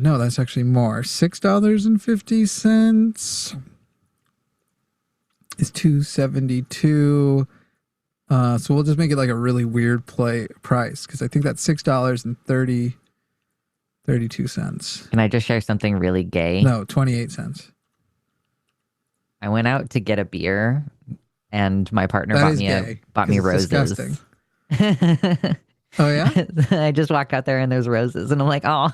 No, that's actually more. $6.50 is $272. So we'll just make it like a really weird price because I think that's $6.32. Can I just share something really gay? No, 28 cents. I went out to get a beer, and my partner bought me roses. Disgusting. Oh yeah? I just walk out there and there's roses, and I'm like, oh.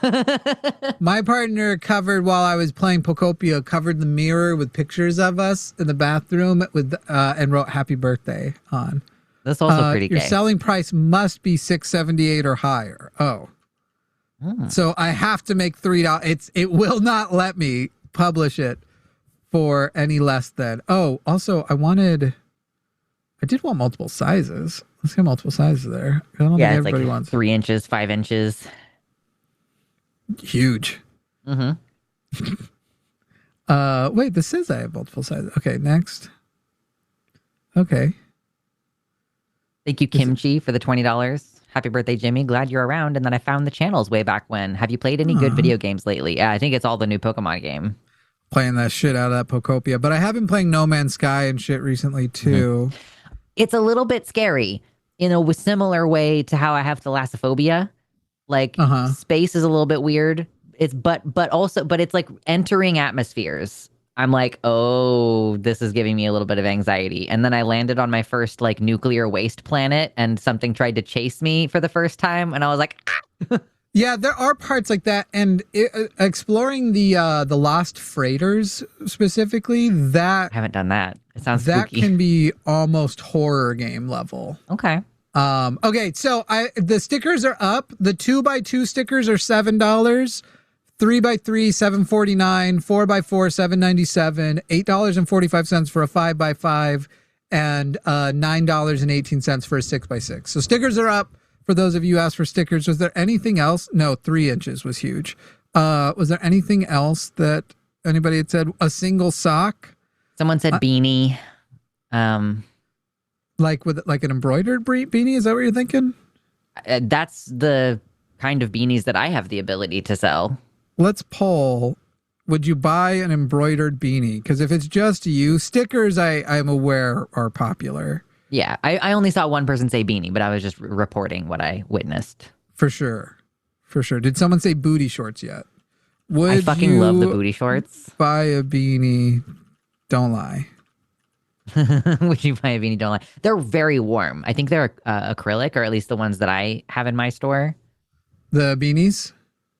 My partner covered while I was playing Pocopia, covered the mirror with pictures of us in the bathroom with and wrote "Happy Birthday" on. That's also pretty gay. Your selling price must be $6.78 or higher. Oh. So I have to make $3. It will not let me publish it for any less than. Oh, also I did want multiple sizes. Let's get multiple sizes there. I don't think everybody like wants 3 inches, 5 inches. Huge. Mm-hmm. Wait, this says I have multiple sizes. Okay, next. Okay. Thank you, Kimchi, for the $20. Happy birthday, Jimmy. Glad you're around. And then I found the channels way back when. Have you played any good video games lately? Yeah, I think it's all the new Pokemon game. Playing that shit out of that Pocopia. But I have been playing No Man's Sky and shit recently, too. Mm-hmm. It's a little bit scary in a similar way to how I have thalassophobia. Like, space is a little bit weird. But it's like entering atmospheres. I'm like, oh, this is giving me a little bit of anxiety. And then I landed on my first like nuclear waste planet and something tried to chase me for the first time. And I was like, ah. Yeah, there are parts like that. And exploring the Lost Freighters specifically, that... I haven't done that. It sounds spooky. That can be almost horror game level. Okay. Okay, so the stickers are up. The 2x2 stickers are $7. 3x3, $7.49, 4x4, $7.97, $8.45 for a 5x5, and $9.18 for a 6x6. So stickers are up for those of you who asked for stickers. Was there anything else? No, 3 inches was huge. Was there anything else that anybody had said? A single sock? Someone said beanie. Like with an embroidered beanie? Is that what you're thinking? That's the kind of beanies that I have the ability to sell. Let's poll. Would you buy an embroidered beanie? Because if it's just you, stickers I'm aware are popular. Yeah, I only saw one person say beanie, but I was just reporting what I witnessed. For sure. For sure. Did someone say booty shorts yet? I fucking love the booty shorts. Buy a beanie. Don't lie. Would you buy a beanie? Don't lie. They're very warm. I think they're acrylic, or at least the ones that I have in my store. The beanies?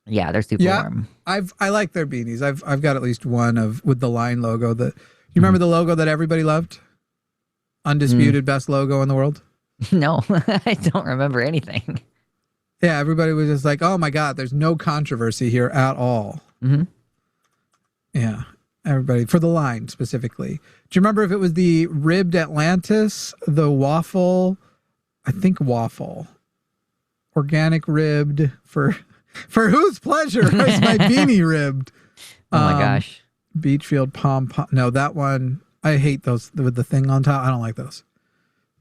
Yeah, they're super warm. I like their beanies. I've got at least one with the line logo. You remember the logo that everybody loved? Undisputed best logo in the world? No, I don't remember anything. Yeah, everybody was just like, oh my God, there's no controversy here at all. Mm-hmm. Yeah, everybody, for the line specifically. Do you remember if it was the ribbed Atlantis, the waffle? I think waffle. Organic ribbed for whose pleasure is my beanie ribbed? Oh my gosh. Beachfield pom. No, that one. I hate those with the thing on top. I don't like those.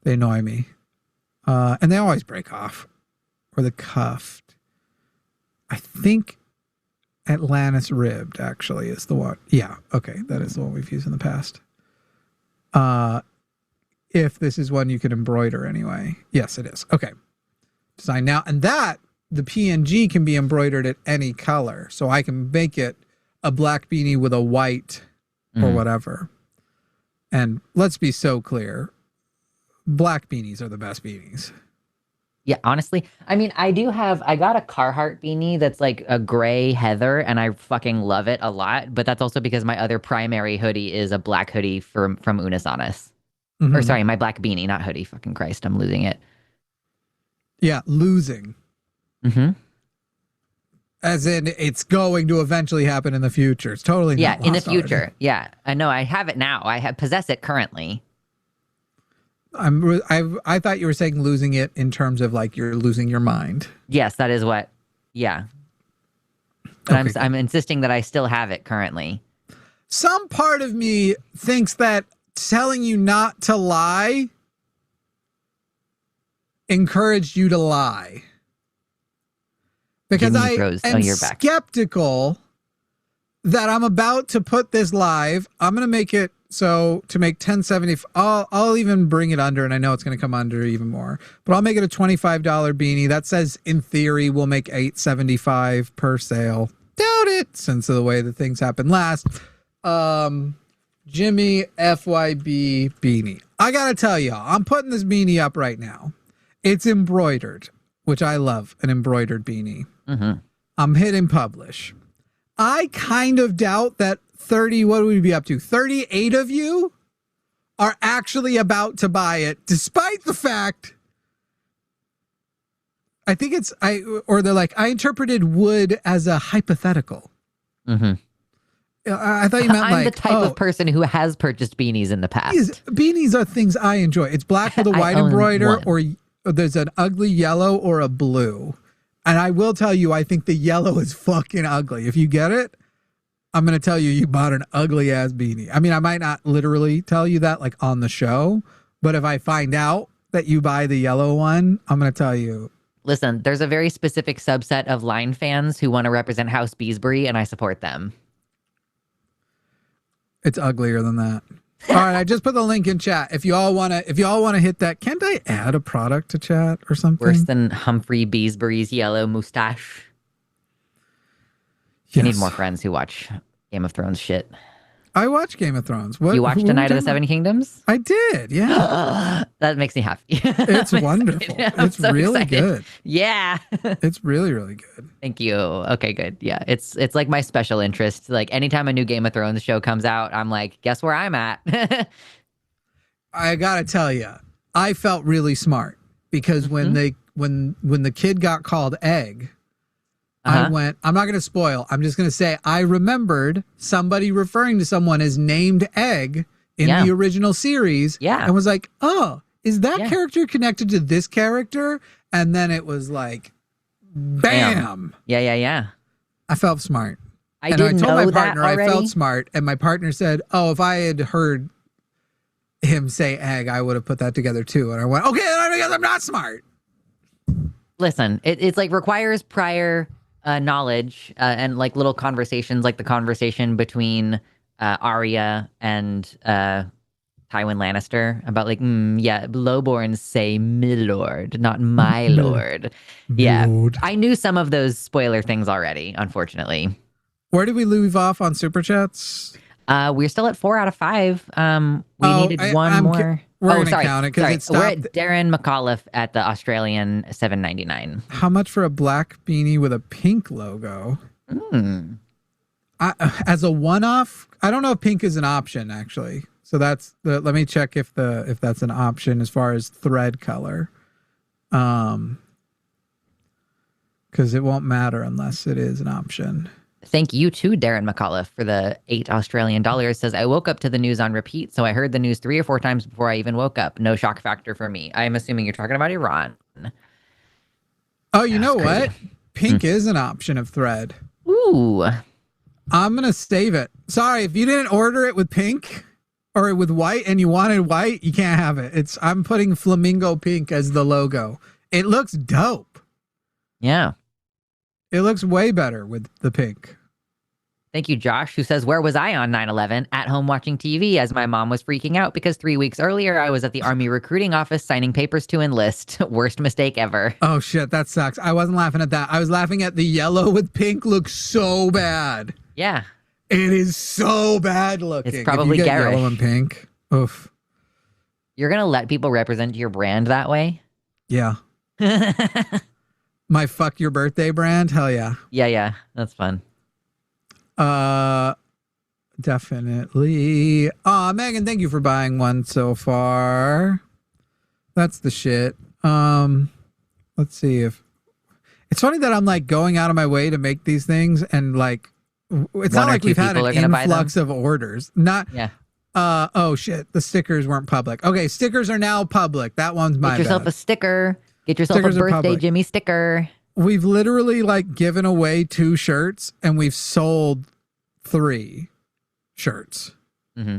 They annoy me. And they always break off. Or the cuffed. I think Atlantis ribbed actually is the one. Yeah. Okay. That is the one we've used in the past. If this is one you can embroider anyway. Yes, it is. Okay. Design now. And that, the PNG can be embroidered at any color. So I can make it a black beanie with a white or whatever. And let's be so clear. Black beanies are the best beanies. Yeah, honestly. I mean, I got a Carhartt beanie that's like a gray heather, and I fucking love it a lot. But that's also because my other primary hoodie is a black hoodie from Unisonis. Or sorry, my black beanie, not hoodie. Fucking Christ, I'm losing it. Yeah, losing. Mm-hmm. As in, it's going to eventually happen in the future. It's totally not in the lost future. already. Yeah, I know. I have it now. I possess it currently. I thought you were saying losing it in terms of like you're losing your mind. Yes, that is what. Yeah. But Okay. I'm insisting that I still have it currently. Some part of me thinks that telling you not to lie encouraged you to lie. Because I am skeptical that I'm about to put this live. I'm going to make it so to make 1070. I'll even bring it under, and I know it's going to come under even more. But I'll make it a $25 beanie. That says, in theory, we'll make $8.75 per sale. Doubt it, since of the way that things happened last. Jimmy FYB beanie. I got to tell y'all, I'm putting this beanie up right now. It's embroidered, which I love, an embroidered beanie. Mm-hmm. I'm hitting publish. I kind of doubt that 30, what would we be up to? 38 of you are actually about to buy it, despite the fact, I think they're like, I interpreted wood as a hypothetical. Mm-hmm. I thought you meant I'm the type of person who has purchased beanies in the past. Beanies are things I enjoy. It's black with a white embroider, or there's an ugly yellow or a blue. And I will tell you, I think the yellow is fucking ugly. If you get it, I'm going to tell you bought an ugly ass beanie. I mean, I might not literally tell you that like on the show, but if I find out that you buy the yellow one, I'm going to tell you. Listen, there's a very specific subset of Line fans who want to represent House Beesbury, and I support them. It's uglier than that. All right, I just put the link in chat. If you all want to hit that, can't I add a product to chat or something? Worse than Humphrey Beesbury's yellow mustache. Yes. I need more friends who watch Game of Thrones shit. I watch Game of Thrones. You watched A Night of the Seven Kingdoms? I did, yeah. That makes me happy. It's wonderful. It's so really excited. Good. Yeah. It's really, really good. Thank you. Okay, good. Yeah, it's like my special interest. Like anytime a new Game of Thrones show comes out, I'm like, guess where I'm at? I gotta tell you, I felt really smart because when the kid got called Egg, I went, I'm not going to spoil. I'm just going to say I remembered somebody referring to someone as named Egg in the original series. Yeah. And was like, oh, is that character connected to this character? And then it was like, bam. Yeah. I felt smart. I told my partner I felt smart. And my partner said, oh, if I had heard him say Egg, I would have put that together too. And I went, okay, then I guess I'm not smart. Listen, it's like requires prior knowledge and like little conversations, like the conversation between Arya and Tywin Lannister about like, yeah, lowborns say milord, not my lord. Yeah, Lord. I knew some of those spoiler things already, unfortunately. Where did we leave off on Super Chats? We're still at 4 out of 5. We needed one more. We're gonna count it because it stopped. We're at Darren McAuliffe at the Australian $7.99. How much for a black beanie with a pink logo? As a one-off, I don't know if pink is an option actually. So that's the. Let me check if that's an option as far as thread color, because it won't matter unless it is an option. Thank you to Darren McAuliffe for the $8 Australian. Says, I woke up to the news on repeat, so I heard the news 3 or 4 times before I even woke up. No shock factor for me. I'm assuming you're talking about Iran. Oh, you know what? Pink is an option of thread. Ooh. I'm going to save it. Sorry, if you didn't order it with pink or with white and you wanted white, you can't have it. I'm putting flamingo pink as the logo. It looks dope. Yeah. It looks way better with the pink. Thank you, Josh, who says, where was I on 9/11? At home watching TV as my mom was freaking out because 3 weeks earlier I was at the Army recruiting office signing papers to enlist. Worst mistake ever. Oh, shit, that sucks. I wasn't laughing at that. I was laughing at the yellow with pink looks so bad. Yeah. It is so bad looking. It's probably garish. Yellow and pink. Oof. You're going to let people represent your brand that way? Yeah. My fuck your birthday brand? Hell yeah. Yeah. That's fun. Definitely. Megan, thank you for buying one so far. That's the shit. Let's see if it's funny that I'm like going out of my way to make these things and like it's not like we've had an influx of orders. Not yeah. Oh shit, the stickers weren't public. Okay, stickers are now public. That one's my bad. Get yourself a sticker. Get yourself a birthday Jimmy sticker. We've literally like given away 2 shirts and we've sold 3 shirts. Mm-hmm.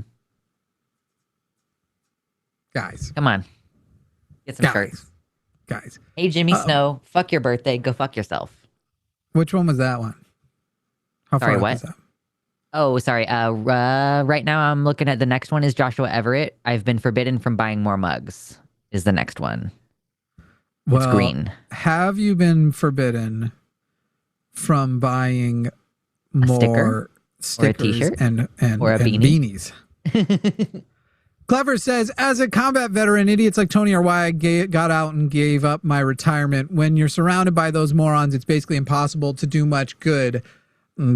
Guys. Come on. Get some shirts. Guys. Hey, Jimmy Snow, fuck your birthday. Go fuck yourself. Which one was that one? How sorry, far what? was that? Oh, sorry. Right now I'm looking at the next one is Joshua Everett. I've been forbidden from buying more mugs is the next one. It's green. Have you been forbidden from buying more stickers or a t-shirt and or a beanies? Clever says, as a combat veteran, idiots like Tony are why I got out and gave up my retirement. When you're surrounded by those morons, it's basically impossible to do much good.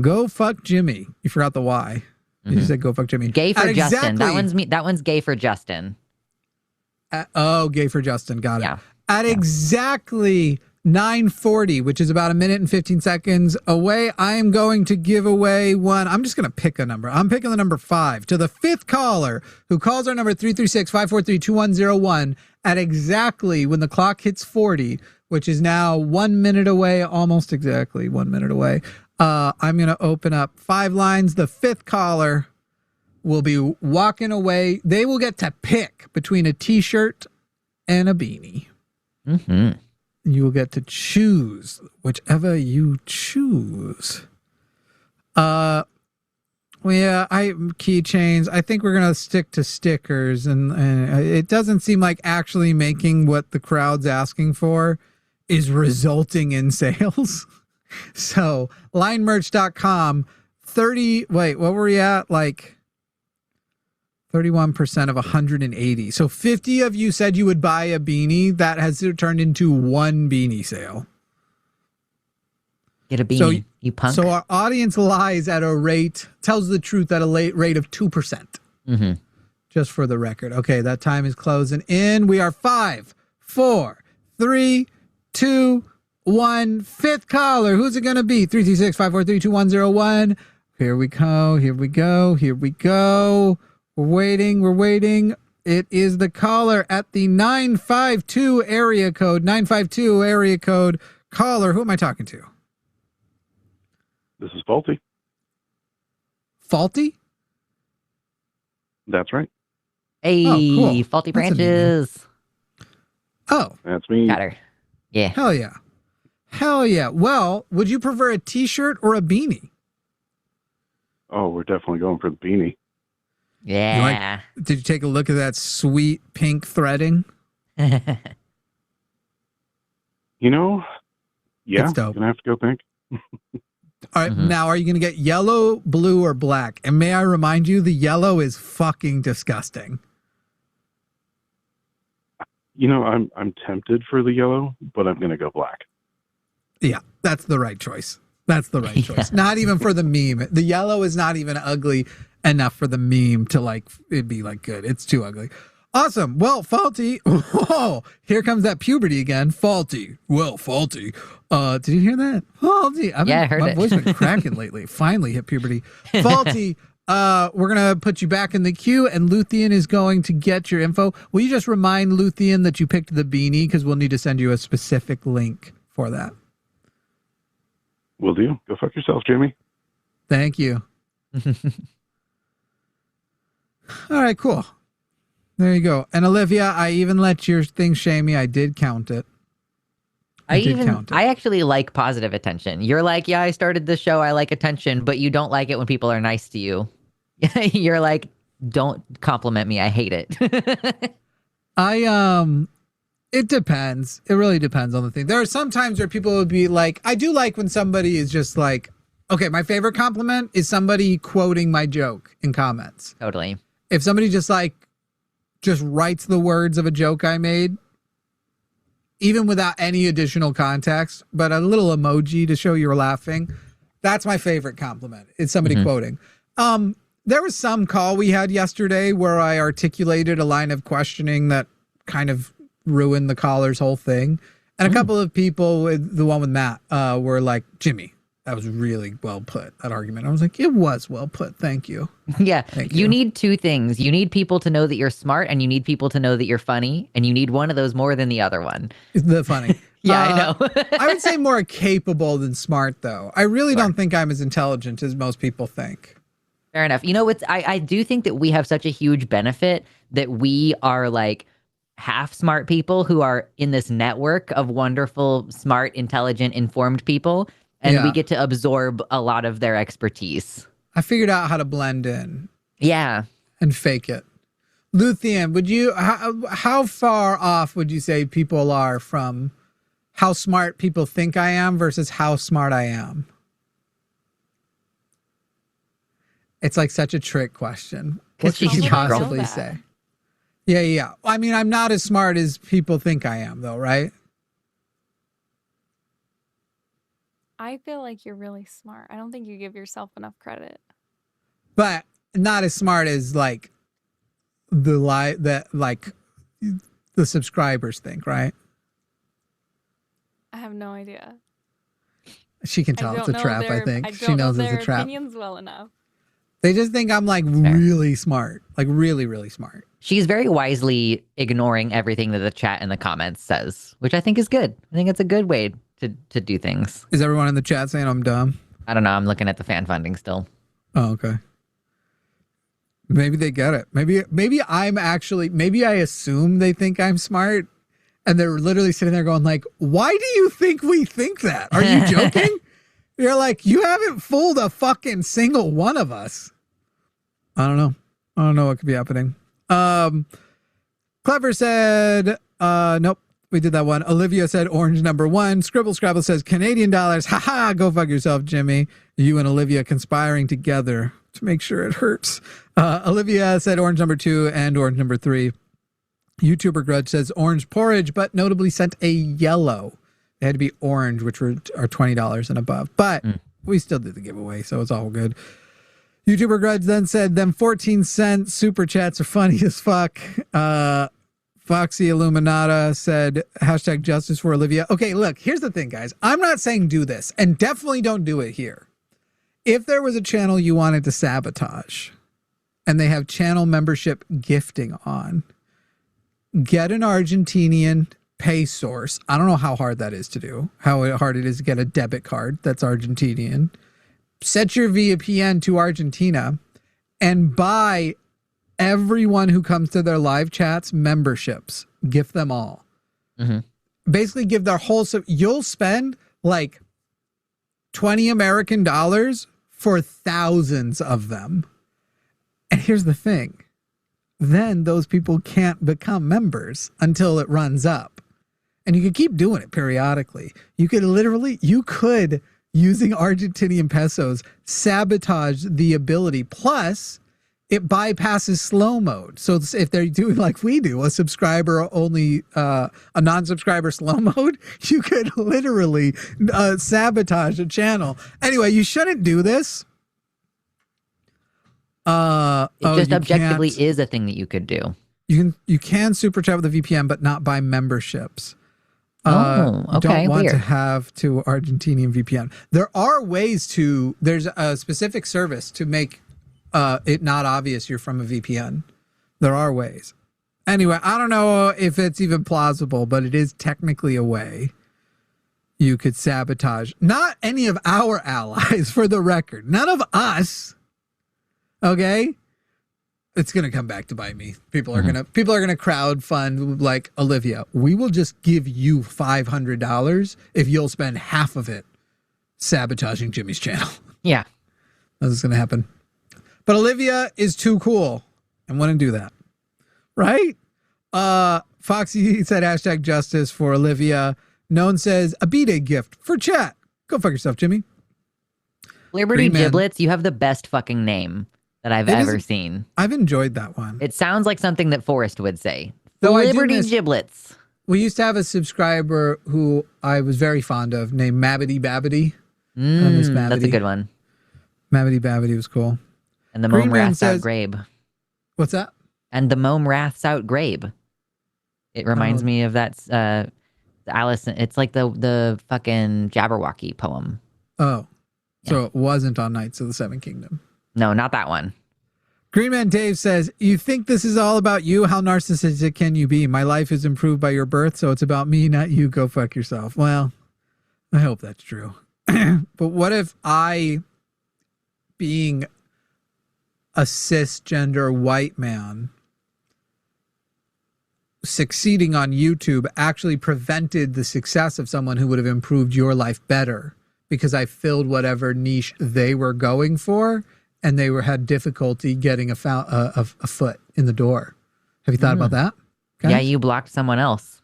Go fuck Jimmy. You forgot the why. You said go fuck Jimmy. Gay for Justin. That one's gay for Justin. Gay for Justin. Got it. Yeah. At exactly 9:40, which is about 1 minute and 15 seconds away, I am going to give away one. I'm just going to pick a number. I'm picking the number 5 to the 5th caller who calls our number 336-543-2101 at exactly when the clock hits 40, which is now 1 minute away, almost exactly 1 minute away. I'm going to open up 5 lines. The 5th caller will be walking away. They will get to pick between a t-shirt and a beanie. Mm-hmm. You will get to choose whichever you choose. Yeah, keychains. I think we're gonna stick to stickers, and it doesn't seem like actually making what the crowd's asking for is resulting in sales. So linemerch.com, what were we at? Like 31% of 180. So 50 of you said you would buy a beanie. That has turned into 1 beanie sale. Get a beanie, you punk. So our audience lies at a rate, tells the truth at a rate of 2%. Mm-hmm. Just for the record. Okay, that time is closing in. We are 5, 4, 3, 2, 1. 5th caller. Who's it going to be? 336-543-2101. Here we go. We're waiting. It is the caller at the 952 area code. 952 area code. Caller, who am I talking to? This is Faulty. Faulty? That's right. Hey, cool. Faulty Branches. Oh. That's me. Got her. Yeah. Hell yeah. Hell yeah. Well, would you prefer a t-shirt or a beanie? Oh, we're definitely going for the beanie. Yeah. Did you take a look at that sweet pink threading? You know, yeah, It's dope. gonna have to go pink. All right, now are you going to get yellow, blue, or black? And may I remind you, the yellow is fucking disgusting. You know, I'm tempted for the yellow, but I'm gonna go black. Yeah, that's the right choice. That's the right choice. Not even for the meme. The yellow is not even ugly enough for the meme to like it'd be like good. It's too ugly. Awesome. Well, Faulty. Oh, here comes that puberty again. Faulty. Well, Faulty. Did you hear that? Faulty. I heard my it. voice been cracking lately. Finally hit puberty. Faulty. We're gonna put you back in the queue, and Luthien is going to get your info. Will you just remind Luthien that you picked the beanie, because we'll need to send you a specific link for that. Will do. Go fuck yourself, Jimmy. Thank you. All right, cool. There you go. And Olivia, I even let your thing shame me. I did count it. I actually like positive attention. You're like, yeah, I started this show. I like attention, but you don't like it when people are nice to you. You're like, don't compliment me. I hate it. It depends. It really depends on the thing. There are some times where people would be like, I do like when somebody is just like, okay, my favorite compliment is somebody quoting my joke in comments. Totally. If somebody just writes the words of a joke I made, even without any additional context, but a little emoji to show you're laughing, that's my favorite compliment. It's somebody quoting. There was some call we had yesterday where I articulated a line of questioning that kind of ruined the caller's whole thing. And a couple of people, the one with Matt, were like, Jimmy, that was really well put, that argument. I was like, it was well put. Thank you. Yeah. Thank You need two things. You need people to know that you're smart, and you need people to know that you're funny. And you need one of those more than the other one. The funny. Yeah, I know. I would say more capable than smart, though. I really don't think I'm as intelligent as most people think. Fair enough. You know, I do think that we have such a huge benefit that we are like half smart people who are in this network of wonderful, smart, intelligent, informed people. And we get to absorb a lot of their expertise. I figured out how to blend in. Yeah. And fake it. Luthien, how far off would you say people are from how smart people think I am versus how smart I am? It's like such a trick question. What could you possibly say? Yeah. I mean, I'm not as smart as people think I am, though, right? I feel like you're really smart. I don't think you give yourself enough credit. But not as smart as like the subscribers think, right? I have no idea. She can tell it's a trap, I think. She knows it's a trap. Opinions well enough. They just think I'm like really smart, like really, really smart. She's very wisely ignoring everything that the chat and the comments says, which I think is good. I think it's a good way to do things. Is everyone in the chat saying I'm dumb? I don't know. I'm looking at the fan funding still. Oh, okay. Maybe they get it. Maybe I assume they think I'm smart, and they're literally sitting there going like, why do you think we think that? Are you joking? You're like, you haven't fooled a fucking single one of us. I don't know what could be happening. Clever said, nope, we did that one. Olivia said orange number 1. Scribble Scrabble says Canadian dollars. Haha, go fuck yourself, Jimmy. You and Olivia conspiring together to make sure it hurts. Olivia said orange number 2 and orange number 3. YouTuber Grudge says orange porridge, but notably sent a yellow. They had to be orange, which are $20 and above. But we still did the giveaway, so it's all good. YouTuber Grudge then said, them 14-cent super chats are funny as fuck. Foxy Illuminata said, hashtag justice for Olivia. Okay, look, here's the thing, guys. I'm not saying do this, and definitely don't do it here. If there was a channel you wanted to sabotage, and they have channel membership gifting on, get an Argentinian pay source. I don't know how hard that is to do, how hard it is to get a debit card that's Argentinian. Set your VPN to Argentina and buy everyone who comes to their live chats memberships. Gift them all. Basically give their whole, so you'll spend like $20 American for thousands of them. And here's the thing. Then those people can't become members until it runs up. And you could keep doing it periodically. You could, using Argentinian pesos, sabotage the ability. Plus, it bypasses slow mode. So if they're doing like we do, a subscriber only, a non-subscriber slow mode, you could literally sabotage a channel. Anyway, you shouldn't do this. It just objectively is a thing that you could do. You can super chat with a VPN, but not buy memberships. Okay. Don't want weird. to have to Argentinian VPN. There are ways to. There's a specific service to make it not obvious you're from a VPN. There are ways. Anyway, I don't know if it's even plausible, but it is technically a way you could sabotage. Not any of our allies, for the record. None of us. Okay. It's gonna come back to bite me. People are gonna crowdfund like Olivia. We will just give you $500 if you'll spend half of it sabotaging Jimmy's channel. Yeah, that's what's gonna happen. But Olivia is too cool and wouldn't do that, right? Foxy said #justice for Olivia. Known says a B-Day gift for chat. Go fuck yourself, Jimmy. Liberty Giblets. You have the best fucking name that I've ever seen. I've enjoyed that one. It sounds like something that Forrest would say. Though Liberty Giblets. We used to have a subscriber who I was very fond of named Mabbity Babbity. That's a good one. Mabbity Babbity was cool. And the Mome Wraths Out Grabe. What's that? And the Mome Wraths Out Grabe. It reminds me of that Alice. It's like the fucking Jabberwocky poem. Oh. So it wasn't on Knights of the Seven Kingdom. No, not that one. Green Man Dave says, you think this is all about you? How narcissistic can you be? My life is improved by your birth, so it's about me, not you. Go fuck yourself. Well, I hope that's true. But what if I, being a cisgender white man, succeeding on YouTube actually prevented the success of someone who would have improved your life better because I filled whatever niche they were going for? And they had difficulty getting a foot in the door. Have you thought about that? Yeah, you blocked someone else.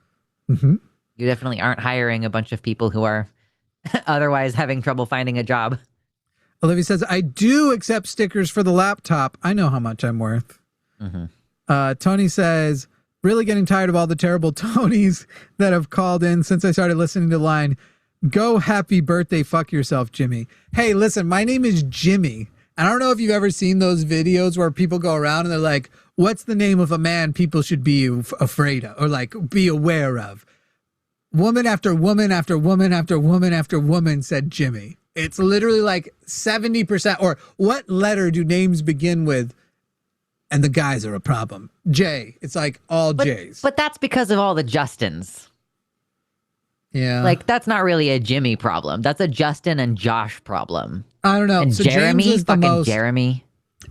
Mm-hmm. You definitely aren't hiring a bunch of people who are otherwise having trouble finding a job. Olivia says, I do accept stickers for the laptop. I know how much I'm worth. Mm-hmm. Tony says, really getting tired of all the terrible Tonys that have called in since I started listening to the line. Go happy birthday, fuck yourself, Jimmy. Hey, listen, my name is Jimmy. And I don't know if you've ever seen those videos where people go around and they're like, what's the name of a man people should be afraid of or like be aware of? Woman after woman after woman after woman after woman said Jimmy. It's literally like 70%. Or what letter do names begin with? And the guys are a problem. J. It's like all J's. But that's because of all the Justins. Yeah. Like, that's not really a Jimmy problem. That's a Justin and Josh problem. I don't know. And so Jeremy, James is Jeremy.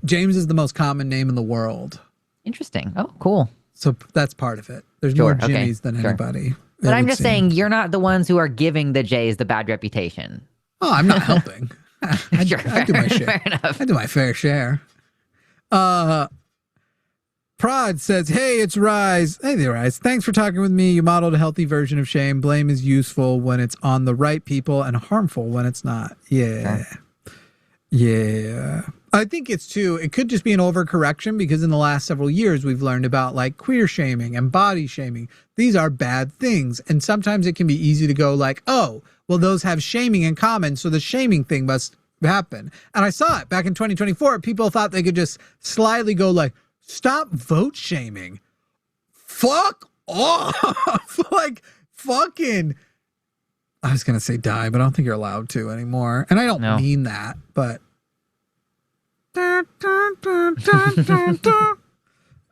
James is the most common name in the world. Interesting. Oh, cool. So that's part of it. There's more Jimmys than anybody. But I'm just saying, you're not the ones who are giving the J's the bad reputation. Oh, I'm not helping. I do my share. Fair enough. I do my fair share. Prod says, hey, it's Rise. Hey there, Rise. Thanks for talking with me. You modeled a healthy version of shame. Blame is useful when it's on the right people and harmful when it's not. Yeah. Sure. Yeah. I think it could just be an overcorrection because in the last several years, we've learned about like queer shaming and body shaming. These are bad things. And sometimes it can be easy to go like, oh, well, those have shaming in common. So the shaming thing must happen. And I saw it back in 2024. People thought they could just slyly go like, stop vote shaming. Fuck off. Like fucking, I was going to say die, but I don't think you're allowed to anymore. And I don't mean that, but.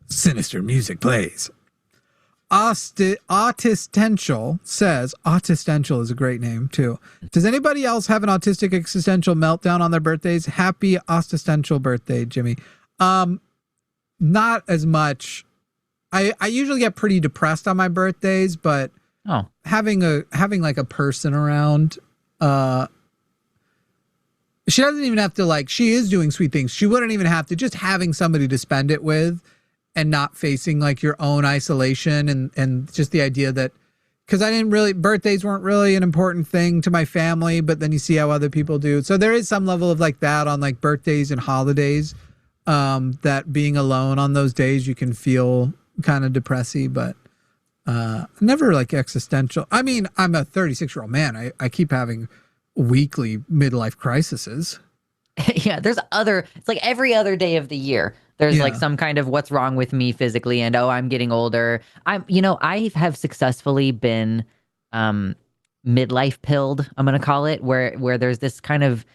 Sinister music plays. Autistential says, Autistential is a great name too. Does anybody else have an autistic existential meltdown on their birthdays? Happy Autistential birthday, Jimmy. Not as much. I usually get pretty depressed on my birthdays, but having like a person around She doesn't even have to, like, she is doing sweet things. She wouldn't even have to, just having somebody to spend it with and not facing like your own isolation and just the idea that, because birthdays weren't really an important thing to my family, but then you see how other people do. So there is some level of like that on like birthdays and holidays, that being alone on those days, you can feel kind of depressing, but never like existential. I mean, I'm a 36-year-old man. I keep having weekly midlife crises. Yeah, it's like every other day of the year. There's like some kind of what's wrong with me physically and I'm getting older. I have successfully been midlife pilled, I'm going to call it, where there's this kind of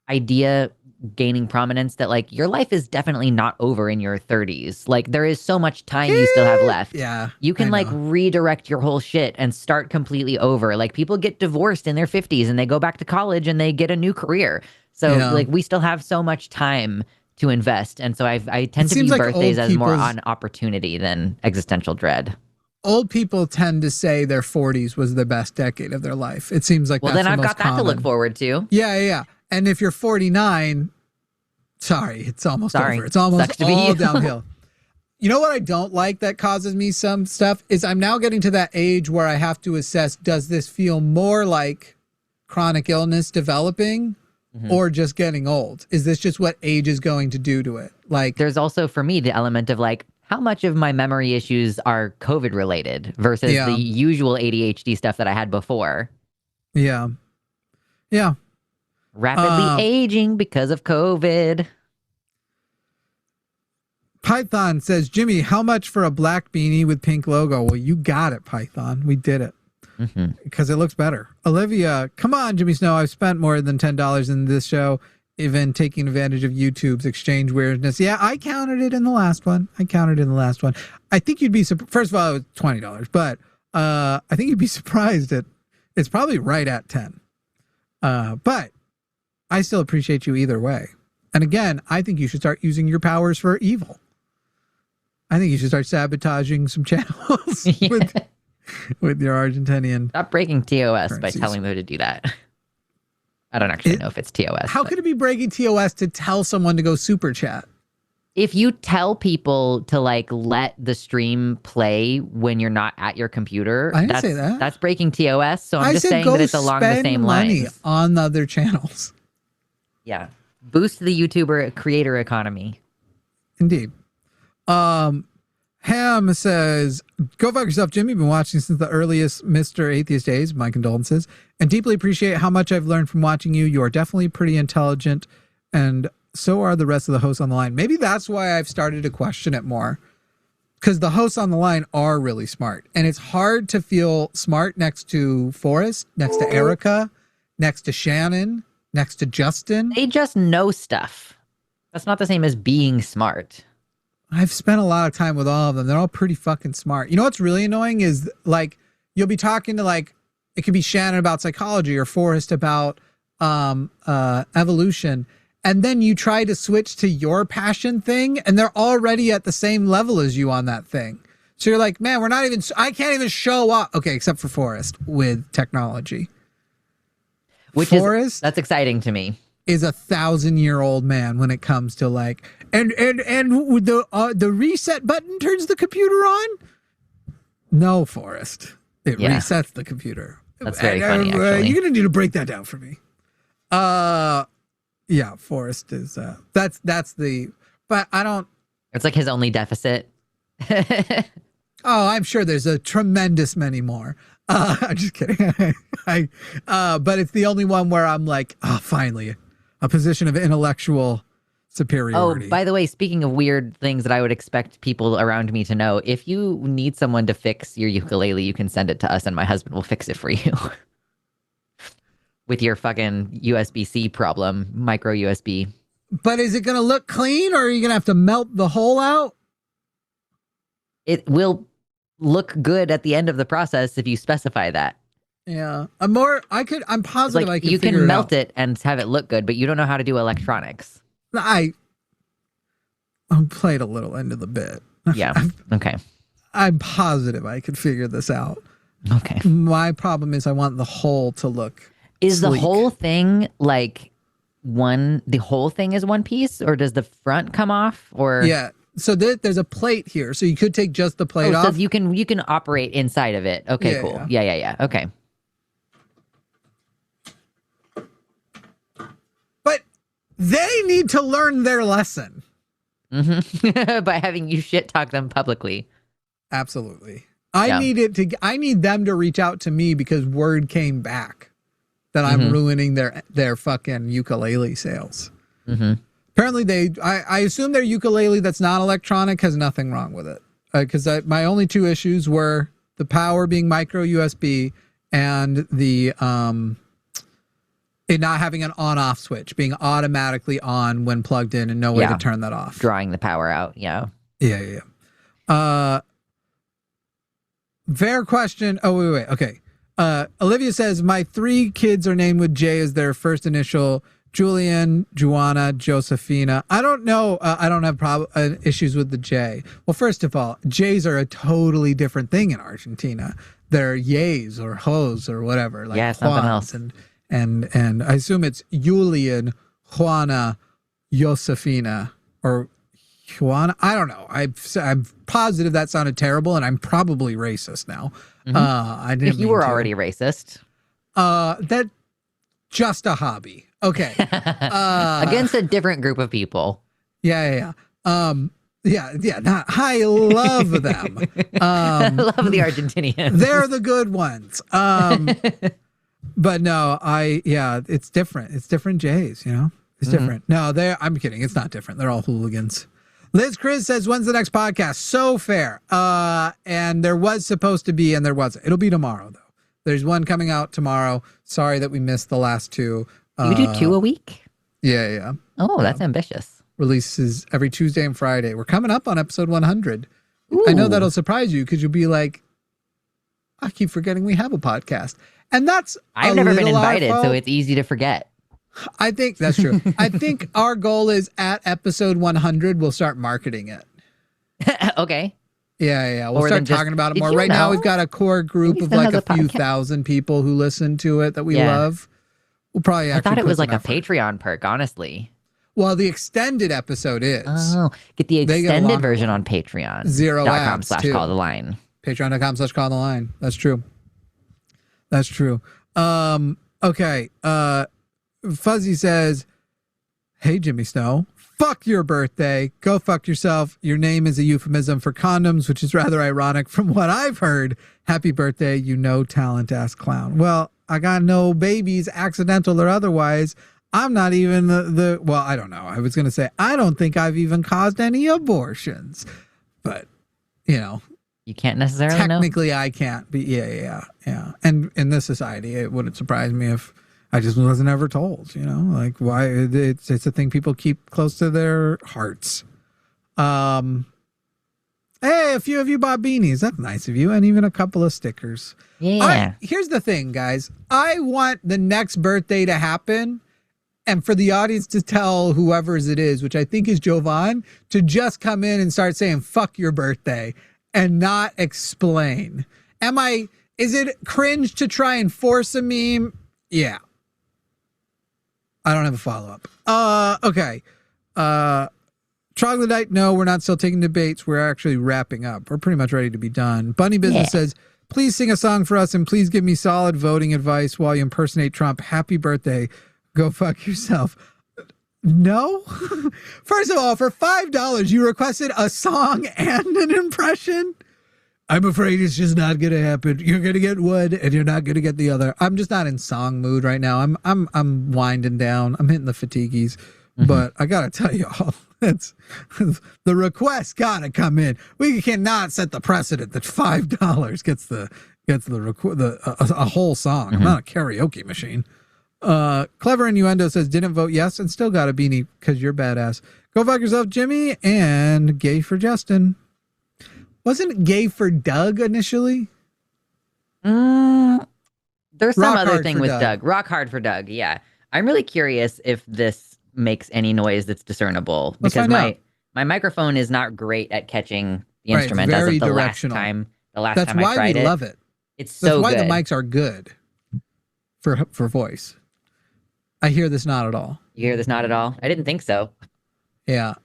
idea gaining prominence that like your life is definitely not over in your 30s. Like there is so much time you still have left. Yeah. You can like redirect your whole shit and start completely over. Like people get divorced in their 50s and they go back to college and they get a new career. So like we still have so much time to invest. And so I tend to view like birthdays as more on opportunity than existential dread. Old people tend to say their 40s was the best decade of their life. It seems like well, that's then the I've most got that common. to look forward to. Yeah. And if you're 49, sorry, it's almost over. It's almost all downhill. You know what I don't like that causes me some stuff is I'm now getting to that age where I have to assess, does this feel more like chronic illness developing or just getting old? Is this just what age is going to do to it? Like, there's also for me the element of like, how much of my memory issues are COVID related versus the usual ADHD stuff that I had before? Yeah. Rapidly aging because of COVID. Python says, Jimmy, how much for a black beanie with pink logo? Well, you got it, Python. We did it. Because it looks better. Olivia, come on, Jimmy Snow. I've spent more than $10 in this show, even taking advantage of YouTube's exchange weirdness. Yeah, I counted it in the last one. I think you'd be surprised. First of all, it was $20, but I think you'd be surprised at it's probably right at 10. But I still appreciate you either way. And again, I think you should start using your powers for evil. I think you should start sabotaging some channels with your Argentinian. Stop breaking TOS currencies. by telling them to do that. I don't actually know if it's TOS. How could it be breaking TOS to tell someone to go super chat? If you tell people to like let the stream play when you're not at your computer, I didn't say that. That's breaking TOS. So I'm just saying go that it's along the same money lines. On the other channels. Yeah. Boost the YouTuber creator economy. Indeed. Ham says, go fuck yourself, Jimmy. Been watching since the earliest Mr. Atheist days. My condolences. And deeply appreciate how much I've learned from watching you. You are definitely pretty intelligent, and so are the rest of the hosts on the line. Maybe that's why I've started to question it more, because the hosts on the line are really smart. And it's hard to feel smart next to Forrest, next to Erica, next to Shannon, next to Justin. They just know stuff. That's not the same as being smart. I've spent a lot of time with all of them. They're all pretty fucking smart. You know what's really annoying is like you'll be talking to like, it could be Shannon about psychology or Forrest about evolution. And then you try to switch to your passion thing and they're already at the same level as you on that thing. So you're like, man, I can't even show up. Okay, except for Forrest with technology. That's exciting to me. Is 1,000-year-old man when it comes to like, and the reset button turns the computer on. No, Forrest, it resets the computer. That's very funny. Actually, you're gonna need to break that down for me. Yeah, Forrest is that's the, but I don't. It's like his only deficit. Oh, I'm sure there's a tremendous many more. I'm just kidding. But it's the only one where I'm like, oh, finally, a position of intellectual superiority. Oh, by the way, speaking of weird things that I would expect people around me to know, if you need someone to fix your ukulele, you can send it to us and my husband will fix it for you. With your fucking USB-C problem, micro USB. But is it going to look clean or are you going to have to melt the hole out? It will look good at the end of the process if you specify that. Yeah. I'm positive I could you figure can it melt out. it and have it look good, but you don't know how to do electronics. I played a little into the bit. Yeah. Okay. I'm positive I could figure this out. Okay. My problem is I want the hole to look Is the sleek. whole thing like the whole thing is one piece, or does the front come off? Or Yeah. So there's a plate here, so you could take just the plate off. So you can operate inside of it. Okay, Yeah, cool. Yeah. Okay. But they need to learn their lesson. By having you shit talk them publicly. Absolutely. I need them to reach out to me because word came back that I'm ruining their fucking ukulele sales. Apparently I assume their ukulele that's not electronic has nothing wrong with it. Because my only two issues were the power being micro USB and the it not having an on-off switch, being automatically on when plugged in and no way to turn that off. Drawing the power out, yeah. Fair question. Oh, wait. Okay. Olivia says, my 3 kids are named with J as their first initial. Julian, Joanna, Josephina. I don't know. I don't have issues with the J. Well, first of all, J's are a totally different thing in Argentina. They're yays or hos or whatever. Like something else. And I assume it's Julian, Juana, Josefina, or Juana. I don't know. I'm positive that sounded terrible, and I'm probably racist now. I didn't. You were already racist. That just a hobby. Okay. Against a different group of people. Yeah. Not. I love them. I love the Argentinians. They're the good ones. But no, it's different. It's different Jays, you know? It's different. No, I'm kidding. It's not different. They're all hooligans. Liz Chris says, when's the next podcast? So fair. And there was supposed to be, and there wasn't. It'll be tomorrow, though. There's one coming out tomorrow. Sorry that we missed the last 2. You do 2 a week? Yeah. Oh, that's ambitious. Releases every Tuesday and Friday. We're coming up on episode 100. Ooh. I know that'll surprise you because you'll be like, I keep forgetting we have a podcast. And that's I've never been invited, so it's easy to forget. I think that's true. I think our goal is at episode 100, we'll start marketing it. Okay. Yeah. We'll start talking about it more. Right now, we've got a core group of like a few thousand people who listen to it that we love. We'll probably actually. I thought it was like a Patreon perk, honestly. Well, the extended episode is. Oh, get the extended version on Patreon. .com/call the line. Patreon.com/call the line. That's true. Okay. Fuzzy says, hey, Jimmy Snow, fuck your birthday. Go fuck yourself. Your name is a euphemism for condoms, which is rather ironic from what I've heard. Happy birthday, you no talent ass clown. Well, I got no babies, accidental or otherwise. I'm not even well, I don't know. I was going to say, I don't think I've even caused any abortions. But, you know. You can't necessarily technically know. I can't be. Yeah. And in this society, it wouldn't surprise me if I just wasn't ever told, you know, like why it's a thing people keep close to their hearts. Hey, a few of you bought beanies. That's nice of you. And even a couple of stickers. Yeah. Here's the thing, guys. I want the next birthday to happen and for the audience to tell whoever's it is, which I think is Jovan, to just come in and start saying, fuck your birthday and not explain. Is it cringe to try and force a meme? Yeah. I don't have a follow-up. Okay. Troglodyte, no, we're not still taking debates. We're actually wrapping up. We're pretty much ready to be done. Bunny Business says, please sing a song for us and please give me solid voting advice while you impersonate Trump. Happy birthday. Go fuck yourself. No? First of all, for $5, you requested a song and an impression? I'm afraid it's just not going to happen. You're going to get one and you're not going to get the other. I'm just not in song mood right now. I'm winding down. I'm hitting the fatigues. But I got to tell you all, that's the request got to come in. We cannot set the precedent that $5 gets a whole song. I'm not a karaoke machine. Clever Innuendo says, didn't vote yes and still got a beanie because you're badass. Go fuck yourself, Jimmy, and gay for Justin. Wasn't it gay for Doug initially? There's some Rock other hard thing for with Doug. Doug. Rock hard for Doug, yeah. I'm really curious if this makes any noise that's discernible. Let's Because find out. my microphone is not great at catching the Right, instrument as very of the directional. last time That's time I why tried we it. love it. It's That's so why good. the mics are good. for voice. I hear this not at all. You hear this not at all? I didn't think so. Yeah.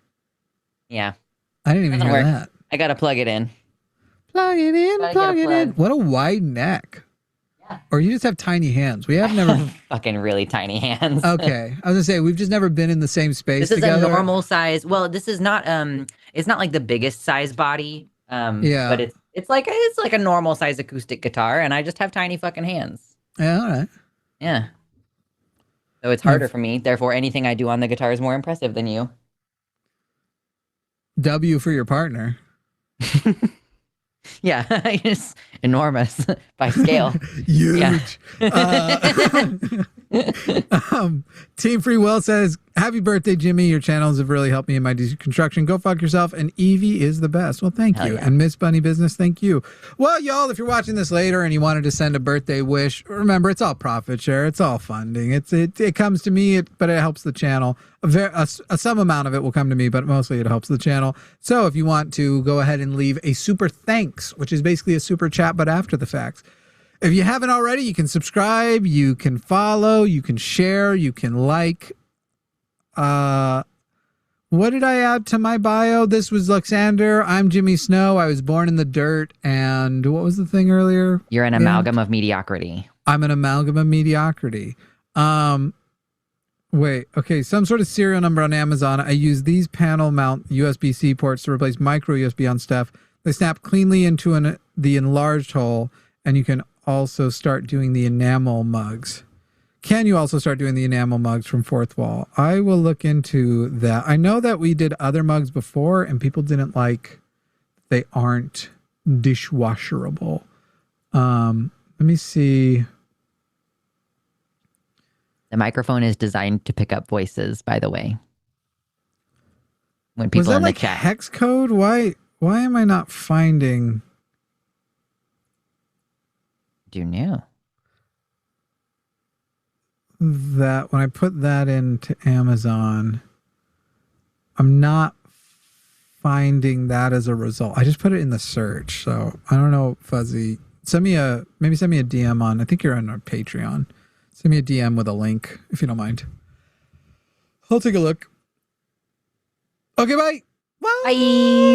Yeah. I didn't even Doesn't hear work. that. I gotta plug it in. Plug it in, Gotta plug get a it in. plug. What a wide neck. Yeah. Or you just have tiny hands. We have never. Fucking really tiny hands. Okay. I was gonna say, we've just never been in the same space This is together. a normal size. Well, this is not it's not like the biggest size body. Yeah. But it's like a normal size acoustic guitar, and I just have tiny fucking hands. Yeah, all right. Yeah. So it's harder for me. Therefore, anything I do on the guitar is more impressive than you. W for your partner. Yeah, it's enormous by scale. Huge. Team Free Will says, happy birthday, Jimmy. Your channels have really helped me in my deconstruction. Go fuck yourself. And Evie is the best. Well, thank you. Yeah. And Miss Bunny Business, thank you. Well, y'all, if you're watching this later and you wanted to send a birthday wish, remember, it's all profit share. It's all funding. It comes to me, but it helps the channel. Some amount of it will come to me, but mostly it helps the channel. So if you want to go ahead and leave a super thanks, which is basically a super chat, but after the fact. If you haven't already, you can subscribe, you can follow, you can share, you can like. What did I add to my bio? This was Luxander. I'm Jimmy Snow. I was born in the dirt. And what was the thing earlier? You're an amalgam of mediocrity. I'm an amalgam of mediocrity. Wait, okay, some sort of serial number on Amazon. I use these panel mount USB-C ports to replace micro USB on stuff. They snap cleanly into the enlarged hole, and you can also start doing the enamel mugs. Can you also start doing the enamel mugs from Fourth Wall? I will look into that. I know that we did other mugs before, and people didn't like, they aren't dishwasherable. Let me see. The microphone is designed to pick up voices, by the way. When people Was that in the like chat. hex code? Why am I not finding? Do you know? That when I put that into Amazon, I'm not finding that as a result. I just put it in the search, so I don't know. Fuzzy, send me a DM on. I think you're on our Patreon. Send me a DM with a link if you don't mind. I'll take a look. Okay, bye. Bye.